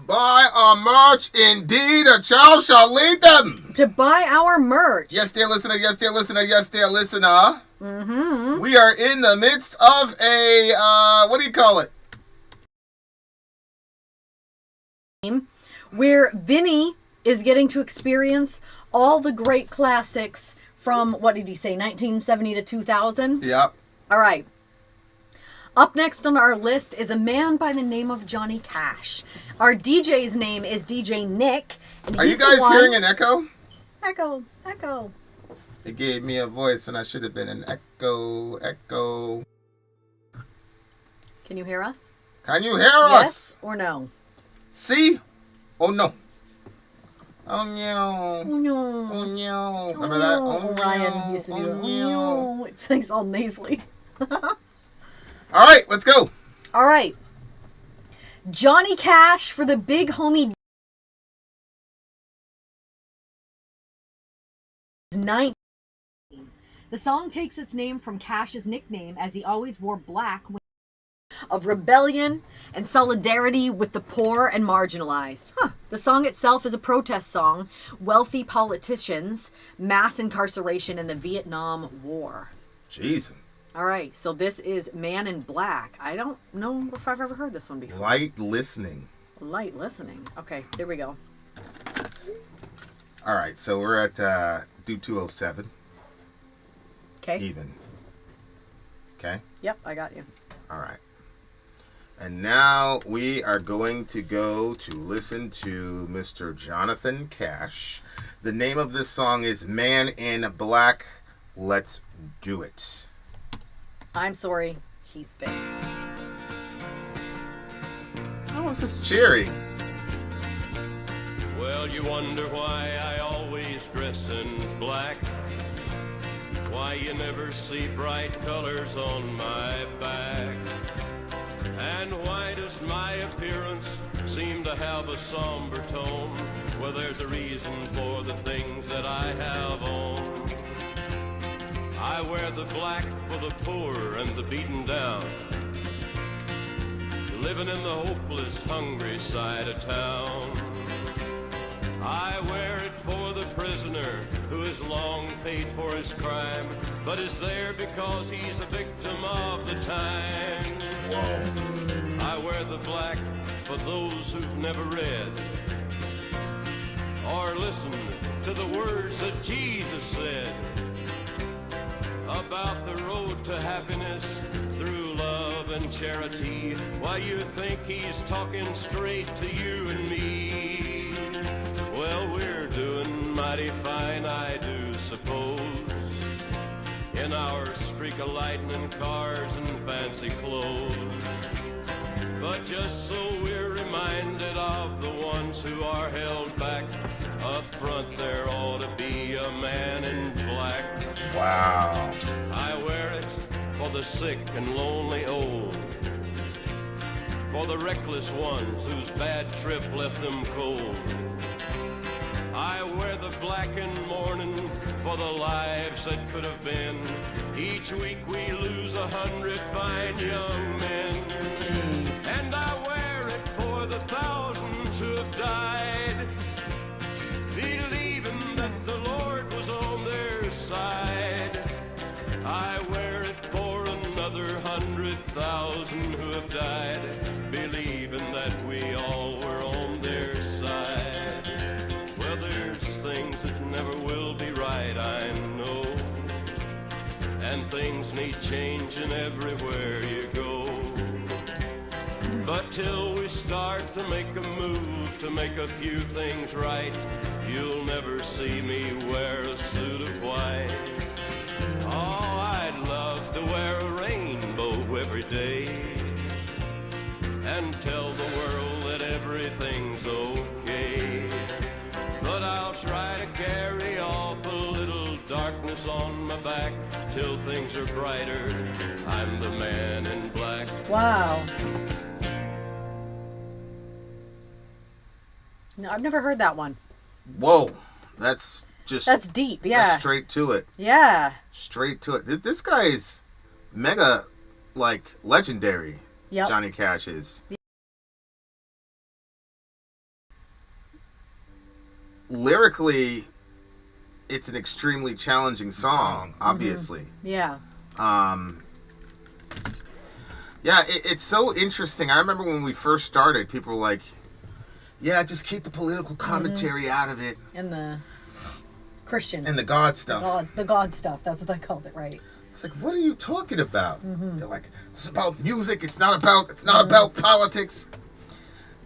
Buy our merch, indeed, a child shall lead them. To buy our merch. Yes, dear listener, yes, dear listener, yes, dear listener. Mm-hmm. We are in the midst of a, what do you call it? Where Vinny is getting to experience all the great classics from, what did he say, 1970 to 2000? Yep. All right. Up next on our list is a man by the name of Johnny Cash. Our DJ's name is DJ Nick. And are you guys hearing an echo? Echo. It gave me a voice and I should have been an echo. Can you hear us? Can you hear us? Yes or no? See? Oh no. Oh no. Oh no. Oh no. Remember that? Oh, Ryan used to do it. Oh no. It's all nasally. All right, let's go. All right. Johnny Cash for the big homie. 19. The song takes its name from Cash's nickname, as he always wore black, of rebellion and solidarity with the poor and marginalized. The song itself is a protest song, wealthy politicians, mass incarceration, and the Vietnam War. Jesus. All right, so this is Man in Black. I don't know if I've ever heard this one before. Light listening. Light listening. Okay, there we go. All right, so we're at do 207. Okay. Even. Okay? Yep, I got you. All right. And now we are going to go to listen to Mr. Jonathan Cash. The name of this song is Man in Black. Let's do it. I'm sorry. He's big. Oh, this is cheery. Well, you wonder why I always dress in black. Why you never see bright colors on my back. And why does my appearance seem to have a somber tone? Well, there's a reason for the things that I have on. I wear the black for the poor and the beaten down, living in the hopeless, hungry side of town. I wear it for the prisoner who has long paid for his crime, but is there because he's a victim of the time. I wear the black for those who've never read or listened to the words that Jesus said about the road to happiness through love and charity. Why, you think he's talking straight to you and me? Well, we're doing mighty fine, I do suppose, in our streak of lightning cars and fancy clothes. But just so we're reminded of the ones who are held back, up front there ought to be a man in black. Wow. I wear it for the sick and lonely old, for the reckless ones whose bad trip left them cold. I wear the black in mourning for the lives that could have been. Each week we lose 100 fine young men. And I wear it for the thousands who have died, believing that the Lord was on their side. I wear it for another 100,000 who have died, believing that we all were on their side. Well, there's things that never will be right, I know, and things need changing everywhere you go. But till we start to make a move to make a few things right, you'll never see me wear a suit of white. Oh, I'd love to wear a rainbow every day and tell the world that everything's okay. But I'll try to carry off a little darkness on my back till things are brighter. I'm the man in black. Wow. No, I've never heard that one. Whoa. That's deep, yeah. That's straight to it. Yeah. Straight to it. This guy is mega, like, legendary. Yep. Johnny Cash is. Lyrically, it's an extremely challenging song, obviously. Yeah. Yeah, it's so interesting. I remember when we first started, people were like, yeah, just keep the political commentary out of it. And the Christian. And the God stuff. The God stuff. That's what they called it, right? It's like, what are you talking about? They're like, it's about music. It's not about politics.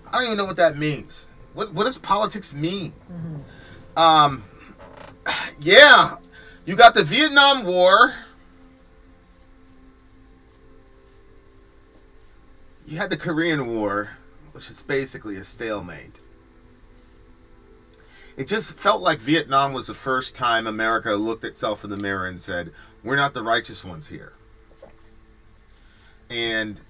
I don't even know what that means. What does politics mean? Yeah, you got the Vietnam War. You had the Korean War, which is basically a stalemate. It just felt like Vietnam was the first time America looked itself in the mirror and said, we're not the righteous ones here. And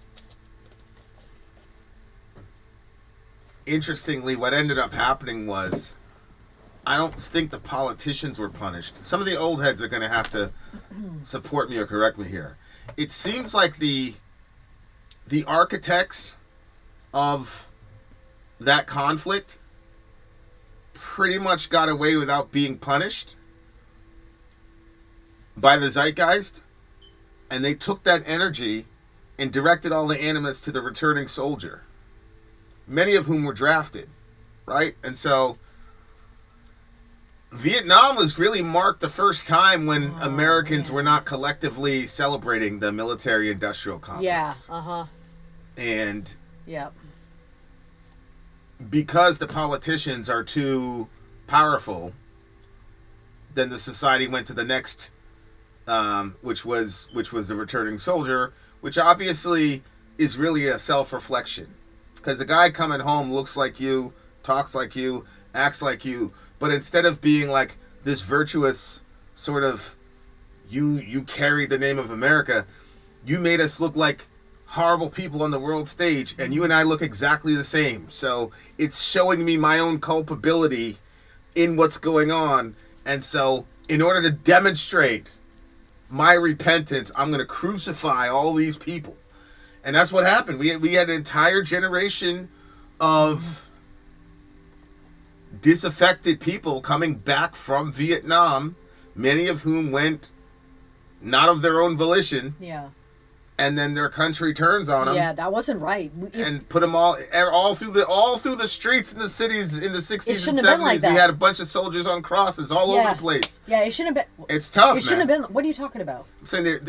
interestingly, what ended up happening was, I don't think the politicians were punished. Some of the old heads are going to have to support me or correct me here. It seems like the architects of that conflict pretty much got away without being punished by the zeitgeist, and they took that energy and directed all the animus to the returning soldier, many of whom were drafted, right? And so Vietnam was really marked the first time when Americans were not collectively celebrating the military-industrial complex. Yeah, And yep. Because the politicians are too powerful, then the society went to the next, which was the returning soldier, which obviously is really a self-reflection. Because the guy coming home looks like you, talks like you, acts like you, but instead of being like this virtuous sort of, you carried the name of America, you made us look like horrible people on the world stage, and you and I look exactly the same. So it's showing me my own culpability in what's going on. And so in order to demonstrate my repentance, I'm going to crucify all these people. And that's what happened. We had an entire generation of disaffected people coming back from Vietnam many of whom went not of their own volition. Yeah. And then their country turns on them. Yeah, that wasn't right. And put them all through the streets in the cities in the 60s and 70s. Like we had a bunch of soldiers on crosses all over the place. Yeah, it shouldn't have been. It's tough, It shouldn't have been. What are you talking about? I'm saying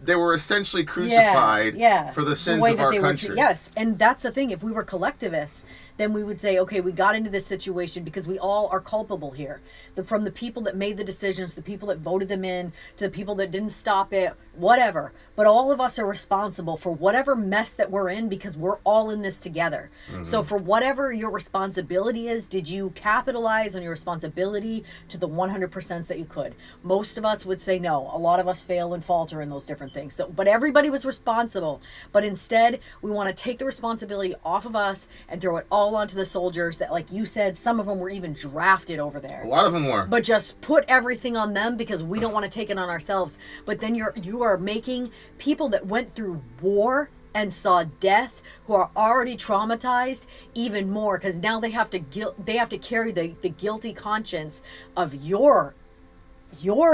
they were essentially crucified for the sins of our country. Yes, and that's the thing. If we were collectivists, then we would say, okay, we got into this situation because we all are culpable here. From the people that made the decisions, the people that voted them in, to the people that didn't stop it, whatever. But all of us are responsible for whatever mess that we're in because we're all in this together. Mm-hmm. So for whatever your responsibility is, did you capitalize on your responsibility to the 100% that you could? Most of us would say no. A lot of us fail and falter in those different things. So, but everybody was responsible. But instead, we want to take the responsibility off of us and throw it all onto the soldiers that, like you said, some of them were even drafted over there. A lot of them were. But just put everything on them because we don't want to take it on ourselves. But then you are making people that went through war and saw death, who are already traumatized, even more, because now they have to carry the guilty conscience of your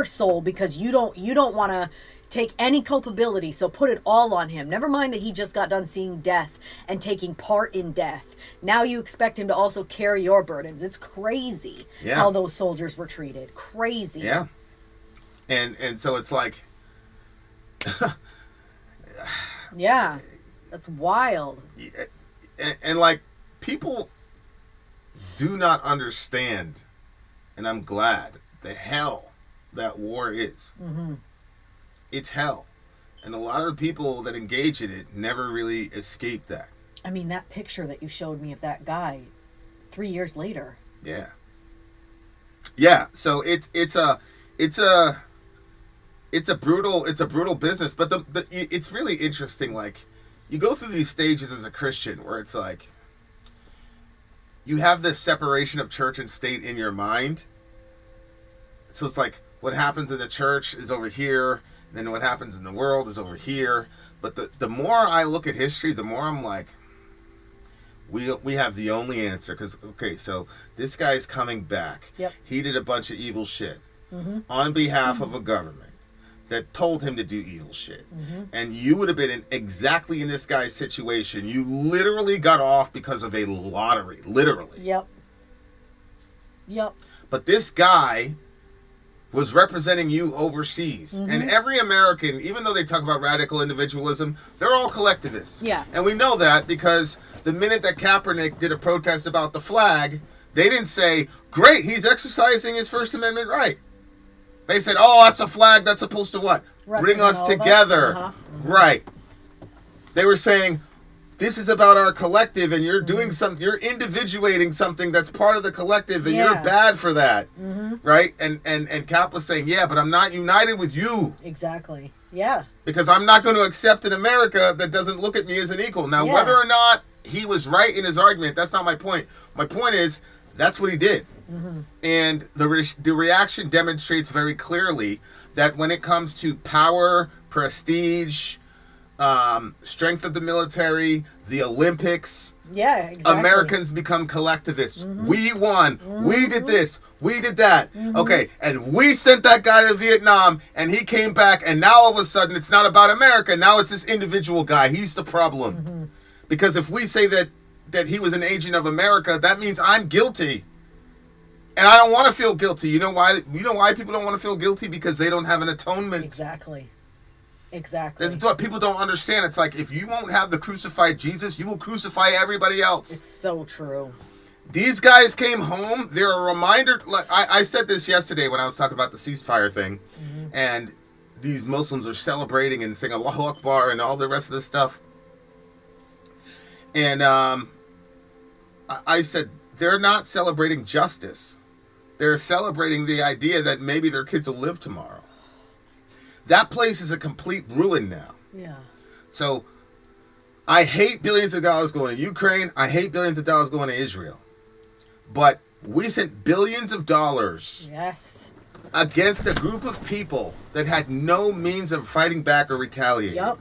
soul, because you don't want to take any culpability, so put it all on him. Never mind that he just got done seeing death and taking part in death. Now you expect him to also carry your burdens. It's crazy how those soldiers were treated. Crazy. Yeah. And so it's like yeah. That's wild. And like, people do not understand, and I'm glad, the hell that war is. Mm-hmm. It's hell. And a lot of the people that engage in it never really escape that. I mean, that picture that you showed me of that guy 3 years later. Yeah. Yeah. So it's a brutal business, but it's really interesting. Like, you go through these stages as a Christian where it's like you have this separation of church and state in your mind. So it's like what happens in the church is over here. Then what happens in the world is over here. But the more I look at history, the more I'm like, we have the only answer. Because, okay, so this guy's coming back. Yep. He did a bunch of evil shit on behalf of a government that told him to do evil shit. Mm-hmm. And you would have been exactly in this guy's situation. You literally got off because of a lottery. Literally. Yep. But this guy was representing you overseas. Mm-hmm. And every American, even though they talk about radical individualism, they're all collectivists. Yeah. And we know that because the minute that Kaepernick did a protest about the flag, they didn't say, great, he's exercising his First Amendment right. They said, oh, that's a flag that's supposed to what? Bring us together. Uh-huh. Mm-hmm. Right. They were saying, this is about our collective, and you're doing something, you're individuating something that's part of the collective, and you're bad for that. Mm-hmm. Right? And Cap was saying, yeah, but I'm not united with you. Exactly. Yeah. Because I'm not going to accept an America that doesn't look at me as an equal. Now, whether or not he was right in his argument, that's not my point. My point is, that's what he did. Mm-hmm. And the reaction demonstrates very clearly that when it comes to power, prestige, strength of the military, the Olympics, exactly. Americans become collectivists. Mm-hmm. We won. Mm-hmm. We did this. We did that. Mm-hmm. Okay, and we sent that guy to Vietnam, and he came back, and now all of a sudden it's not about America. Now it's this individual guy. He's the problem. Mm-hmm. Because if we say that he was an agent of America, that means I'm guilty. And I don't want to feel guilty. You know why? You know why people don't want to feel guilty? Because they don't have an atonement. Exactly. That's what people don't understand. It's like, if you won't have the crucified Jesus, you will crucify everybody else. It's so true. These guys came home. They're a reminder. Like I said this yesterday when I was talking about the ceasefire thing. Mm-hmm. And these Muslims are celebrating and saying Allahu Akbar and all the rest of this stuff. And I said, they're not celebrating justice. They're celebrating the idea that maybe their kids will live tomorrow. That place is a complete ruin now. Yeah. So I hate billions of dollars going to Ukraine. I hate billions of dollars going to Israel. But we sent billions of dollars against a group of people that had no means of fighting back or retaliating. Yep.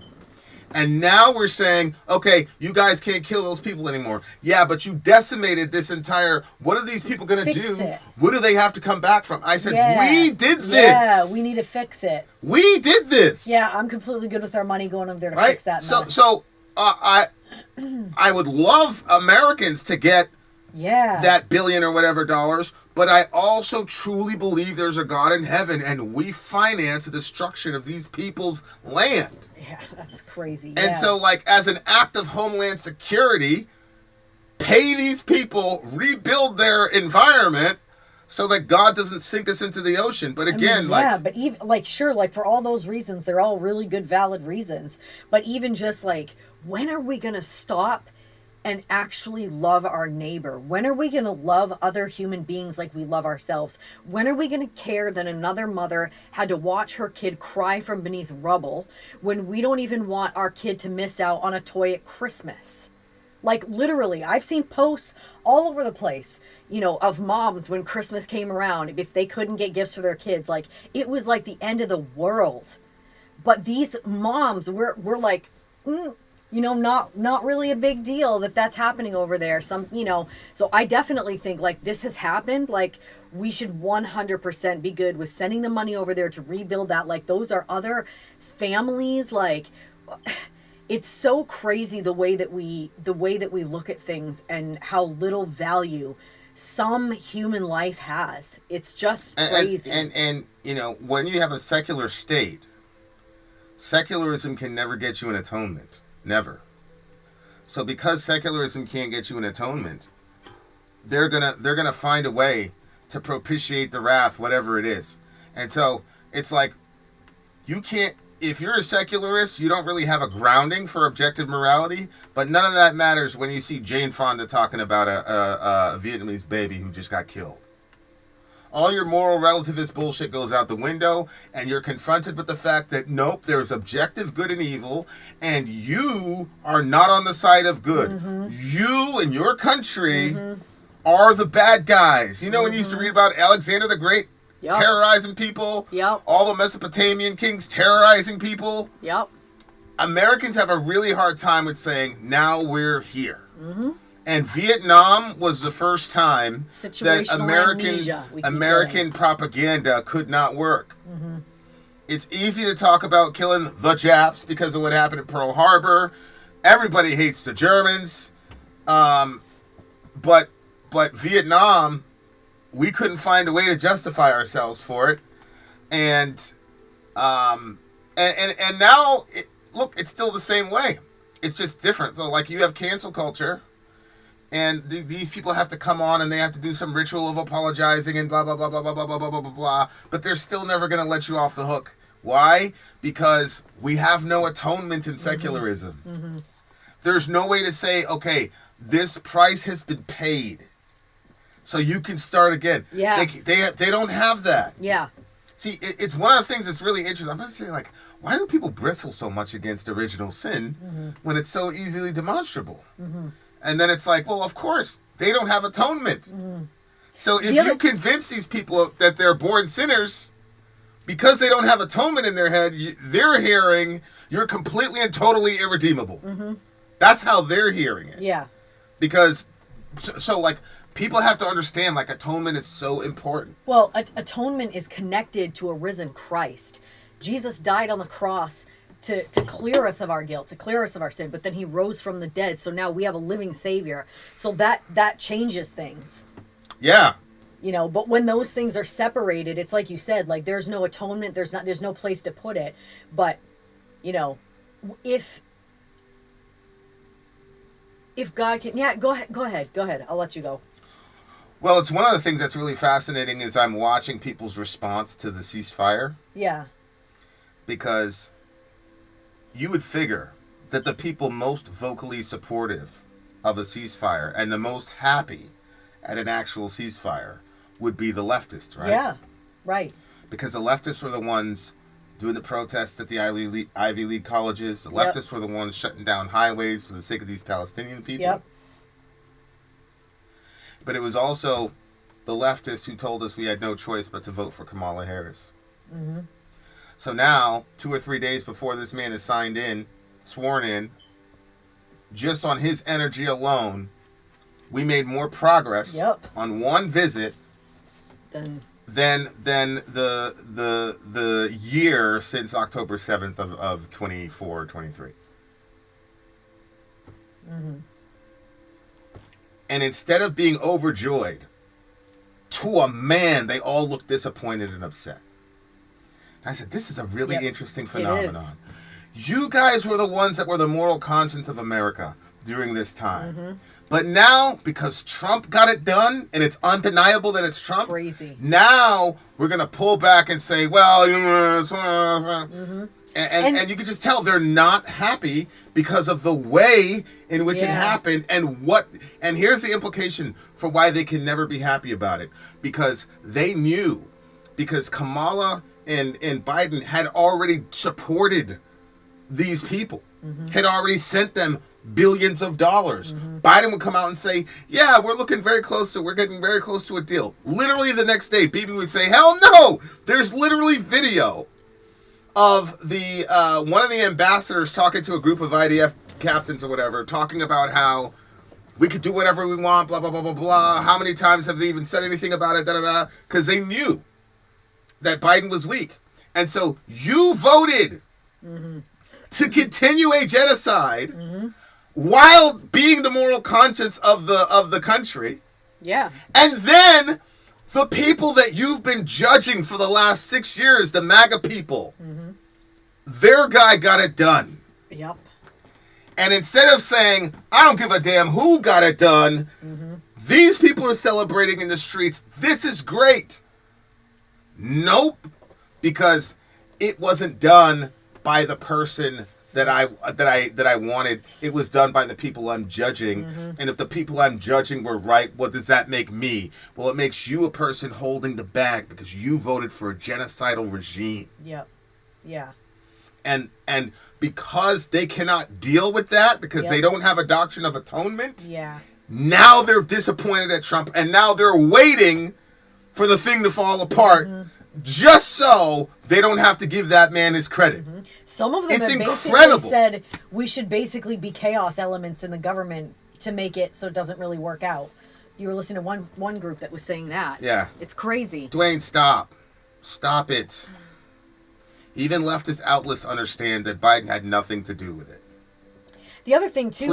And now we're saying, okay, you guys can't kill those people anymore. Yeah, but you decimated this entire... What are these people going to do? It. What do they have to come back from? I said, we did this. Yeah, we need to fix it. We did this. Yeah, I'm completely good with our money going over there to right? fix that. So I would love Americans to get that billion or whatever dollars, but I also truly believe there's a God in heaven, and we finance the destruction of these people's land. Yeah, that's crazy. And so, like, as an act of homeland security, pay these people, rebuild their environment so that God doesn't sink us into the ocean. But again, but even, like, sure, like, for all those reasons, they're all really good, valid reasons. But even just, like, when are we going to stop and actually love our neighbor? When are we going to love other human beings like we love ourselves? When are we going to care that another mother had to watch her kid cry from beneath rubble when we don't even want our kid to miss out on a toy at Christmas? Like, literally, I've seen posts all over the place, you know, of moms when Christmas came around, if they couldn't get gifts for their kids. Like, it was like the end of the world. But these moms were like, you know, not really a big deal that's happening over there. Some, you know, so I definitely think, like, this has happened. Like, we should 100% be good with sending the money over there to rebuild that. Like, those are other families. Like, it's so crazy the way that we look at things and how little value some human life has. It's just crazy. And you know, when you have a secular state, secularism can never get you an atonement. Never. So because secularism can't get you an atonement, they're gonna find a way to propitiate the wrath, whatever it is. And so it's like, you can't, if you're a secularist, you don't really have a grounding for objective morality, but none of that matters when you see Jane Fonda talking about a Vietnamese baby who just got killed. All your moral relativist bullshit goes out the window, and you're confronted with the fact that, nope, there's objective good and evil, and you are not on the side of good. You and your country are the bad guys. You know, when you used to read about Alexander the Great terrorizing people, all the Mesopotamian kings terrorizing people. Americans have a really hard time with saying, now we're here. And Vietnam was the first time that American propaganda could not work. It's easy to talk about killing the Japs because of what happened at Pearl Harbor. Everybody hates the Germans. But Vietnam, we couldn't find a way to justify ourselves for it. And now, look, it's still the same way. It's just different. So, like, you have cancel culture. And these people have to come on and they have to do some ritual of apologizing and blah, blah, blah, blah, blah, blah, blah, blah, blah, blah, blah. But they're still never going to let you off the hook. Why? Because we have no atonement in secularism. There's no way to say, okay, this price has been paid, so you can start again. They don't have that. See, it's one of the things that's really interesting. I'm going to say, like, why do people bristle so much against original sin when it's so easily demonstrable? And then it's like, well, of course, they don't have atonement. So if you convince these people that they're born sinners, because they don't have atonement in their head, they're hearing you're completely and totally irredeemable. That's how they're hearing it. Because, so like, people have to understand, like, atonement is so important. Well, atonement is connected to a risen Christ. Jesus died on the cross to clear us of our guilt, to clear us of our sin, but then he rose from the dead, so now we have a living Savior. So that changes things. You know, but when those things are separated, it's like you said, like, there's no atonement, there's no place to put it. But, you know, if God can, go ahead, I'll let you go. Well, it's one of the things that's really fascinating is I'm watching people's response to the ceasefire. Because you would figure that the people most vocally supportive of a ceasefire and the most happy at an actual ceasefire would be the leftists, right? Because the leftists were the ones doing the protests at the Ivy League colleges. The leftists were the ones shutting down highways for the sake of these Palestinian people. But it was also the leftists who told us we had no choice but to vote for Kamala Harris. So now, 2 or 3 days before this man is signed in, sworn in, just on his energy alone, we made more progress on one visit than the year since October 7th of 24, 23. Mm-hmm. And instead of being overjoyed, to a man, they all looked disappointed and upset. I said, this is a really interesting phenomenon. You guys were the ones that were the moral conscience of America during this time. Mm-hmm. But now, because Trump got it done, and it's undeniable that it's Trump, crazy. Now we're going to pull back and say, well, and you can just tell they're not happy because of the way in which it happened and here's the implication for why they can never be happy about it. Because they knew, because Kamala and Biden had already supported these people, had already sent them billions of dollars. Biden would come out and say, yeah, we're getting very close to a deal. Literally the next day, Bibi would say, hell no! There's literally video of the one of the ambassadors talking to a group of IDF captains or whatever, talking about how we could do whatever we want, blah, blah, blah, blah, blah. How many times have they even said anything about it, da-da-da? Because they knew that Biden was weak. And so you voted to continue a genocide while being the moral conscience of the country. Yeah. And then the people that you've been judging for the last 6 years, the MAGA people, their guy got it done. Yep. And instead of saying, I don't give a damn who got it done, these people are celebrating in the streets. This is great. Nope. Because it wasn't done by the person that I wanted. It was done by the people I'm judging. And if the people I'm judging were right, what does that make me? Well, it makes you a person holding the bag because you voted for a genocidal regime. Yep. Yeah. And because they cannot deal with that, because they don't have a doctrine of atonement, now they're disappointed at Trump, and now they're waiting for the thing to fall apart just so they don't have to give that man his credit. Some of them have basically said we should basically be chaos elements in the government to make it so it doesn't really work out. You were listening to one group that was saying that. Yeah. It's crazy. Dwayne, stop. Stop it. Even leftist outlets understand that Biden had nothing to do with it. The other thing too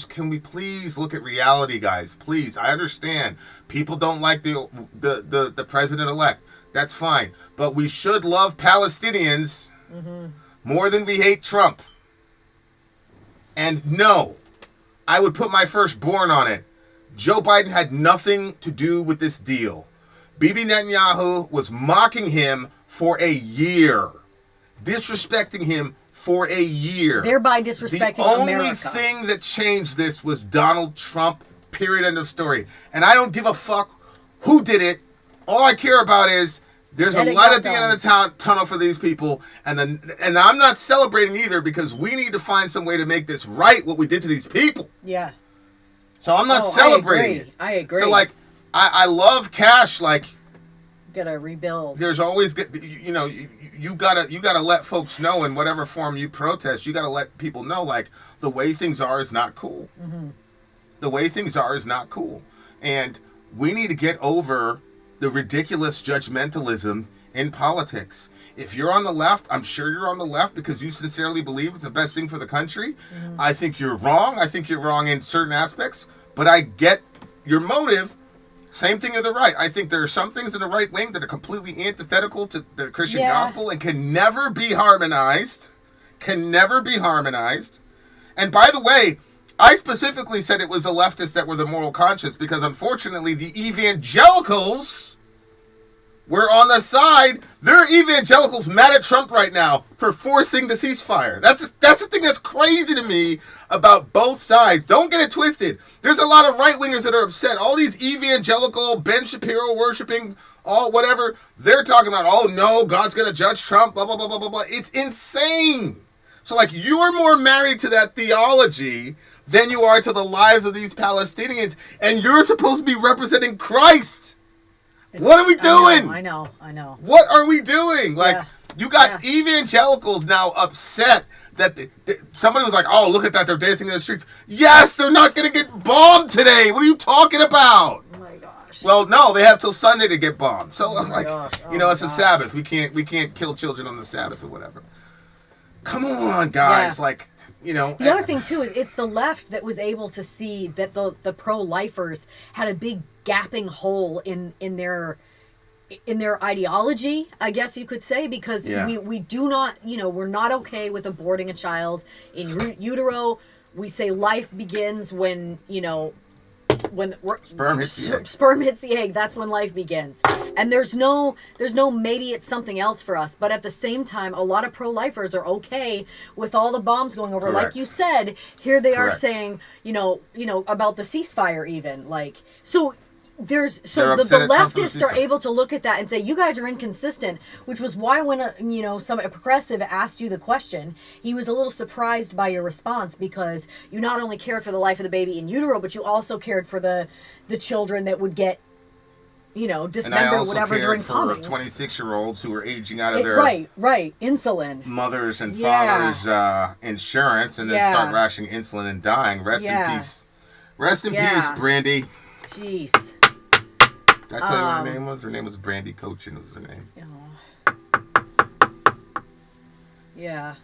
can we please look at reality, guys? Please, I understand people don't like the president-elect. That's fine, but we should love Palestinians more than we hate Trump. And no, I would put my firstborn on it. Joe Biden had nothing to do with this deal. Bibi Netanyahu was mocking him for a year, disrespecting him for a year. Thereby disrespecting America. The only thing that changed this was Donald Trump, period, end of story. And I don't give a fuck who did it. All I care about is there's a light at the end of the tunnel for these people. And I'm not celebrating either because we need to find some way to make this right, what we did to these people. Yeah. So I'm not celebrating it. I agree. So, like, I love cash. Like, gotta rebuild. There's always, you gotta let folks know in whatever form you protest. You gotta let people know, like, the way things are is not cool. The way things are is not cool, and we need to get over the ridiculous judgmentalism in politics. If you're on the left, I'm sure you're on the left because you sincerely believe it's the best thing for the country. I think you're wrong. I think you're wrong in certain aspects, but I get your motive. Same thing in the right. I think there are some things in the right wing that are completely antithetical to the Christian gospel and can never be harmonized. And by the way, I specifically said it was the leftists that were the moral conscience because unfortunately the evangelicals were on the side. There are evangelicals mad at Trump right now for forcing the ceasefire. That's the thing that's crazy to me about both sides. Don't get it twisted. There's a lot of right-wingers that are upset. All these evangelical, Ben Shapiro worshiping, all whatever, they're talking about, oh no, God's going to judge Trump, blah, blah, blah, blah, blah, blah. It's insane. So, like, you're more married to that theology than you are to the lives of these Palestinians, and you're supposed to be representing Christ. What are we doing? I know. What are we doing? Like, You got evangelicals now upset that somebody was like, oh, look at that, they're dancing in the streets. Yes, they're not going to get bombed today. What are you talking about? Oh my gosh. Well, no, they have till Sunday to get bombed. So, it's a Sabbath. We can't kill children on the Sabbath or whatever. Come on, guys. The other thing, too, is it's the left that was able to see that the pro-lifers had a big gapping hole in their ideology, I guess you could say, because we do not, we're not okay with aborting a child in utero. We say life begins when sperm hits the egg. Sperm hits the egg. That's when life begins. And there's no maybe it's something else for us. But at the same time, a lot of pro-lifers are okay with all the bombs going over. Correct. Like you said, here they are Correct. saying, about the ceasefire even. The upset at Trump for the leftists are ceasefire. able to look at that and say, you guys are inconsistent, which was why when a progressive asked you the question, he was a little surprised by your response, because you not only cared for the life of the baby in utero, but you also cared for the children that would get dismembered or whatever during for bombing. 26-year-olds who were aging out of their right insulin mothers and fathers' insurance, and then start rationing insulin and dying. Rest in peace. Rest in peace, Brandy. Jeez. Did I tell you what her name was? Her name was Brandy Cochin was her name. Yeah.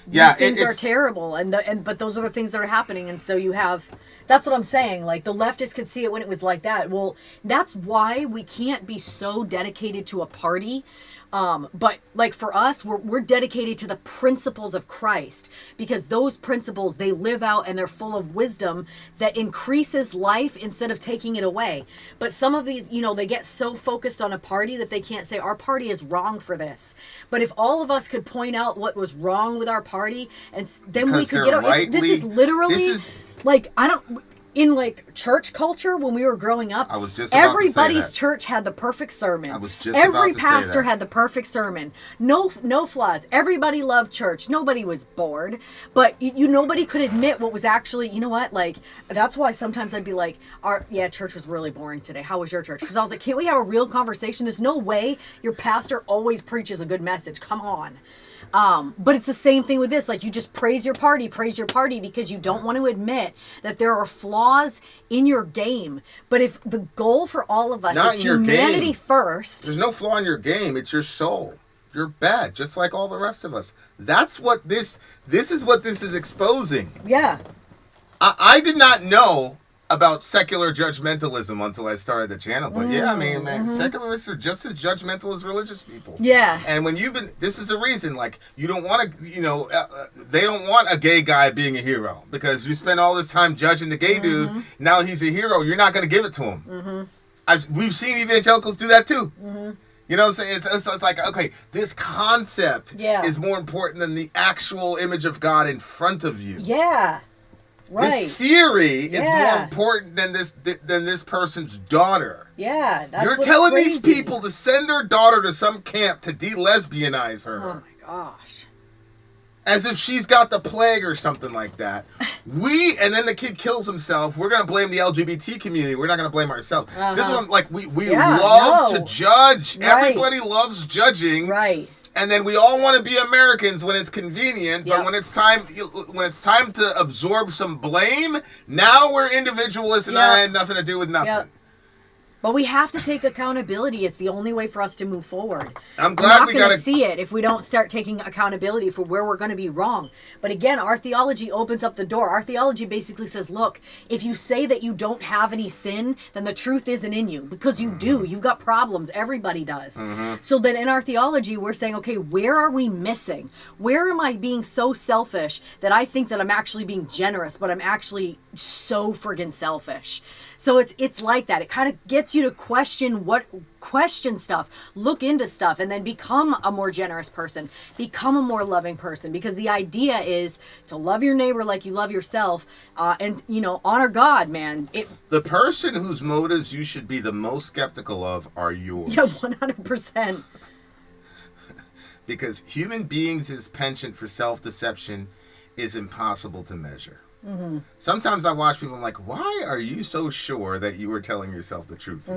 Yeah, these things are terrible, but those are the things that are happening, and so you have. That's what I'm saying. Like, the leftists could see it when it was like that. Well, that's why we can't be so dedicated to a party. But like for us, we're dedicated to the principles of Christ, because those principles, they live out and they're full of wisdom that increases life instead of taking it away. But some of these, they get so focused on a party that they can't say our party is wrong for this. But if all of us could point out what was wrong with our party, and then Because we could they're this is literally like, in like church culture when we were growing up, I was just about to say everybody's that. church had the perfect sermon. I was just Every about to say pastor that. had the perfect sermon. No flaws. Everybody loved church. Nobody was bored. But nobody could admit what was actually, like, that's why sometimes I'd be like, church was really boring today. How was your church? Because I was like, can't we have a real conversation? There's no way your pastor always preaches a good message. Come on. But it's the same thing with this. Like, you just praise your party because you don't want to admit that there are flaws in your game. But if the goal for all of us is humanity first. There's no flaw in your game. It's your soul. You're bad, just like all the rest of us. That's what this is what this is exposing. Yeah. I did not know about secular judgmentalism until I started the channel. But secularists are just as judgmental as religious people. Yeah. And when this is a reason, like, you don't want to, they don't want a gay guy being a hero, because you spend all this time judging the gay dude. Now he's a hero. You're not going to give it to him. We've seen evangelicals do that too. You know what I'm saying? It's like, okay, this concept is more important than the actual image of God in front of you. Yeah. Right. This theory is more important than this person's daughter. Yeah, that's You're telling these people to send their daughter to some camp to de-lesbianize her. Oh my gosh. As if she's got the plague or something like that. And then the kid kills himself. We're gonna blame the LGBT community. We're not gonna blame ourselves. This is what I'm like. We love to judge. Right. Everybody loves judging. Right. And then we all want to be Americans when it's convenient, but when it's time to absorb some blame, now we're individualists and I had nothing to do with nothing. Yep. But we have to take accountability. It's the only way for us to move forward. I'm glad we're not going to see it if we don't start taking accountability for where we're going to be wrong. But again, our theology opens up the door. Our theology basically says, look, if you say that you don't have any sin, then the truth isn't in you, because you do. You've got problems. Everybody does. So then in our theology, we're saying, okay, where are we missing? Where am I being so selfish that I think that I'm actually being generous, but I'm actually so friggin' selfish? So it's like that. It kind of gets you to question stuff, look into stuff, and then become a more generous person, become a more loving person. Because the idea is to love your neighbor like you love yourself, and honor God, man. The person whose motives you should be the most skeptical of are yours. Yeah, 100%. Because human beings' penchant for self-deception is impossible to measure. Sometimes I watch people, I'm like, why are you so sure that you were telling yourself the truth?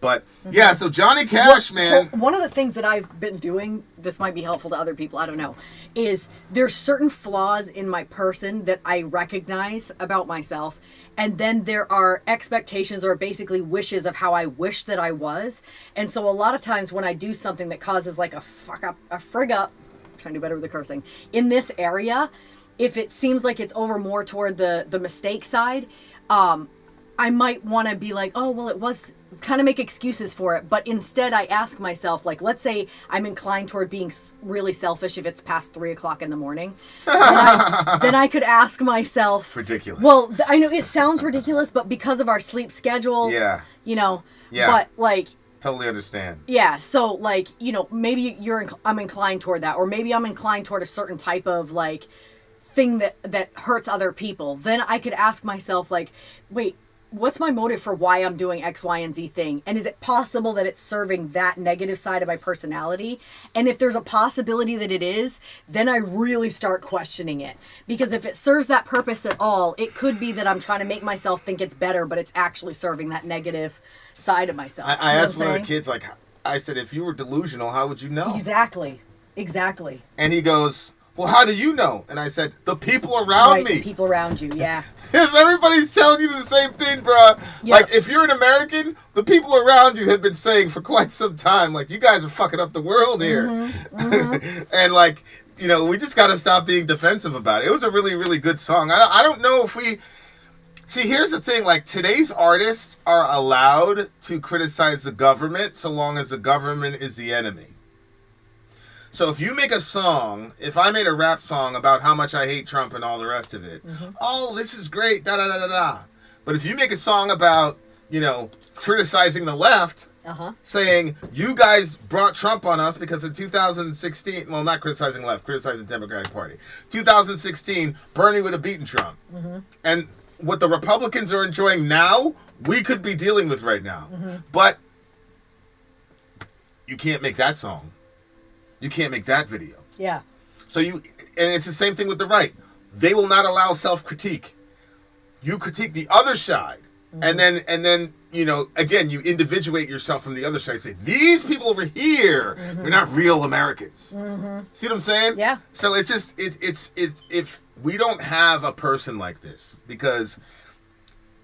But yeah, so Johnny Cash, man. One of the things that I've been doing, this might be helpful to other people, I don't know, is there's certain flaws in my person that I recognize about myself. And then there are expectations or basically wishes of how I wish that I was. And so a lot of times when I do something that causes like a frig up, I'm trying to do better with the cursing, in this area, if it seems like it's over more toward the mistake side, I might want to be like, oh, well, it was, kind of make excuses for it. But instead, I ask myself, like, let's say I'm inclined toward being really selfish if it's past 3 o'clock in the morning. Then I could ask myself. Ridiculous. Well, I know it sounds ridiculous, but because of our sleep schedule, you know, but like. Totally understand. Yeah. So like, you know, maybe I'm inclined toward that, or maybe I'm inclined toward a certain type of like thing that hurts other people. Then I could ask myself like, wait, what's my motive for why I'm doing X, Y, and Z thing? And is it possible that it's serving that negative side of my personality? And if there's a possibility that it is, then I really start questioning it. Because if it serves that purpose at all, it could be that I'm trying to make myself think it's better, but it's actually serving that negative side of myself. I asked one of the kids, like, I said, if you were delusional, how would you know? Exactly. And he goes, well, how do you know? And I said, the people around me. The people around you, yeah. If everybody's telling you the same thing, bro, like, if you're an American, the people around you have been saying for quite some time, like, you guys are fucking up the world here. And, like, you know, we just got to stop being defensive about it. It was a really, really good song. I don't know if we... See, here's the thing. Like, today's artists are allowed to criticize the government so long as the government is the enemy. So if you make a song, if I made a rap song about how much I hate Trump and all the rest of it, oh, this is great, da-da-da-da-da. But if you make a song about, you know, criticizing the left, saying, you guys brought Trump on us because in 2016, well, not criticizing the left, criticizing the Democratic Party. 2016, Bernie would have beaten Trump. And what the Republicans are enjoying now, we could be dealing with right now. But you can't make that song. You can't make that video. Yeah. So and it's the same thing with the right. They will not allow self-critique. You critique the other side, and then you know, again, you individuate yourself from the other side. Say these people over here, they're not real Americans. See what I'm saying? Yeah. So it's just it's if we don't have a person like this, because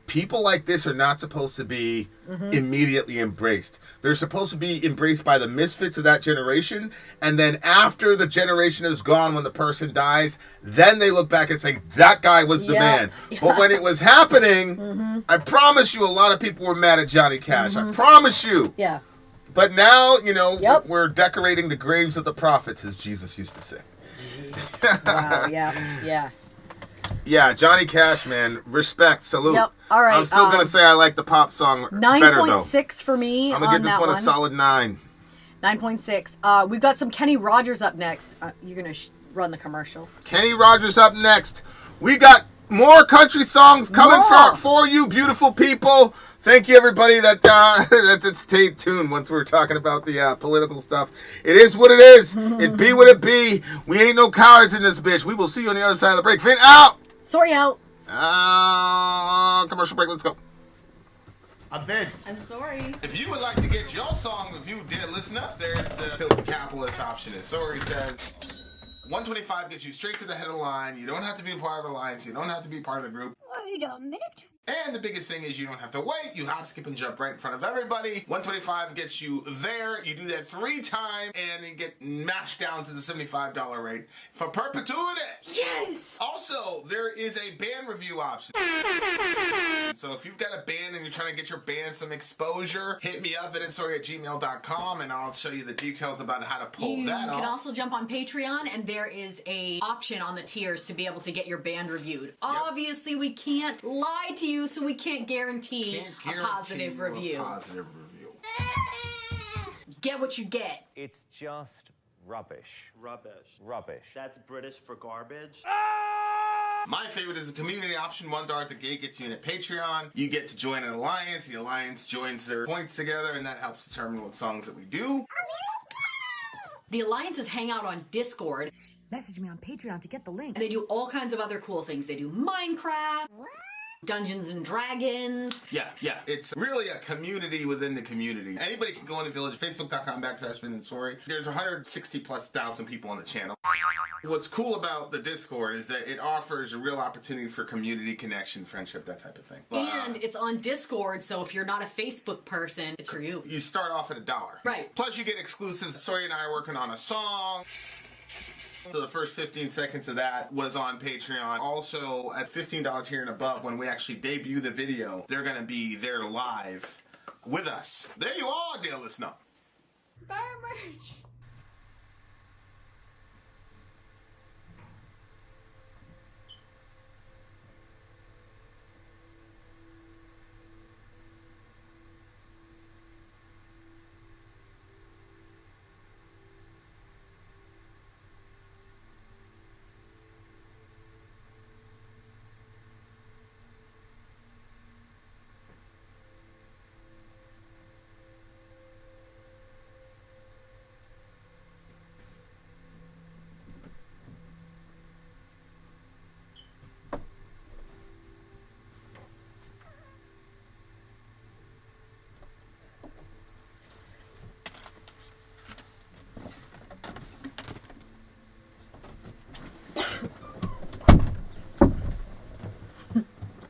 people like this are not supposed to be immediately embraced. They're supposed to be embraced by the misfits of that generation. And then after the generation is gone, when the person dies, then they look back and say, that guy was the man. But when it was happening, I promise you a lot of people were mad at Johnny Cash. I promise you. Yeah. But now, you know, we're decorating the graves of the prophets, as Jesus used to say. Wow, yeah. Yeah, Johnny Cash, man. Respect, salute. Yep. All right. I'm still gonna say I like the pop song better though. 9.6 for me. I'm gonna give this one a solid 9. 9.6. We've got some Kenny Rogers up next. You're gonna run the commercial. Kenny Rogers up next. We got more country songs coming for you, beautiful people. Thank you, everybody that stayed tuned once we were talking about the political stuff. It is what it is. It be what it be. We ain't no cowards in this bitch. We will see you on the other side of the break. Vin out. Sori out. Commercial break. Let's go. I'm Vin. I'm Sori. If you would like to get your song reviewed, dear, listen up. There's the filthy capitalist option. As Sori says, 125 gets you straight to the head of the line. You don't have to be a part of the alliance. You don't have to be part of the group. Wait a minute. And the biggest thing is you don't have to wait. You hop, skip, and jump right in front of everybody. 125 gets you there. You do that 3 times, and you get mashed down to the $75 rate for perpetuity. Yes! Also, there is a band review option. So if you've got a band and you're trying to get your band some exposure, hit me up at insori@gmail.com, and I'll show you the details about how to pull that off. You can also jump on Patreon, and there is a option on the tiers to be able to get your band reviewed. Obviously, we can't lie to you, so we can't guarantee a positive review. Get what you get. It's just rubbish. Rubbish. That's British for garbage. My favorite is a community option. $1 at the gate gets you in a Patreon. You get to join an alliance. The alliance joins their points together, and that helps determine what songs that we do. The alliances hang out on Discord. Message me on Patreon to get the link. And they do all kinds of other cool things. They do Minecraft. Dungeons and Dragons. Yeah. It's really a community within the community. Anybody can go in the village, facebook.com/Vin and Sori. There's 160,000+ people on the channel. What's cool about the Discord is that it offers a real opportunity for community connection, friendship, that type of thing. And it's on Discord, so if you're not a Facebook person, it's for you. You start off at $1. Right. Plus you get exclusives. Sori and I are working on a song. So the first 15 seconds of that was on Patreon. Also, at $15 tier and above, when we actually debut the video, they're going to be there live with us. There you are, dear listener. Buy our merch.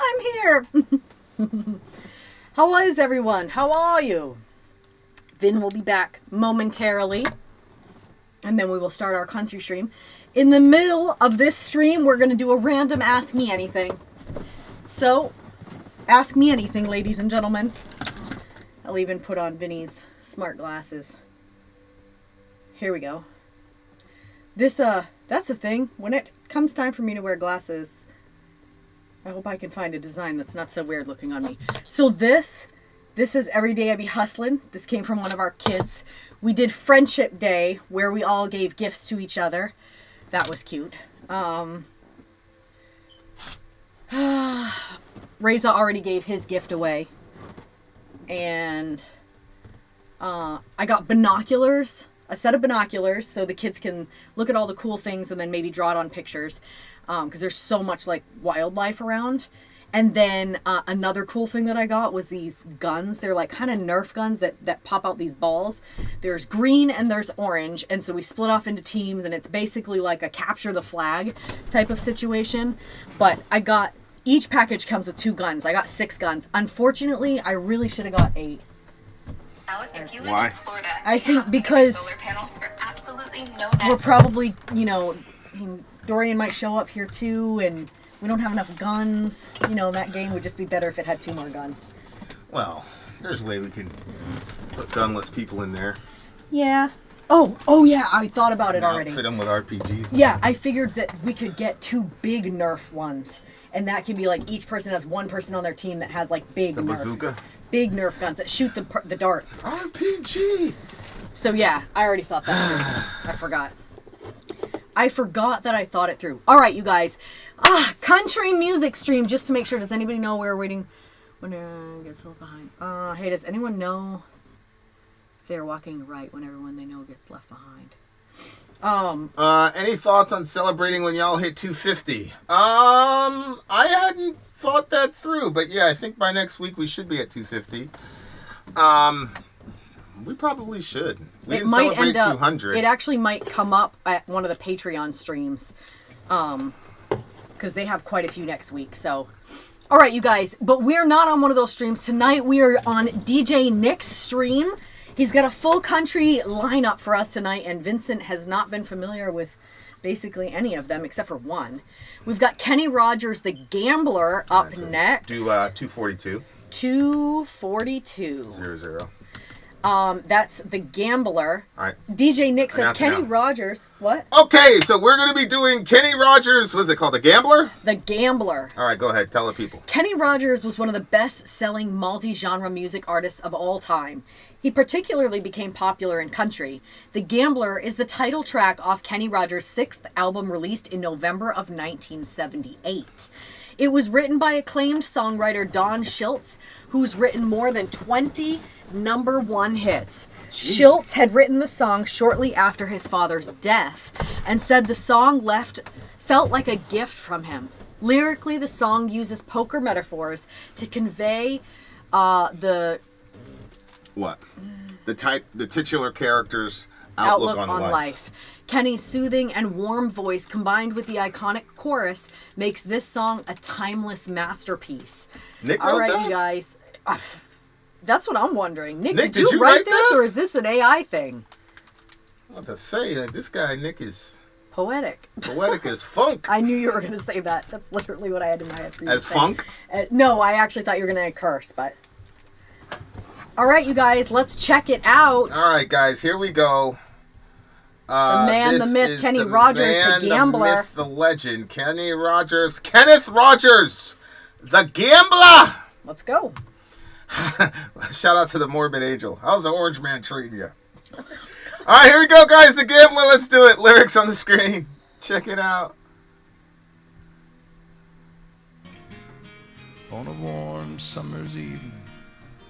I'm here. How is everyone? How are you? Vin will be back momentarily, and then we will start our country stream. In the middle of this stream, we're going to do a random Ask Me Anything. So, ask me anything, ladies and gentlemen. I'll even put on Vinny's smart glasses. Here we go. This, that's the thing. When it comes time for me to wear glasses, I hope I can find a design that's not so weird looking on me. So this is Every Day I Be Hustlin'. This came from one of our kids. We did Friendship Day, where we all gave gifts to each other. That was cute. Reza already gave his gift away. And I got binoculars. A set of binoculars so the kids can look at all the cool things and then maybe draw it on pictures. Because there's so much like wildlife around. And then another cool thing that I got was these guns. They're like kind of Nerf guns that pop out these balls. There's green and there's orange. And so we split off into teams, and it's basically like a capture the flag type of situation. But I got, each package comes with 2 guns. I got 6 guns. Unfortunately, I really should have got 8. If you live Why? in Florida, I think because solar panels for absolutely no we're probably, you know, Dorian might show up here too, and we don't have enough guns. You know, that game would just be better if it had 2 more guns. Well, there's a way we can put gunless people in there. Yeah. Oh yeah, I thought about it already. Outfit them with RPGs. Yeah, I figured that we could get 2 big Nerf ones, and that can be like each person has 1 person on their team that has like big The Nerf. bazooka? Big Nerf guns that shoot the darts. RPG! So yeah, I already thought that through. I forgot that I thought it through. All right, you guys. Country music stream, just to make sure. Does anybody know we're waiting when it gets left behind? Hey, does anyone know if they're walking right when everyone they know gets left behind? Any thoughts on celebrating when y'all hit 250? I hadn't thought that through, but yeah, I think by next week we should be at 250. We probably should. We didn't celebrate 200. It actually might come up at one of the Patreon streams, because they have quite a few next week. So, all right, you guys. But we're not on one of those streams tonight. We are on DJ Nick's stream. He's got a full country lineup for us tonight, and Vincent has not been familiar with basically any of them except for one. We've got Kenny Rogers, the Gambler, up next. Do 242. 242. 00. That's the Gambler. All right. DJ Nick says Announce it Kenny now. Rogers. What? Okay, so we're going to be doing Kenny Rogers. What's it called? The Gambler? The Gambler. All right, go ahead. Tell the people. Kenny Rogers was one of the best-selling multi-genre music artists of all time. He particularly became popular in country. The Gambler is the title track off Kenny Rogers' 6th album released in November of 1978. It was written by acclaimed songwriter Don Schultz, who's written more than 20 #1 hits. Jeez. Schultz had written the song shortly after his father's death and said the song felt like a gift from him. Lyrically, the song uses poker metaphors to convey the titular character's outlook on life. Kenny's soothing and warm voice combined with the iconic chorus makes this song a timeless masterpiece. Nick wrote All right, that? you guys. That's what I'm wondering. Nick, Nick, did you write this that? or is this an AI thing? I want to say that this guy, Nick, is... Poetic. Poetic as funk. I knew you were going to say that. That's literally what I had in my head for you. As funk? No, I actually thought you were going to curse, but... All right, you guys, let's check it out. All right, guys, here we go. The man, the myth, Kenny Rogers, the gambler. The myth, the legend, Kenny Rogers. Kenneth Rogers, the gambler. Let's go. Shout out to the Morbid Angel. How's the Orange Man treating you? All right, here we go, guys. The gambler. Let's do it. Lyrics on the screen. Check it out. On a warm summer's evening,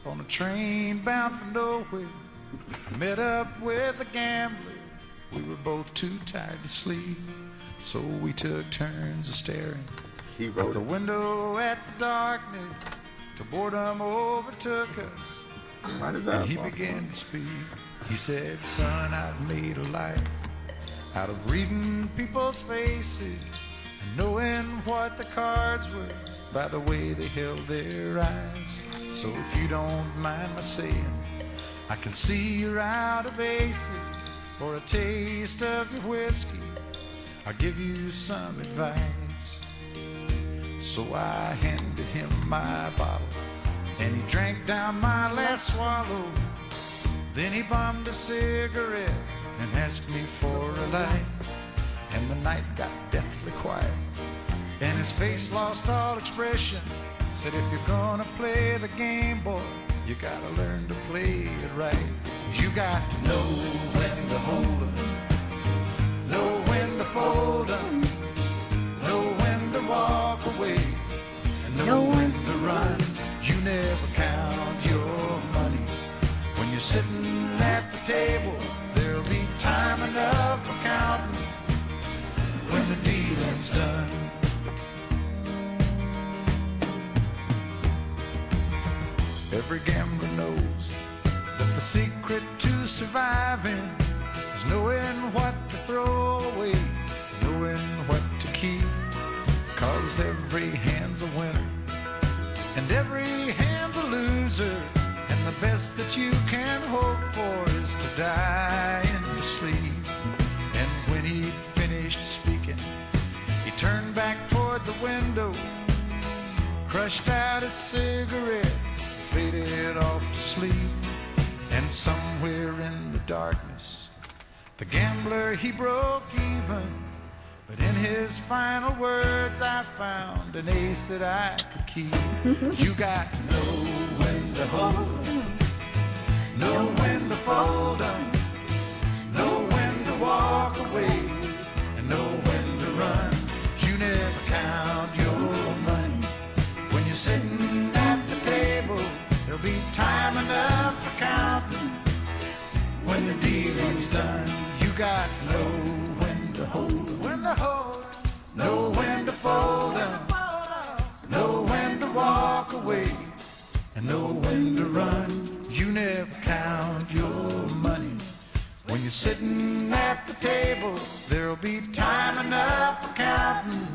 on a train bound for nowhere, I met up with a gambler. We were both too tired to sleep, so we took turns of staring out the window at the darkness till boredom overtook us. Why does that and he song began to speak. He said, "Son, I've made a life out of reading people's faces and knowing what the cards were by the way they held their eyes. So if you don't mind my saying, I can see you're out of aces. For a taste of your whiskey, I'll give you some advice." So I handed him my bottle, and he drank down my last swallow. Then he bummed a cigarette and asked me for a light. And the night got deathly quiet, and his face lost all expression. Said, "If you're gonna play the game, boy, you gotta learn to play it right. You got to know when to hold 'em, know when to fold 'em, know when to walk away, and know when to run. You never count your money when you're sitting at the table. There'll be time enough for counting when the dealing's done." Every gambler knows that the secret to surviving is knowing what to throw away, knowing what to keep. 'Cause every hand's a winner and every hand's a loser, and the best that you can hope for is to die in your sleep. And when he finished speaking, he turned back toward the window, crushed out his cigarette, faded off to sleep. And somewhere in the darkness, the gambler, he broke even. But in his final words, I found an ace that I could keep. You got to know when to hold 'em, know when to fold 'em, know when to walk away, and know when to run. You never count your money when you're sitting at the table. There'll be time enough for counting when the dealing's done. You got to know when to hold 'em, when to hold 'em, know when to fold 'em, know when to walk away, and know when to run. You never count your money when you're sitting at the table. There'll be time enough for counting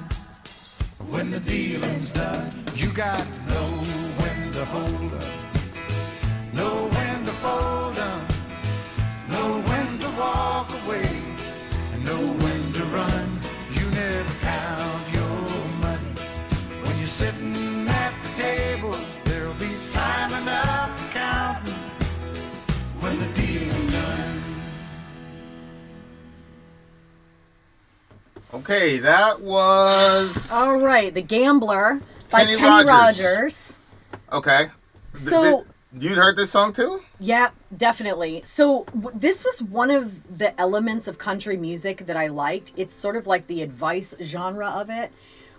when the dealing's done. You got to know when to hold 'em, know when to fold 'em, know when to walk away, and know when to run. You never count your money when you're sitting at the table. There'll be time enough for counting when the dealing's done. Okay, that was... All right, The Gambler by Kenny Kenny Rogers. Rogers. Okay. So... You'd heard this song too? Yeah, definitely. So this was one of the elements of country music that I liked. It's sort of like the advice genre of it,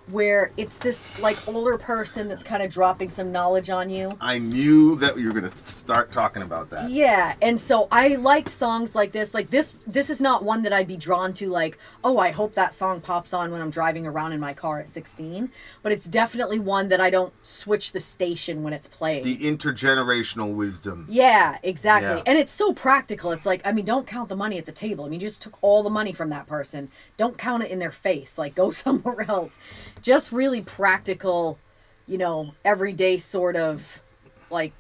where it's this like older person that's kind of dropping some knowledge on you. I knew that you were going to start talking about that. Yeah, and so I like songs like this. Like this is not one that I'd be drawn to like, oh, I hope that song pops on when I'm driving around in my car at 16. But it's definitely one that I don't switch the station when it's playing. The intergenerational wisdom. Yeah, exactly. Yeah. And it's so practical. It's like, I mean, don't count the money at the table. I mean, you just took all the money from that person. Don't count it in their face. Like, go somewhere else. Just really practical, you know, everyday sort of like,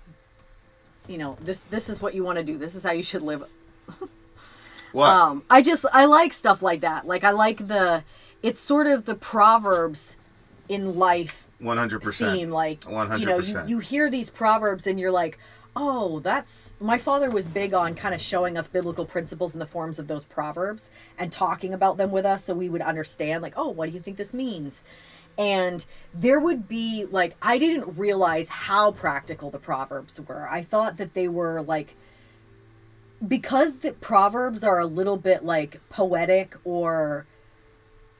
you know, this is what you want to do. This is how you should live. What? I like stuff like that. Like, I like it's sort of the Proverbs in life 100%. theme. Like, 100%. you know, you hear these Proverbs and you're like, oh, my father was big on kind of showing us biblical principles in the forms of those Proverbs and talking about them with us so we would understand, like, oh, what do you think this means? And there would be, like, I didn't realize how practical the Proverbs were. I thought that they were, like, because the Proverbs are a little bit, like, poetic, or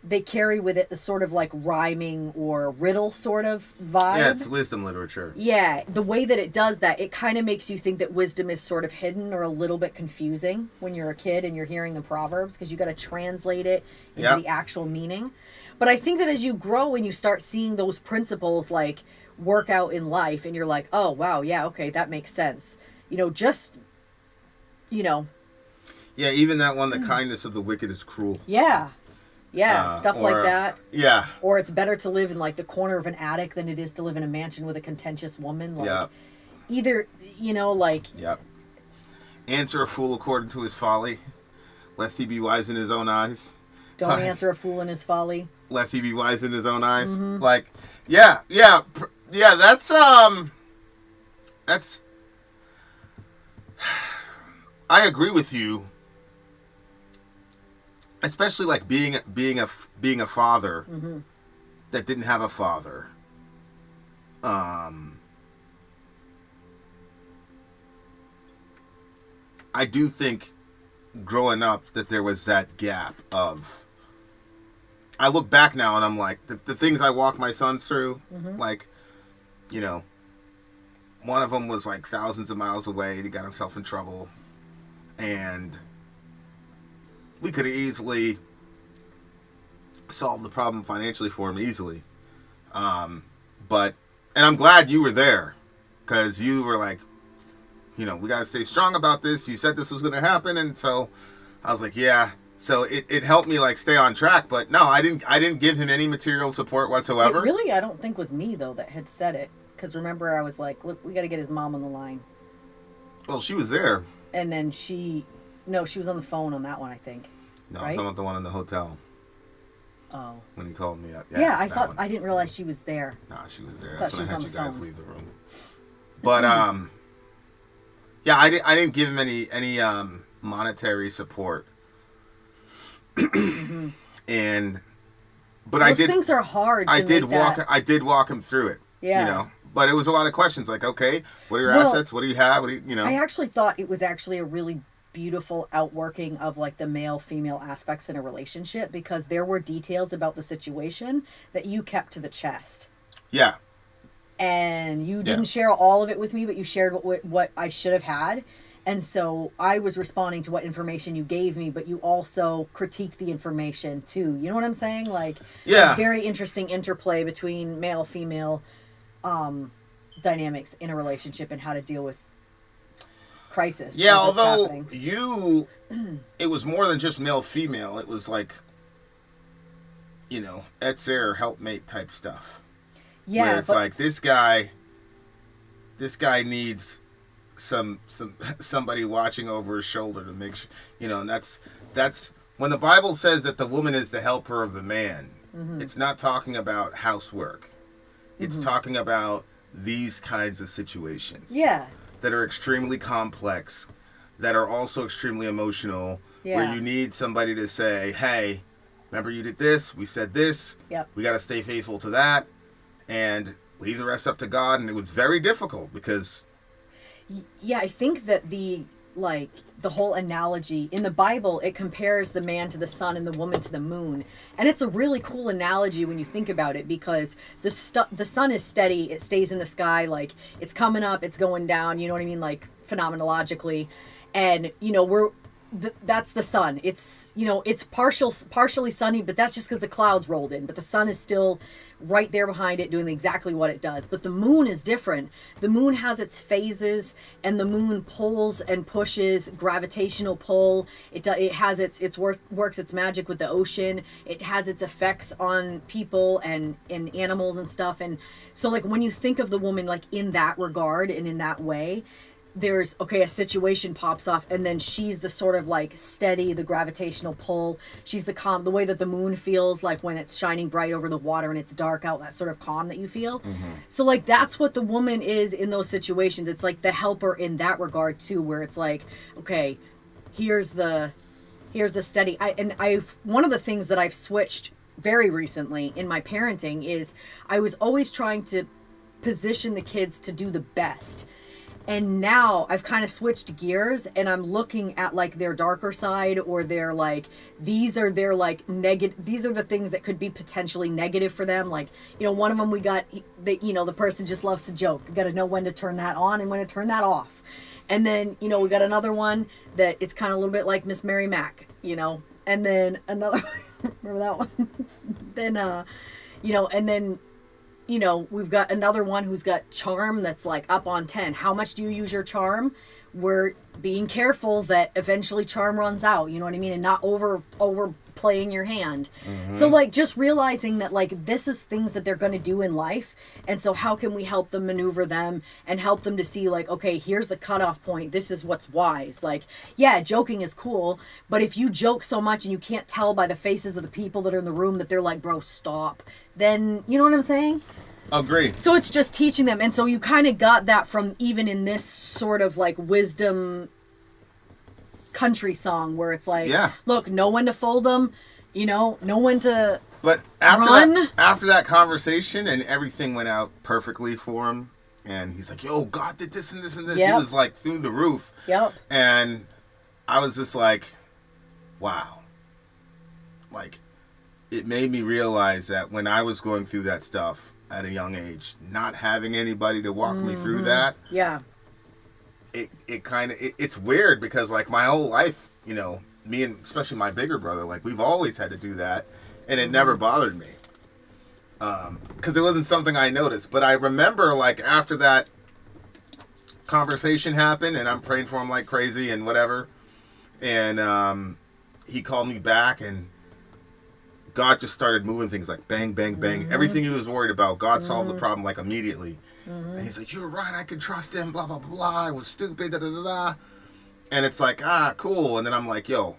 they carry with it the sort of, like, rhyming or riddle sort of vibe. Yeah, it's wisdom literature. Yeah, the way that it does that, it kind of makes you think that wisdom is sort of hidden or a little bit confusing when you're a kid and you're hearing the Proverbs, because you got to translate it into the actual meaning. But I think that as you grow and you start seeing those principles like work out in life, and you're like, oh wow, yeah, okay, that makes sense. You know, just, you know. Yeah, even that one, the kindness of the wicked is cruel. Yeah. Yeah, stuff like that. Yeah. Or it's better to live in like the corner of an attic than it is to live in a mansion with a contentious woman. Like, either, you know, like. Yep. Answer a fool according to his folly, lest he be wise in his own eyes. Don't answer a fool in his folly, lest he be wise in his own eyes. Mm-hmm. Like, yeah. That's I agree with you. Especially like being a father mm-hmm. that didn't have a father. I do think growing up that there was that gap of. I look back now and I'm like, the things I walked my sons through, mm-hmm. like, you know, one of them was like thousands of miles away. He got himself in trouble, and we could have easily solved the problem financially for him easily. And I'm glad you were there, because you were like, you know, we got to stay strong about this. You said this was going to happen. And so I was like, yeah. So it helped me like stay on track. But no, I didn't give him any material support whatsoever. It really, I don't think was me though that had said it. Because remember, I was like, look, we got to get his mom on the line. Well, she was there. And then she was on the phone on that one, I think. No, right? I'm talking about the one in the hotel. Oh. When he called me up. Yeah, I thought, I didn't realize she was there. Nah, she was there. I That's thought when I had she you was on the guys phone. leave the room. But, yeah, I didn't give him any monetary support. Mm-hmm. But those things are hard. I did walk him through it. Yeah. You know, but it was a lot of questions like, okay, what are your assets? What do you have? What do you know? I actually thought it was actually a really beautiful outworking of like the male-female aspects in a relationship, because there were details about the situation that you kept to the chest. Yeah. And you didn't share all of it with me, but you shared what I should have had. And so I was responding to what information you gave me, but you also critiqued the information too. You know what I'm saying? Like, a very interesting interplay between male-female dynamics in a relationship and how to deal with crisis. Yeah, although it was more than just male-female. It was like, you know, etzer, helpmate type stuff. Yeah, where it's like this guy needs somebody watching over his shoulder to make sure, you know, and that's when the Bible says that the woman is the helper of the man. Mm-hmm. It's not talking about housework. It's Mm-hmm. talking about these kinds of situations. Yeah. That are extremely complex, that are also extremely emotional, where you need somebody to say, hey, remember you did this, we said this, we got to stay faithful to that, and leave the rest up to God. And it was very difficult because... Yeah, I think that the like the whole analogy in the Bible, it compares the man to the sun and the woman to the moon, and it's a really cool analogy when you think about it, because the sun is steady, it stays in the sky, like it's coming up, it's going down, you know what I mean, like phenomenologically, and you know that's the sun. It's, you know, it's partially sunny, but that's just because the clouds rolled in. But the sun is still right there behind it doing exactly what it does. But the moon is different. The moon has its phases, and the moon pulls and pushes, gravitational pull. It has its works its magic with the ocean. It has its effects on people and animals and stuff. And so like when you think of the woman like in that regard and in that way, there's, okay, a situation pops off, and then she's the sort of like steady, the gravitational pull. She's the calm, the way that the moon feels like when it's shining bright over the water and it's dark out, that sort of calm that you feel. Mm-hmm. So like that's what the woman is in those situations. It's like the helper in that regard too, where it's like, okay, here's the steady. One of the things that I've switched very recently in my parenting is I was always trying to position the kids to do the best. And now I've kind of switched gears, and I'm looking at like their darker side, or their like, these are their like negative, these are the things that could be potentially negative for them. Like, you know, one of them we got, you know, the person just loves to joke. You got to know when to turn that on and when to turn that off. And then, you know, we got another one that it's kind of a little bit like Miss Mary Mac, you know, and then another, remember that one? Then, you know, and then, you know, we've got another one who's got charm that's like up on 10. How much do you use your charm? We're being careful that eventually charm runs out, you know what I mean? And not overplaying your hand. Mm-hmm. So like just realizing that like this is things that they're going to do in life. And so how can we help them maneuver them and help them to see like, okay, here's the cutoff point. This is what's wise. Like, yeah, joking is cool. But if you joke so much and you can't tell by the faces of the people that are in the room that they're like, bro, stop. Then, you know what I'm saying? Agreed. So it's just teaching them. And so you kind of got that from even in this sort of like wisdom country song where it's like, yeah, look, know when to fold them, you know, know when to But after that conversation and everything went out perfectly for him, and he's like, yo, God did this and this and this. Yep. He was like through the roof. Yep. And I was just like, wow. Like, it made me realize that when I was going through that stuff at a young age, not having anybody to walk me through that. Yeah. It kind of, it's weird because like my whole life, you know, me and especially my bigger brother, like we've always had to do that, and it never bothered me. Because it wasn't something I noticed. But I remember like after that conversation happened, and I'm praying for him like crazy and whatever, and he called me back, and God just started moving things like bang, bang, bang. Mm-hmm. Everything he was worried about, God solved the problem like immediately. Mm-hmm. And he's like, you're right, I could trust him, blah, blah, blah. I was stupid, da, da, da, da. And it's like, cool. And then I'm like, yo,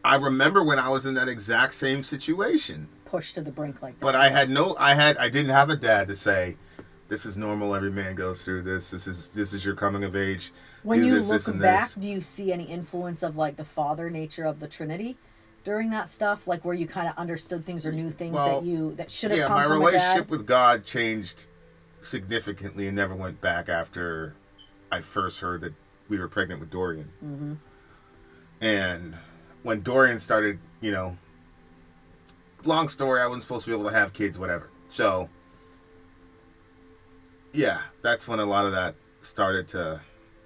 I remember when I was in that exact same situation. Pushed to the brink like that. But I didn't have a dad to say, this is normal, every man goes through this. This is your coming of age. When you look back, do you see any influence of like the father nature of the Trinity during that stuff? Like where you kind of understood things or knew things that should have come from a dad? Yeah, my relationship with God changed significantly and never went back after I first heard that we were pregnant with Dorian. Mm-hmm. And when Dorian started, you know, long story, I wasn't supposed to be able to have kids, whatever. So, yeah, that's when a lot of that started to,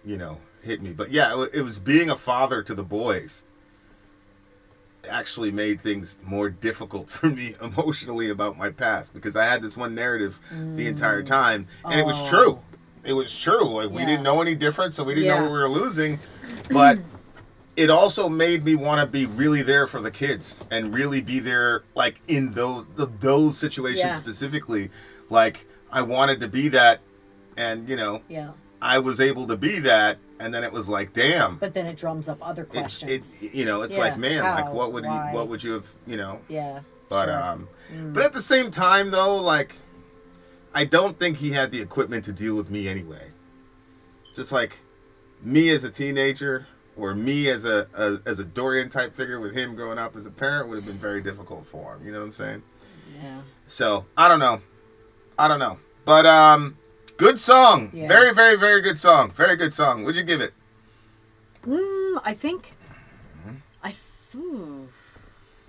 you know, hit me. But yeah, it was being a father to the boys actually made things more difficult for me emotionally about my past, because I had this one narrative the entire time, and it was true. It was true. Like we didn't know any different, so we didn't know what we were losing. But it also made me want to be really there for the kids and really be there, like in those situations specifically. Like I wanted to be that, and you know, I was able to be that. And then it was like, damn. But then it drums up other questions. It's you know, it's like, man, how, like what would you have, you know? Yeah. But but at the same time though, like I don't think he had the equipment to deal with me anyway. Just like me as a teenager, or me as a Dorian type figure with him growing up as a parent would have been very difficult for him. You know what I'm saying? Yeah. So I don't know. But good song. Yeah. Very, very, very good song. Very good song. What'd you give it? I think...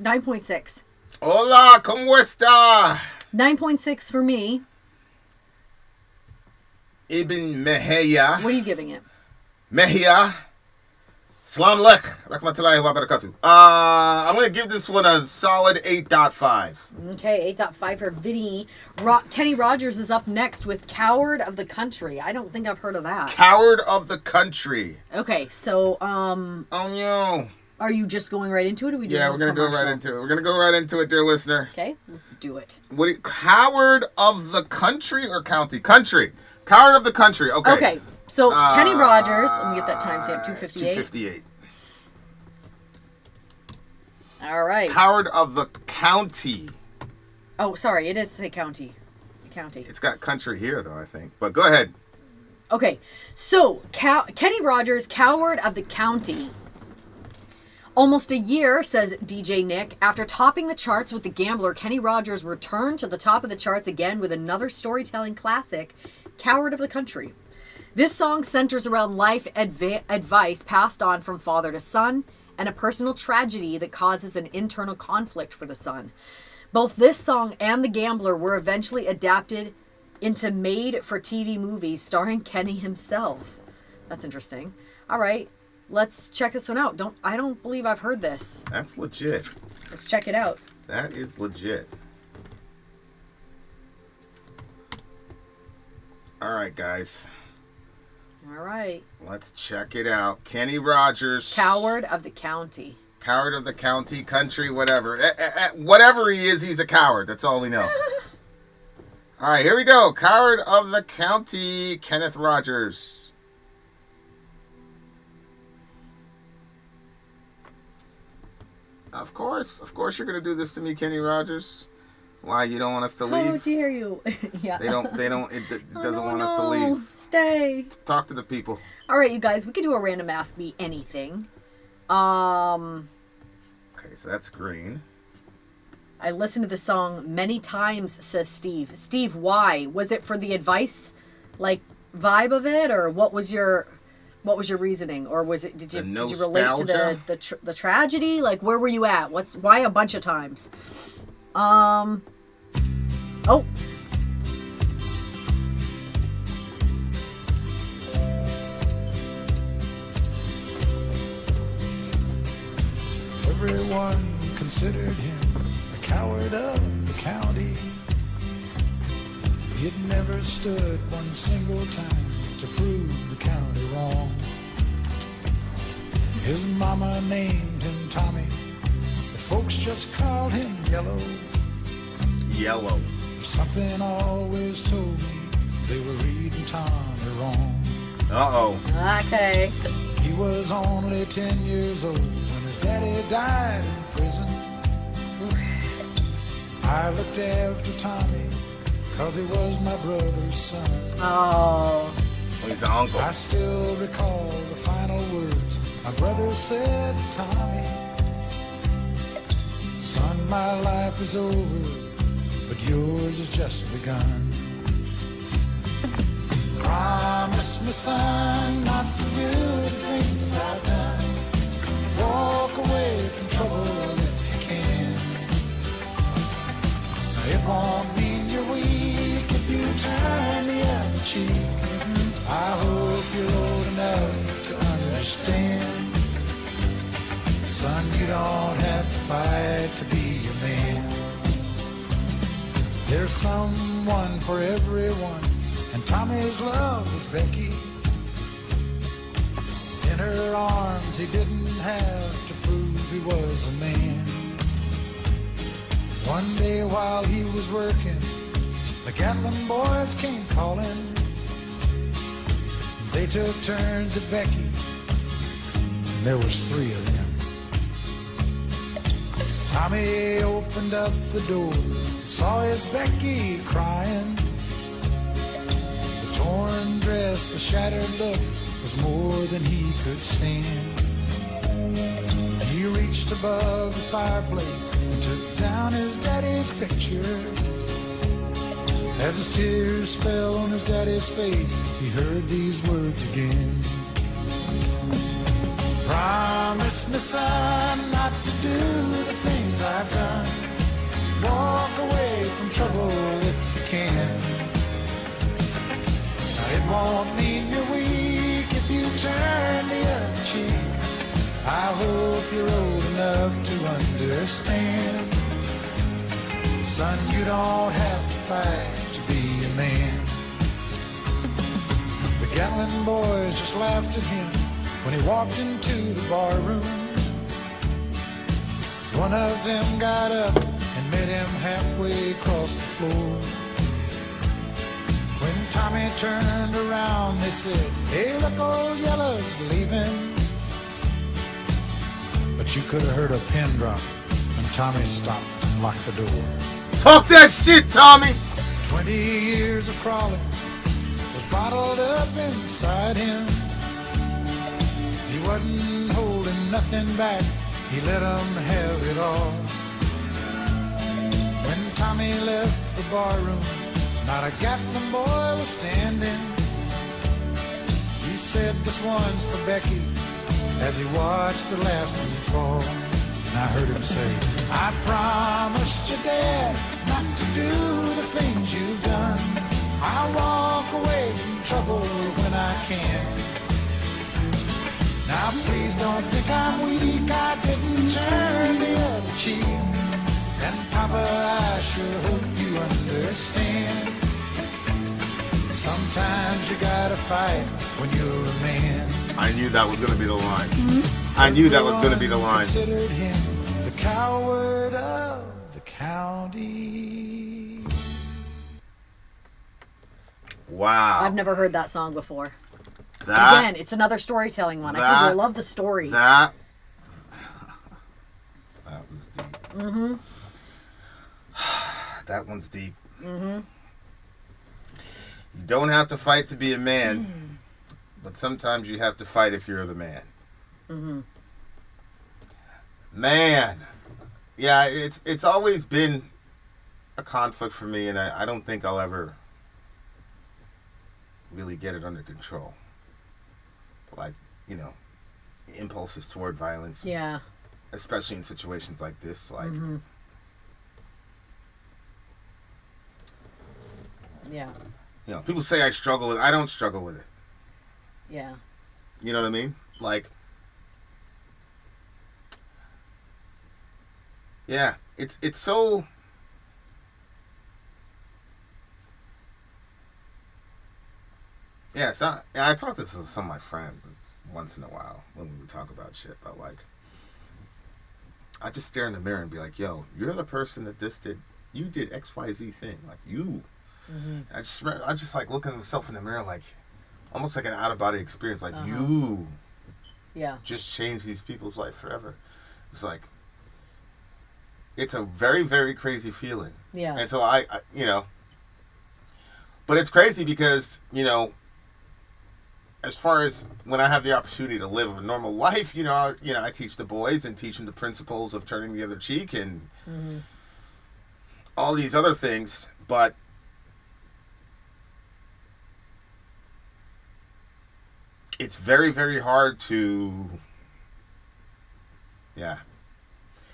9.6. Hola, ¿cómo está? 9.6 for me. Ibn Mehya. What are you giving it? Mehya. Salam alaikum. Rahmatullahi wa barakatuh. I'm going to give this one a solid 8.5. Okay, 8.5 for Vinny. Kenny Rogers is up next with Coward of the Country. I don't think I've heard of that. Coward of the Country. Okay, so, Oh, no. Are you just going right into it, or are we doing Yeah, we're going to go right into it. We're going to go right into it, dear listener. Okay, let's do it. Coward of the Country or County? Country. Coward of the Country. Okay. Okay, so Kenny Rogers. Let me get that timestamp. 2:58. 2:58. All right. Coward of the County. Oh, sorry, it is to say county. County. It's got country here, though, I think. But go ahead. Okay, so Kenny Rogers, Coward of the County. Almost a year, says DJ Nick, after topping the charts with The Gambler, Kenny Rogers returned to the top of the charts again with another storytelling classic, Coward of the Country. This song centers around life advice passed on from father to son and a personal tragedy that causes an internal conflict for the son. Both this song and The Gambler were eventually adapted into made-for-TV movies starring Kenny himself. That's interesting. All right. Let's check this one out. I don't believe I've heard this. That's legit. Let's check it out. That is legit. All right, guys. All right. Let's check it out. Kenny Rogers. Coward of the County. Coward of the County, country, whatever. Whatever he is, he's a coward. That's all we know. All right, here we go. Coward of the County, Kenneth Rogers. Of course you're gonna do this to me, Kenny Rogers. Why, you don't want us to leave? How dare you? Yeah. It doesn't want us to leave. Stay. Let's talk to the people. All right, you guys, we can do a random Ask Me Anything. Okay, so that's green. I listened to the song many times, says Steve. Steve, why? Was it for the advice, like, vibe of it, or what was your reasoning, or was it did you relate to the tragedy? Like, where were you at? Why a bunch of times? Oh. Everyone considered him a coward of the county. He'd never stood one single time to prove the county wrong. His mama named him Tommy, the folks just called him Yellow. Yellow. Something always told me they were reading Tommy wrong. Uh-oh. Okay. He was only 10 years old when his daddy died in prison. I looked after Tommy, 'cause he was my brother's son. Oh. He's an uncle. I still recall the final words my brother said to Tommy. Son, my life is over, but yours has just begun. Promise me, son, not to do the things I've done. Walk away from trouble if you can. It won't mean you're weak if you turn the other cheek. I hope you're old enough to understand. Son, you don't have to fight to be a man. There's someone for everyone, and Tommy's love was Becky. In her arms he didn't have to prove he was a man. One day while he was working, the Gatlin boys came calling. They took turns at Becky, and there was 3 of them. Tommy opened up the door, saw his Becky crying. The torn dress, the shattered look was more than he could stand. He reached above the fireplace and took down his daddy's picture. As his tears fell on his daddy's face, he heard these words again. Promise me, son, not to do the things I've done. Walk away from trouble if you can. Now it won't mean you're weak if you turn the other cheek. I hope you're old enough to understand. Son, you don't have to fight to be a man. The Gatlin boys just laughed at him when he walked into the bar room. One of them got up and met him halfway across the floor. When Tommy turned around, they said, hey, look, old Yellow's leaving. But you could have heard a pin drop when Tommy stopped and locked the door. Talk that shit, Tommy! 20 years of crawling was bottled up inside him. He wasn't holding nothing back, he let them have it all. When Tommy left the bar room, not a Gatlin boy was standing. He said, this one's for Becky, as he watched the last one fall. And I heard him say, I promised your dad not to do the things you've done. I'll walk away from trouble when I can. Now please don't think I'm weak, I didn't turn the other cheek. And Papa, I sure hope you understand. Sometimes you gotta fight when you're a man. I knew that was gonna be the line. I knew that was gonna be the line. Considered him the coward of the county. Wow. I've never heard that song before. That, again, it's another storytelling one. I told you I love the stories. That was deep. Mm-hmm. That one's deep. Mm-hmm. You don't have to fight to be a man, but sometimes you have to fight if you're the man. Mm-hmm. Man, yeah, it's always been a conflict for me, and I don't think I'll ever really get it under control. Like, you know, impulses toward violence. Yeah. Especially in situations like this, like. Mm-hmm. Yeah. You know, people say I struggle with it. I don't struggle with it. Yeah. You know what I mean? Like, yeah, it's so. Yeah, it's not. I talk to some of my friends once in a while when we talk about shit, but like, I just stare in the mirror and be like, "Yo, you're the person that you did XYZ thing, like you." Mm-hmm. I just like look at myself in the mirror, like almost like an out of body experience, like you, just changed these people's life forever. It's like, it's a very, very crazy feeling. Yeah. And so I you know, but it's crazy because, you know, as far as when I have the opportunity to live a normal life, I teach the boys and teach them the principles of turning the other cheek and all these other things, but it's very, very hard to,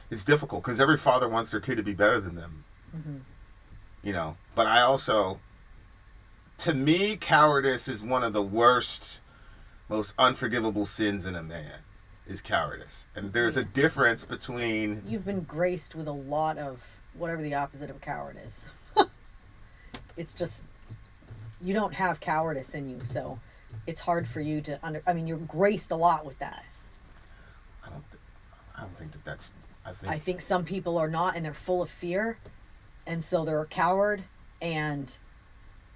it's difficult because every father wants their kid to be better than them, you know, but I also, to me, cowardice is one of the worst, most unforgivable sins in a man, is cowardice. And there's a difference between... You've been graced with a lot of whatever the opposite of coward is. It's just, you don't have cowardice in you, so it's hard for you to you're graced a lot with that. I don't think that's... I think some people are not, and they're full of fear, and so they're a coward, and...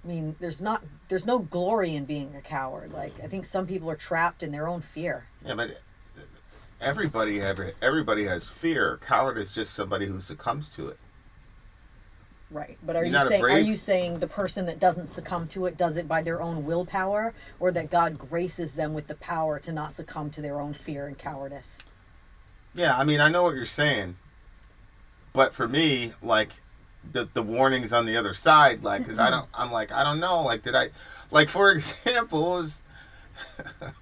I mean, there's no glory in being a coward. Like, I think some people are trapped in their own fear. Yeah, but everybody has fear. Coward is just somebody who succumbs to it. Right. But are you saying the person that doesn't succumb to it does it by their own willpower, or that God graces them with the power to not succumb to their own fear and cowardice? Yeah, I mean, I know what you're saying. But for me, like, the warnings on the other side, like, because I don't know, like, did I, like, for example,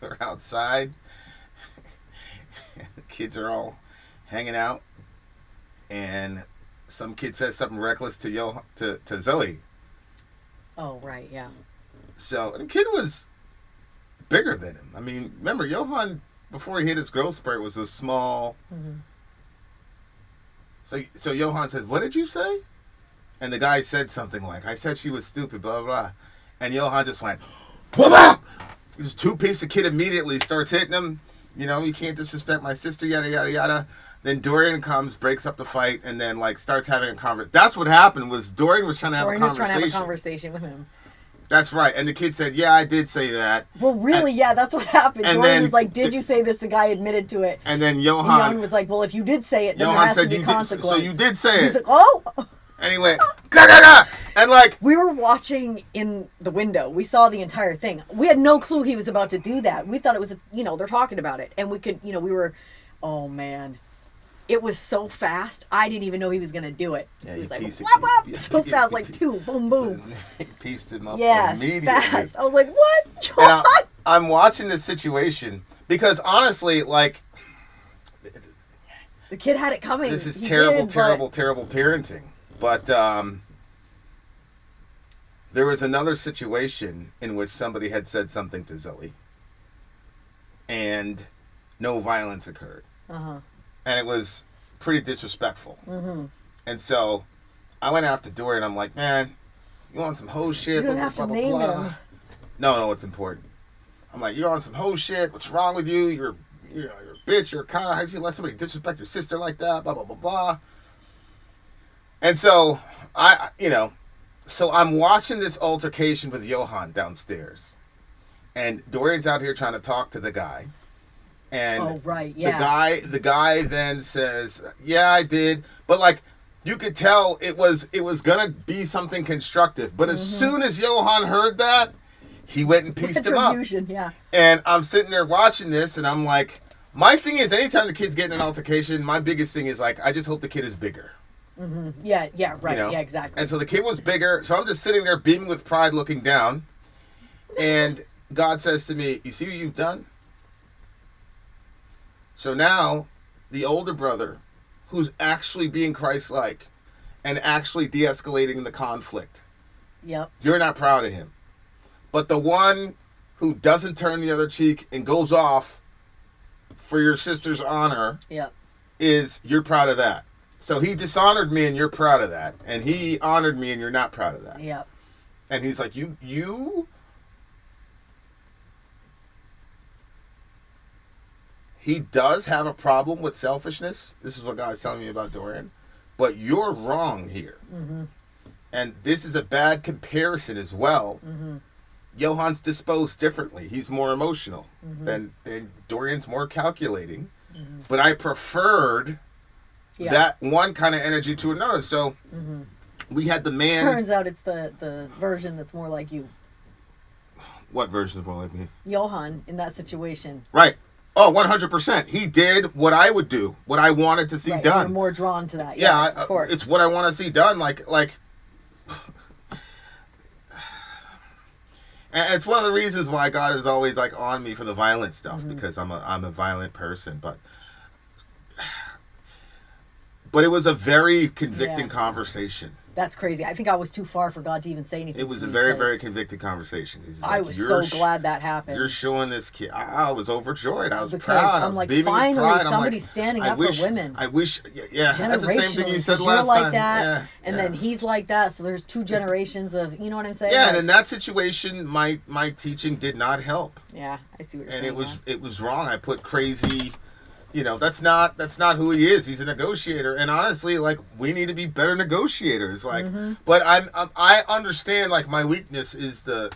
we're outside kids are all hanging out, and some kid says something reckless to Zoe. Oh, right, yeah. So the kid was bigger than him. I mean, remember, Johan, before he hit his growth spurt, was a small... Mm-hmm. So Johan says, what did you say? And the guy said something like, I said she was stupid, blah, blah, blah. And Johan just went, whoa! This two-piece of kid immediately starts hitting him. You know, you can't disrespect my sister, yada, yada, yada. Then Dorian comes, breaks up the fight, and then, like, starts having a conversation. That's what happened, was Dorian was trying to have a conversation. Dorian was trying to have a conversation with him. That's right. And the kid said, yeah, I did say that. Well, really, yeah, that's what happened. And Dorian then was like, did you say this? The guy admitted to it. And then Johan was like, well, if you did say it, then Johan there has said to be you consequence. so you did say it. He's like, oh! Anyway, gah! And like... We were watching in the window. We saw the entire thing. We had no clue he was about to do that. We thought it was, they're talking about it. And we could, we were, oh man. It was so fast. I didn't even know he was going to do it. Yeah, he was like, whap. So fast, like two, boom, boom. He pieced him up Yeah, immediately. fast. I was like, what? John? And I'm watching this situation because honestly, like... The kid had it coming. This is terrible parenting. But there was another situation in which somebody had said something to Zoe, and no violence occurred. Uh-huh. And it was pretty disrespectful. Mm-hmm. And so I went after Dorian. I'm like, man, you want some hoe shit? You don't have to name him. No, it's important. I'm like, you on some hoe shit? What's wrong with you? You're a bitch. You're a con. How'd you let somebody disrespect your sister like that? Blah, blah, blah, blah. And so, so I'm watching this altercation with Johan downstairs. And Dorian's out here trying to talk to the guy. And oh, right, yeah. The guy then says, yeah, I did. But like, you could tell it was gonna be something constructive. But as soon as Johan heard that, he went and pieced him up. Yeah. And I'm sitting there watching this, and I'm like, my thing is, anytime the kid's getting an altercation, my biggest thing is like, I just hope the kid is bigger. Mm-hmm. Yeah, right, yeah, exactly. And so the kid was bigger, so I'm just sitting there beaming with pride, looking down, and God says to me, you see what you've done? So now, the older brother, who's actually being Christ-like, and actually de-escalating the conflict, yep, you're not proud of him. But the one who doesn't turn the other cheek and goes off for your sister's honor, yep, you're proud of that. So he dishonored me and you're proud of that. And he honored me and you're not proud of that. Yep. And he's like, you... He does have a problem with selfishness. This is what God's telling me about Dorian. But you're wrong here. Mm-hmm. And this is a bad comparison as well. Mm-hmm. Johan's disposed differently. He's more emotional. Mm-hmm. Than Dorian's more calculating. Mm-hmm. But I preferred... Yeah. That one kind of energy to another. So we had the man. Turns out it's the version that's more like you. What version is more like me? Johan in that situation. Right. Oh, 100%. He did what I would do, what I wanted to see done. You're more drawn to that. Yeah, of course. It's what I want to see done. Like. And it's one of the reasons why God is always like on me for the violent stuff because I'm a violent person, But it was a very convicting conversation. That's crazy. I think I was too far for God to even say anything. It was a very, very convicting conversation. I was so glad that happened. You're showing this kid. I was overjoyed. I was proud. I'm like, finally, somebody's standing up for women. I wish, that's the same thing you said last time. You're like that, and then he's like that. So there's two generations of, you know what I'm saying? Yeah, and in that situation, my teaching did not help. Yeah, I see what you're saying. And it was wrong. I put crazy... that's not who he is. He's a negotiator, and honestly, like we need to be better negotiators. Like, but I understand. Like my weakness is you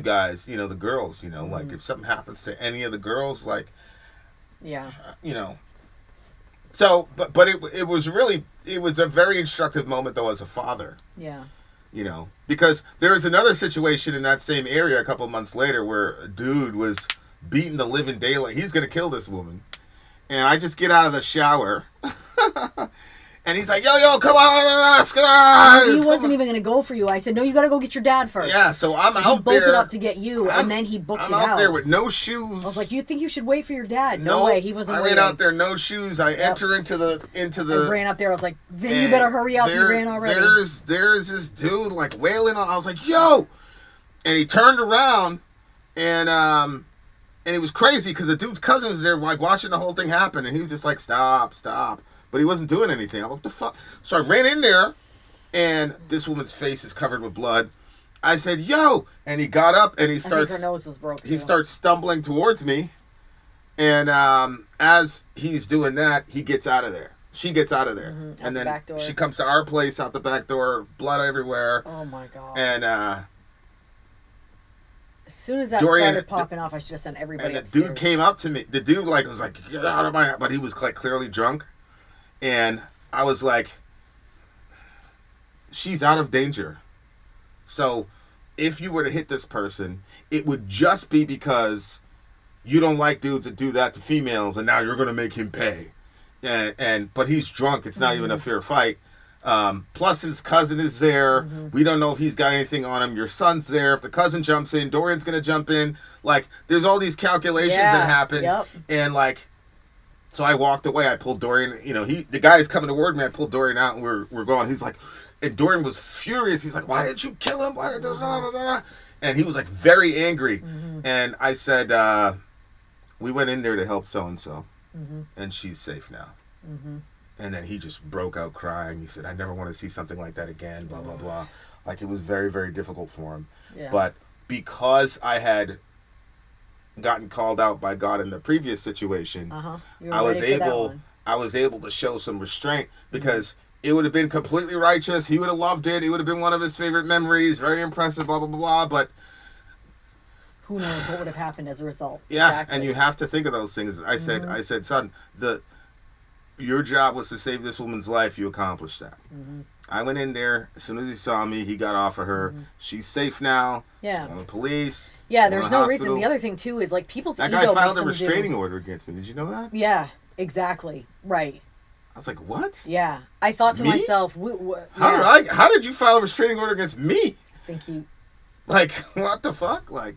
guys. The girls. Like if something happens to any of the girls, like, yeah, So, but it was a very instructive moment though as a father. Yeah. Because there was another situation in that same area a couple of months later where a dude was beating the living daylight. He's going to kill this woman. And I just get out of the shower. And he's like, yo, come on, let's go. He wasn't even going to go for you. I said, no, you got to go get your dad first. Yeah, so I'm out there. He bolted up to get you, and then he booked you out. I'm out there with no shoes. I was like, you think you should wait for your dad? No way, he wasn't waiting. I ran out there, no shoes. I enter into the. I ran out there. I was like, Vin, you better hurry up. You ran already. There's this dude like wailing on. I was like, yo, and he turned around, and it was crazy because the dude's cousin was there, like watching the whole thing happen, and he was just like, stop. But he wasn't doing anything. I'm like, what the fuck? So I ran in there, and this woman's face is covered with blood. I said, yo! And he got up, and he starts... I think her nose was broke, too. He starts stumbling towards me, and as he's doing that, he gets out of there. She gets out of there. Mm-hmm. And then back door. She comes to our place out the back door, blood everywhere. Oh, my God. And, as soon as that started popping off, I should have sent everybody upstairs. The dude came up to me. The dude, like, was like, get out of my... But he was, like, clearly drunk. And I was like, she's out of danger. So if you were to hit this person, it would just be because you don't like dudes that do that to females, and now you're going to make him pay. But he's drunk. It's not even a fair fight. Plus his cousin is there. We don't know if he's got anything on him. Your son's there. If the cousin jumps in, Dorian's going to jump in. Like, there's all these calculations that happen. Yep. And, like... So I walked away. I pulled Dorian. You know, the guy is coming toward me. I pulled Dorian out, and we're going. He's like, and Dorian was furious. He's like, "Why didn't you kill him?" And he was like very angry. And I said, "We went in there to help so and so, and she's safe now." And then he just broke out crying. He said, "I never want to see something like that again." Blah blah blah. Like, it was very, very difficult for him. Yeah. But because I had gotten called out by God in the previous situation, I was able to show some restraint, because it would have been completely righteous. He would have loved it. It would have been one of his favorite memories. Very impressive, blah, blah, blah, blah. But who knows what would have happened as a result. Yeah, exactly. And you have to think of those things. I said, son, your job was to save this woman's life. You accomplished that. I went in there. As soon as he saw me, he got off of her. She's safe now. Yeah. She's on the police. Yeah, there's no reason. The other thing, too, is like people's ego. That guy filed a restraining order against me. Did you know that? Yeah, exactly. Right. I was like, what? Yeah. I thought to myself, how did you file a restraining order against me? I think you... Like, what the fuck? Like...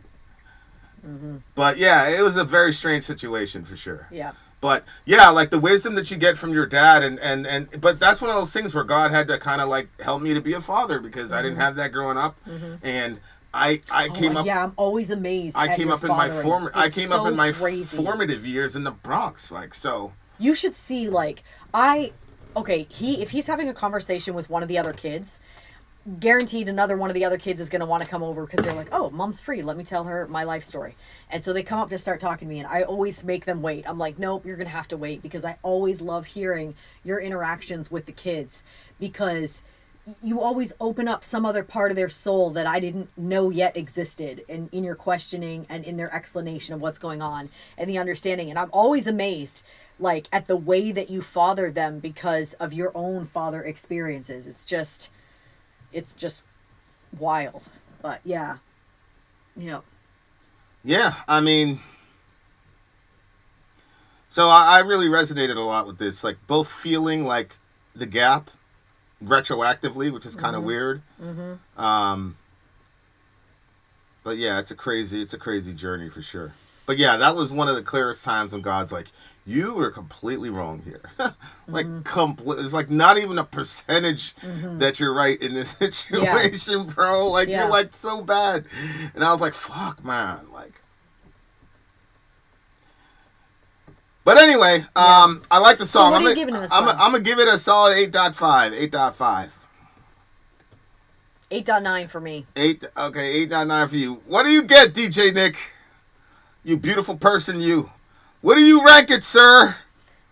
But yeah, it was a very strange situation for sure. Yeah. But yeah, like the wisdom that you get from your dad, but that's one of those things where God had to kind of like help me to be a father, because I didn't have that growing up, and I came up. Yeah, I'm always amazed. I came up in my crazy. formative years in the Bronx, like so. You should see if he's having a conversation with one of the other kids, guaranteed another one of the other kids is going to want to come over, because they're like, oh, mom's free, let me tell her my life story. And so they come up to start talking to me, and I always make them wait. I'm like, nope, you're going to have to wait, because I always love hearing your interactions with the kids, because you always open up some other part of their soul that I didn't know yet existed, and in your questioning and in their explanation of what's going on and the understanding. And I'm always amazed like at the way that you father them because of your own father experiences. It's just wild. But yeah. Yeah, I mean, so I really resonated a lot with this, like both feeling like the gap retroactively, which is kind of weird. But yeah, it's a crazy journey for sure. But yeah, that was one of the clearest times when God's like, you were completely wrong here. It's like not even a percentage that you're right in this situation, bro. Like, you're like so bad. And I was like, fuck, man. Like, but anyway, I like the song. So what are you giving it a song? I'm going to give it a solid 8.5. 8.5. 8.9 for me. 8.9 for you. What do you get, DJ Nick? You beautiful person, you. What do you rank it, sir?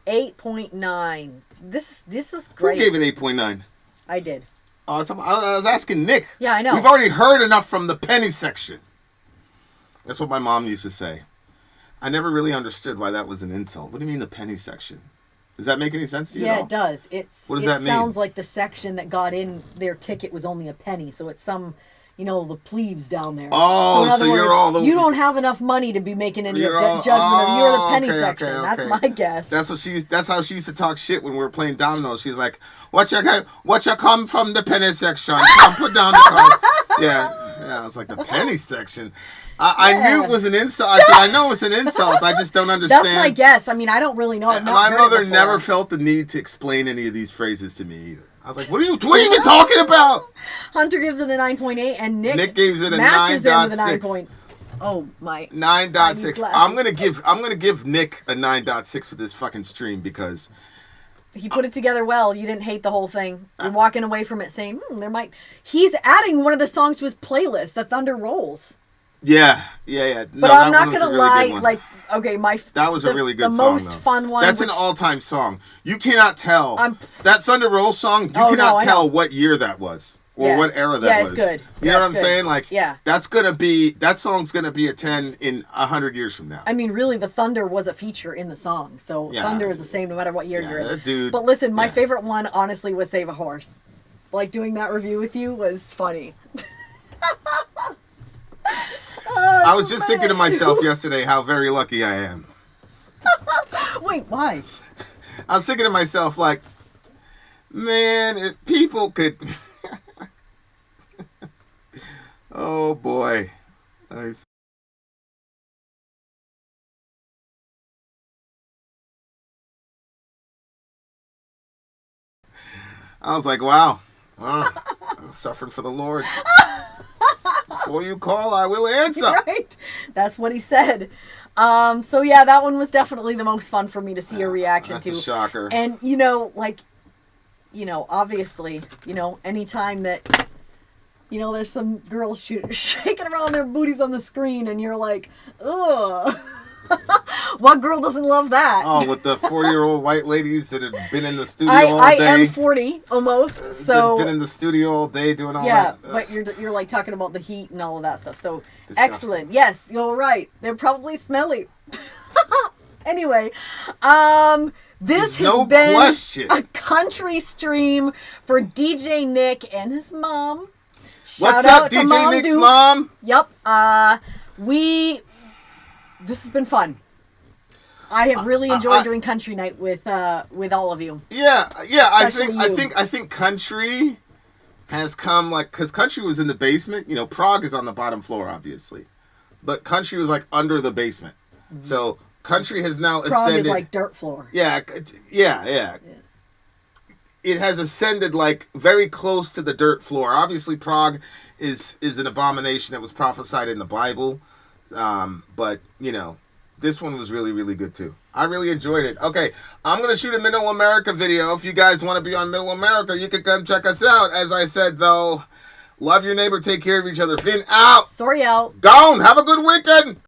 8.9. This is great. Who gave it 8.9? I did. I was asking Nick. Yeah, I know. We've already heard enough from the penny section. That's what my mom used to say. I never really understood why that was an insult. What do you mean the penny section? Does that make any sense to you? Yeah, it does. What does that mean? It sounds like the section that got in their ticket was only a penny, so it's some, the plebes down there. Oh, in other so you're words, all the... You don't have enough money to be making any judgment of you're the penny section. Okay. That's my guess. That's how she used to talk shit when we were playing dominoes. She's like, what you come from the penny section? Come put down the card. Yeah, I was like, the penny section? I knew it was an insult. I said, I know it's an insult. I just don't understand. That's my guess. I mean, I don't really know. My mother never felt the need to explain any of these phrases to me either. I was like, what are you even talking about? Hunter gives it a 9.8 and Nick gives it a 9.6. Oh my. 9.6. I'm gonna give Nick a 9.6 for this fucking stream because he put it together well. You didn't hate the whole thing. You're walking away from it saying, he's adding one of the songs to his playlist, The Thunder Rolls. Yeah. No, but I'm not gonna lie, that was a really good song. The most fun one. That's an all-time song. You cannot tell that Thunder Roll song. You cannot tell what year that was or what era that was. Yeah, it's good. You know what I'm saying? Like, that song's gonna be a 10 in 100 years from now. I mean, really, the thunder was a feature in the song, so thunder is the same no matter what year you're in. Dude. But listen, my favorite one, honestly, was Save a Horse. Like doing that review with you was funny. I was just thinking to myself yesterday how very lucky I am. Wait, why? I was thinking to myself, like, man, if people could... Oh, boy. I was like, wow. I'm suffering for the Lord. Before you call, I will answer. Right. That's what he said. So yeah, that one was definitely the most fun for me to see a reaction to. That's a shocker. And obviously, anytime that there's some girls shaking around their booties on the screen and you're like, ugh. What girl doesn't love that? Oh, with the 40-year-old white ladies that have been in the studio all day. I am 40 almost, so been in the studio all day doing all that. Yeah, but you're like talking about the heat and all of that stuff. So disgusting. Excellent. Yes, you're right. They're probably smelly. Anyway, this has been a country stream for DJ Nick and his mom. What's up, DJ Nick's mom? Yep. This has been fun. I have really enjoyed doing country night with all of you. Yeah. I think country has come because country was in the basement. Prague is on the bottom floor, obviously, but country was like under the basement. Mm-hmm. So country has now ascended. Prague is like dirt floor. Yeah. It has ascended like very close to the dirt floor. Obviously, Prague is an abomination that was prophesied in the Bible. But this one was really, really good too. I really enjoyed it. Okay, I'm going to shoot a Middle America video. If you guys want to be on Middle America, you can come check us out. As I said, though, love your neighbor, take care of each other. Vin out. Sori out. Gone. Have a good weekend.